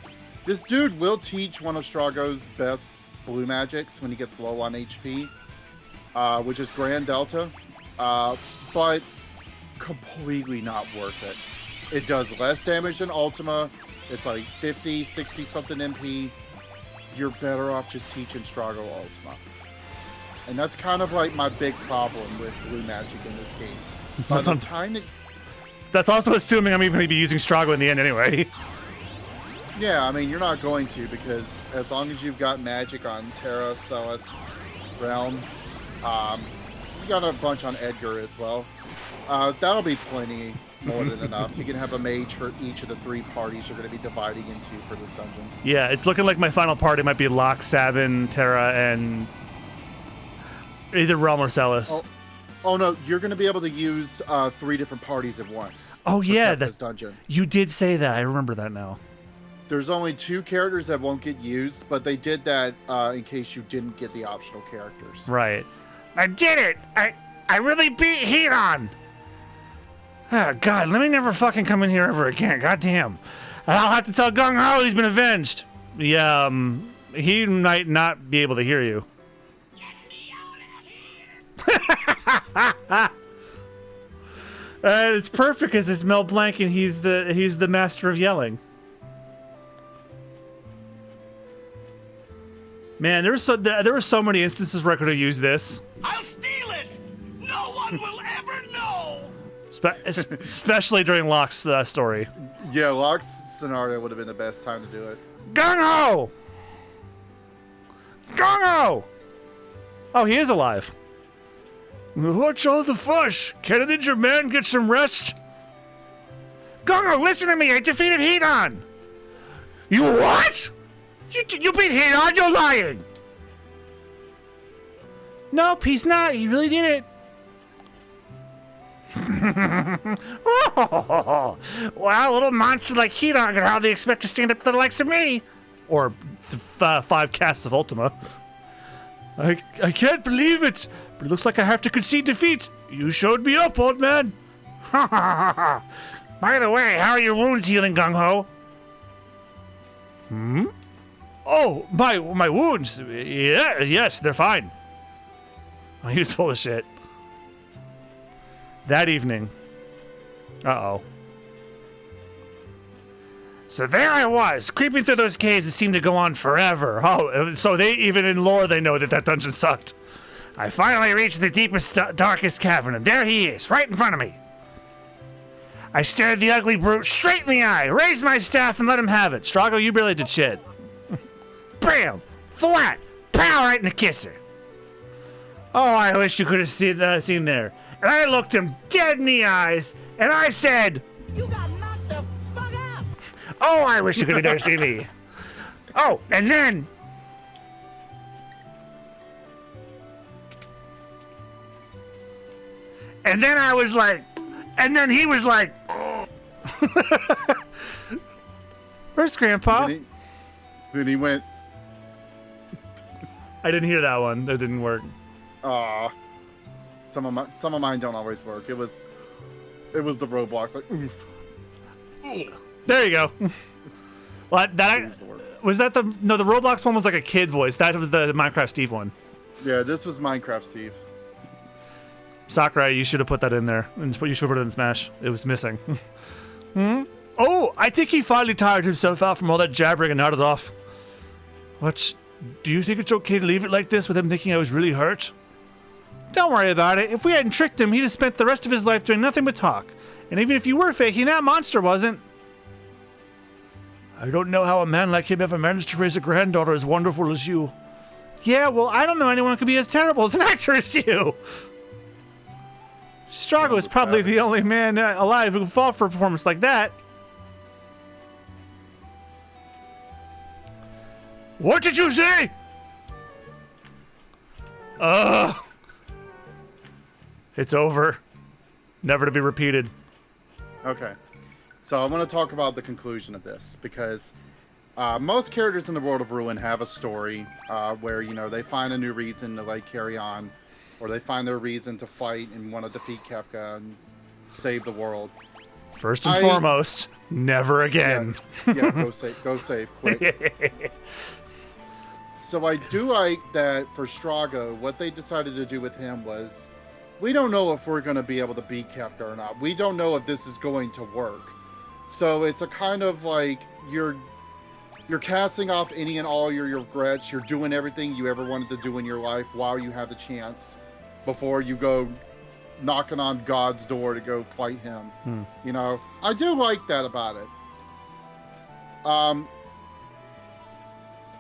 Speaker 4: This dude will teach one of Strago's best blue magics when he gets low on HP, which is Grand Delta, but completely not worth it. It does less damage than Ultima. It's like 50, 60 something MP. You're better off just teaching Strago Ultima. And that's kind of like my big problem with blue magic in this game. By the time that...
Speaker 1: That's also assuming I'm even going to be using Strago in the end anyway.
Speaker 4: Yeah, I mean, you're not going to, because as long as you've got magic on Terra, Celis, Realm, you got a bunch on Edgar as well. That'll be plenty more than enough. You can have a mage for each of the 3 parties you're going to be dividing into for this dungeon.
Speaker 1: Yeah, it's looking like my final party might be Locke, Sabin, Terra, and either Realm or Celis.
Speaker 4: Oh no, you're going to be able to use 3 different parties at once.
Speaker 1: Oh yeah,
Speaker 4: this dungeon.
Speaker 1: You did say that. I remember that now.
Speaker 4: There's only 2 characters that won't get used, but they did that in case you didn't get the optional characters.
Speaker 1: Right. I did it! I really beat Heat on! Oh, God, let me never fucking come in here ever again. Goddamn. I'll have to tell Gung Ho he's been avenged. Yeah, he might not be able to hear you. It's perfect because it's Mel Blanc and he's the master of yelling. Man, there were so many instances where I could have used this.
Speaker 5: I'll steal it! No one will ever know!
Speaker 1: Especially during Locke's story.
Speaker 4: Yeah, Locke's scenario would have been the best time to do it.
Speaker 1: Gung-Ho! Gung-Ho! Oh, he is alive. What's all the fuss? Can an injured man get some rest? Gung-Ho, listen to me! I defeated Hedon! You what? You beat Hedon? You're lying! Nope, he's not. He really did it. Well, a little monster like Hedon can hardly expect to stand up to the likes of me. Or 5 casts of Ultima. I can't believe it, but it looks like I have to concede defeat. You showed me up, old man. By the way, how are your wounds healing, Gung-Ho? Hmm? Oh, my wounds. Yeah, yes, they're fine. Oh, he was full of shit. That evening. Uh-oh. So there I was, creeping through those caves that seemed to go on forever. Oh, so they, even in lore, they know that that dungeon sucked. I finally reached the deepest, darkest cavern, and there he is, right in front of me. I stared the ugly brute straight in the eye, raised my staff, and let him have it. Strago, you really did shit. Bam! Thwat! Pow! Right in the kisser. Oh, I wish you could have seen there. And I looked him dead in the eyes, and I said,
Speaker 5: You got knocked the fuck out.
Speaker 1: oh, I wish you could have never seen me. Oh, and then... And then I was like... And then he was like... Where's Grandpa?
Speaker 4: Then he went,
Speaker 1: I didn't hear that one. That didn't work.
Speaker 4: aw. Some of mine don't always work. It was the Roblox, like, oof.
Speaker 1: There you go. Well,
Speaker 4: Use the word.
Speaker 1: was that the Roblox one was like a kid voice. That was the Minecraft Steve one.
Speaker 4: Yeah, this was Minecraft Steve.
Speaker 1: Sakurai, you should have put that in there. And you should have put it in Smash. It was missing. Hmm? Oh, I think he finally tired himself out from all that jabbering and nodded off. What? Do you think it's okay to leave it like this with him thinking I was really hurt? Don't worry about it. If we hadn't tricked him, he'd have spent the rest of his life doing nothing but talk. And even if you were faking, that monster wasn't. I don't know how a man like him ever managed to raise a granddaughter as wonderful as you. Yeah, well, I don't know anyone who could be as terrible as an actor as you. Strago is probably the only man alive who could fall for a performance like that. What did you say? It's over. Never to be repeated.
Speaker 4: Okay. So I want to talk about the conclusion of this, because most characters in the World of Ruin have a story where, you know, they find a new reason to, like, carry on, or they find their reason to fight and want to defeat Kefka and save the world.
Speaker 1: First and foremost, never again.
Speaker 4: Yeah, go save, quick. So I do like that for Strago, what they decided to do with him was, we don't know if we're going to be able to beat Kefka or not. We don't know if this is going to work. So it's a kind of like, you're casting off any and all your regrets. You're doing everything you ever wanted to do in your life while you have the chance, before you go knocking on God's door to go fight him. You know, I do like that about it.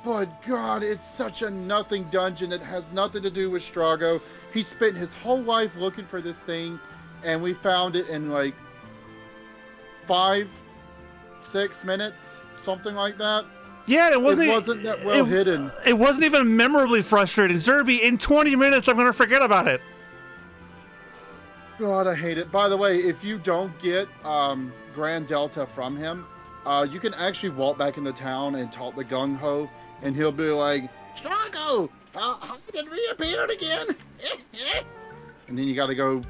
Speaker 4: But God, it's such a nothing dungeon. It has nothing to do with Strago. He spent his whole life looking for this thing, and we found it in like 5-6 minutes, something like that.
Speaker 1: Yeah, it wasn't
Speaker 4: that well hidden.
Speaker 1: It wasn't even memorably frustrating. Zerby, in 20 minutes, I'm going to forget about it.
Speaker 4: God, I hate it. By the way, if you don't get Grand Delta from him, you can actually walk back into town and talk to Gung-Ho, and he'll be like, Strago, how did it reappear again? And then you got to go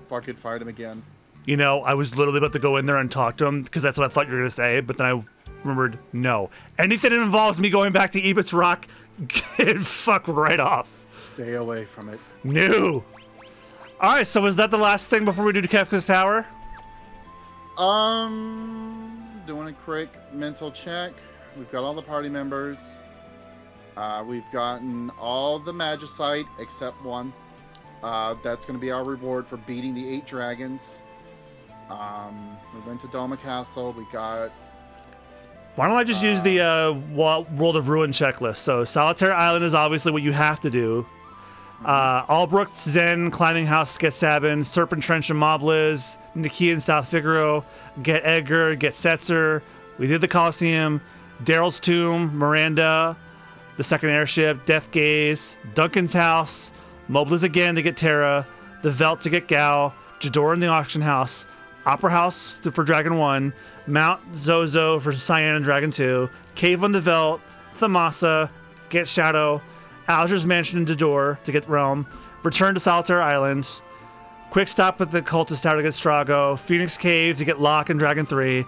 Speaker 4: fucking fight him again.
Speaker 1: You know, I was literally about to go in there and talk to him, because that's what I thought you were going to say, but then I remembered, no. Anything that involves me going back to Ebit's Rock, get fuck right off.
Speaker 4: Stay away from it.
Speaker 1: No. All right, so was that the last thing before we do Kefka's Tower?
Speaker 4: Doing a quick mental check. We've got all the party members. We've gotten all the Magicite except one. That's going to be our reward for beating the 8 dragons. We went to Doma Castle. We got...
Speaker 1: Why don't I just use the World of Ruin checklist? So Solitaire Island is obviously what you have to do. Albrook, Zen, Climbing House, get Sabin, Serpent Trench and Mobliz, Nikia and South Figaro, get Edgar, get Setzer. We did the Coliseum, Daryl's Tomb, Miranda, the second airship, Death Gaze, Duncan's House, Mobliz again to get Terra, the Velt to get Gao, Jador in the Auction House, Opera House for Dragon 1, Mount Zozo for Cyan and Dragon 2, Cave on the Velt, Thamasa, get Shadow, Alger's Mansion in Jador to get Realm, Return to Solitaire Island, quick stop at the Cultist Tower to get Strago, Phoenix Cave to get Locke and Dragon 3,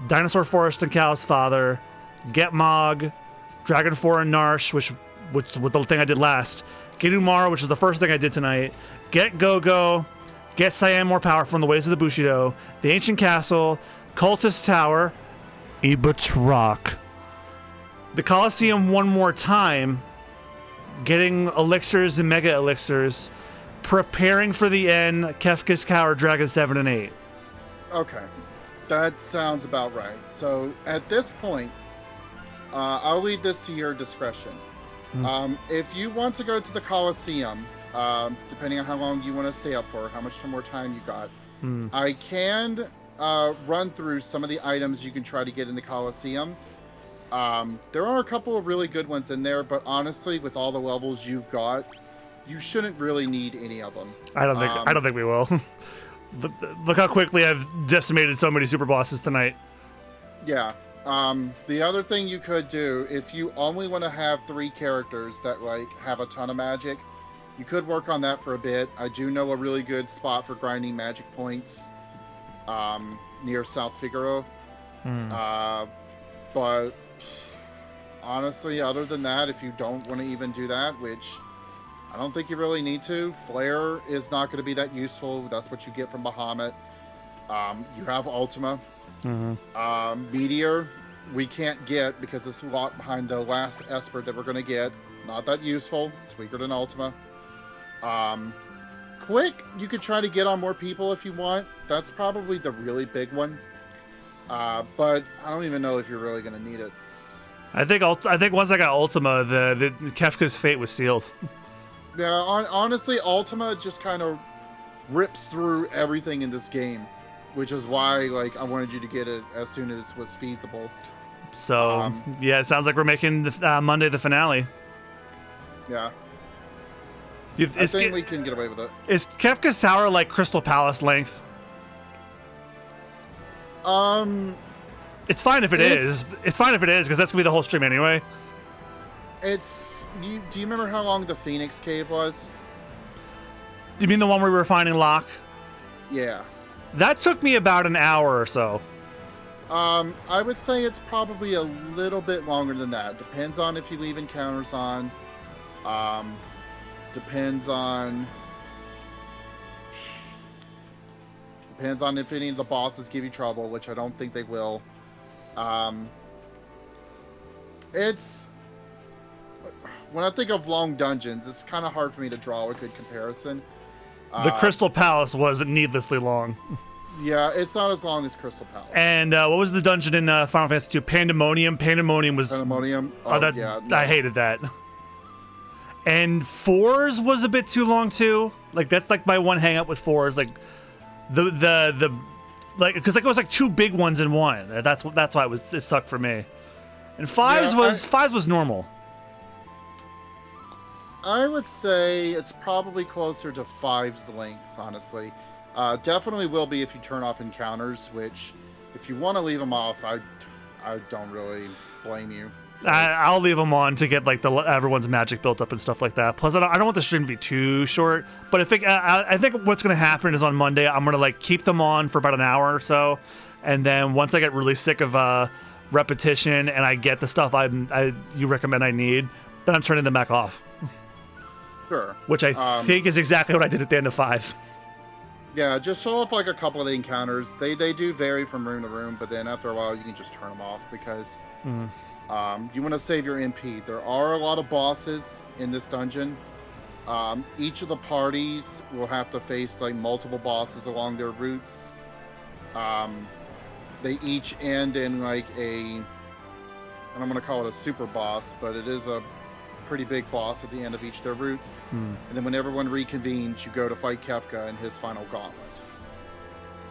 Speaker 1: Dinosaur Forest and Cal's Father, get Mog, Dragon 4 and Narsh, which was the thing I did last, get Umara, which is the first thing I did tonight, get Go-Go, get Cyan more powerful in the ways of the Bushido, the Ancient Castle, Cultist Tower, Ebut's Rock, the Colosseum one more time, getting elixirs and mega elixirs, preparing for the end, Kefka's Tower, Dragon 7 and 8.
Speaker 4: Okay, that sounds about right. So at this point, I'll leave this to your discretion. If you want to go to the Colosseum, depending on how long you want to stay up for, how much more time you got, I can run through some of the items you can try to get in the Colosseum. There are a couple of really good ones in there, but honestly, with all the levels you've got, you shouldn't really need any of them.
Speaker 1: I don't think we will. Look how quickly I've decimated so many super bosses tonight.
Speaker 4: Yeah. The other thing you could do, if you only want to have 3 characters that like have a ton of magic, you could work on that for a bit. I do know a really good spot for grinding magic points near South Figaro. But honestly, other than that, if you don't want to even do that, which I don't think you really need to, Flare is not going to be that useful. That's what you get from Bahamut. You have Ultima. Meteor, we can't get because it's locked behind the last Esper that we're going to get. Not that useful. It's weaker than Ultima. Quick, you could try to get on more people if you want. That's probably the really big one. But I don't even know if you're really going to need it.
Speaker 1: I think once I got Ultima, the Kefka's fate was sealed.
Speaker 4: Yeah, honestly, Ultima just kind of rips through everything in this game, which is why like I wanted you to get it as soon as it was feasible.
Speaker 1: So yeah, it sounds like we're making the, Monday the finale.
Speaker 4: Yeah. I think we can get away with it.
Speaker 1: Is Kefka's Tower like Crystal Palace length? It's fine if it is. It's fine if it is, because that's gonna be the whole stream anyway.
Speaker 4: Do you remember how long the Phoenix Cave was?
Speaker 1: Do you mean the one where we were finding Locke?
Speaker 4: Yeah.
Speaker 1: That took me about an hour or so.
Speaker 4: I would say it's probably a little bit longer than that. Depends on if you leave encounters on. Depends on if any of the bosses give you trouble, which I don't think they will. It's when I think of long dungeons, it's kind of hard for me to draw a good comparison.
Speaker 1: The Crystal Palace was needlessly long.
Speaker 4: Yeah, it's not as long as Crystal Palace.
Speaker 1: And what was the dungeon in Final Fantasy II? Pandemonium. Pandemonium was.
Speaker 4: Pandemonium.
Speaker 1: Yeah, no. I hated that. And Fours was a bit too long too. Like that's like my one hang up with Fours. Like the like because like it was like 2 big ones in one. That's why it sucked for me. And Fives was normal.
Speaker 4: I would say it's probably closer to 5's length, honestly. Definitely will be if you turn off encounters, which, if you want to leave them off, I don't really blame you.
Speaker 1: I'll leave them on to get like everyone's magic built up and stuff like that. Plus, I don't want the stream to be too short. But I think what's going to happen is on Monday, I'm going to like keep them on for about an hour or so, and then once I get really sick of repetition and I get the stuff you recommend I need, then I'm turning them back off.
Speaker 4: Sure.
Speaker 1: Which I think is exactly what I did at the end of 5.
Speaker 4: Yeah, just show off like a couple of the encounters. They do vary from room to room, but then after a while you can just turn them off because you want to save your MP. There are a lot of bosses in this dungeon. Each of the parties will have to face like multiple bosses along their routes. They each end in like I don't want to call it a super boss, but it is a pretty big boss at the end of each of their routes. And then when everyone reconvenes, you go to fight Kefka in his final gauntlet.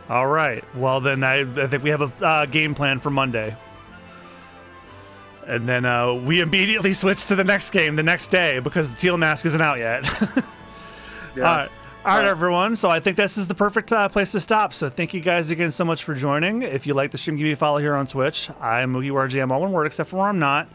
Speaker 1: All right. Well, then I think we have a game plan for Monday. And then we immediately switch to the next game the next day because the Teal Mask isn't out yet.
Speaker 4: Yeah.
Speaker 1: All right, everyone. So I think this is the perfect place to stop. So thank you guys again so much for joining. If you like the stream, give me a follow here on Twitch. I'm MugiwaraJM, all one word, except for where I'm not.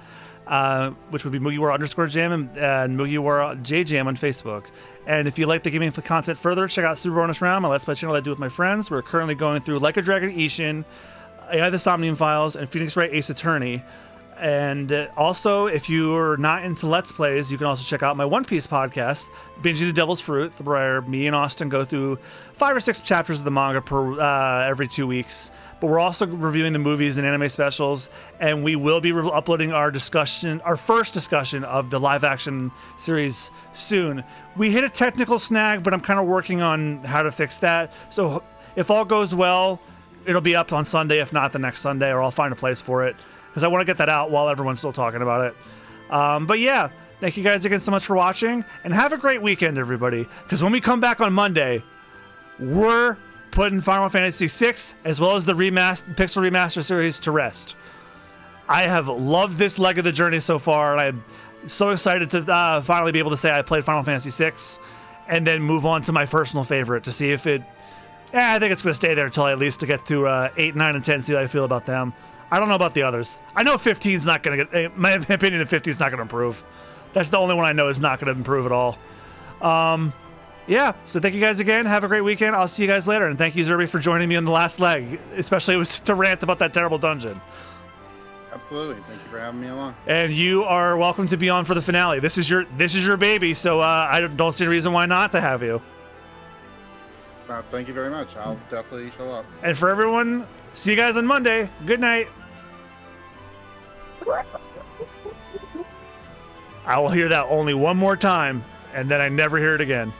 Speaker 1: which would be MugiwaraJM and MugiwaraJM on Facebook. And if you like the gaming content further, check out Super Bonus Round, my Let's Play channel I do with my friends. We're currently going through Like a Dragon Ishin, AI the Somnium Files, and Phoenix Wright Ace Attorney. And also, if you're not into Let's Plays, you can also check out my One Piece podcast, Binging the Devil's Fruit, where me and Austin go through 5 or 6 chapters of the manga per every 2 weeks. But we're also reviewing the movies and anime specials, and we will be uploading our first discussion of the live-action series soon. We hit a technical snag, but I'm kind of working on how to fix that. So if all goes well, it'll be up on Sunday, if not the next Sunday, or I'll find a place for it, because I want to get that out while everyone's still talking about it. But yeah, thank you guys again so much for watching, and have a great weekend, everybody, because when we come back on Monday, we're putting Final Fantasy VI as well as the Pixel Remaster series to rest. I have loved this leg of the journey so far, and I'm so excited to finally be able to say I played Final Fantasy VI and then move on to my personal favorite to see if it... I think it's going to stay there until at least to get to 8, 9, and 10, see how I feel about them. I don't know about the others. I know 15's not going to get... My opinion of 15's not going to improve. That's the only one I know is not going to improve at all. Yeah, so thank you guys again. Have a great weekend. I'll see you guys later. And thank you, Zerby, for joining me on the last leg. Especially it was to rant about that terrible dungeon.
Speaker 4: Absolutely. Thank you for having me along.
Speaker 1: And you are welcome to be on for the finale. This is your baby, so I don't see a reason why not to have you.
Speaker 4: Thank you very much. I'll definitely show up.
Speaker 1: And for everyone, see you guys on Monday. Good night. I will hear that only one more time, and then I never hear it again.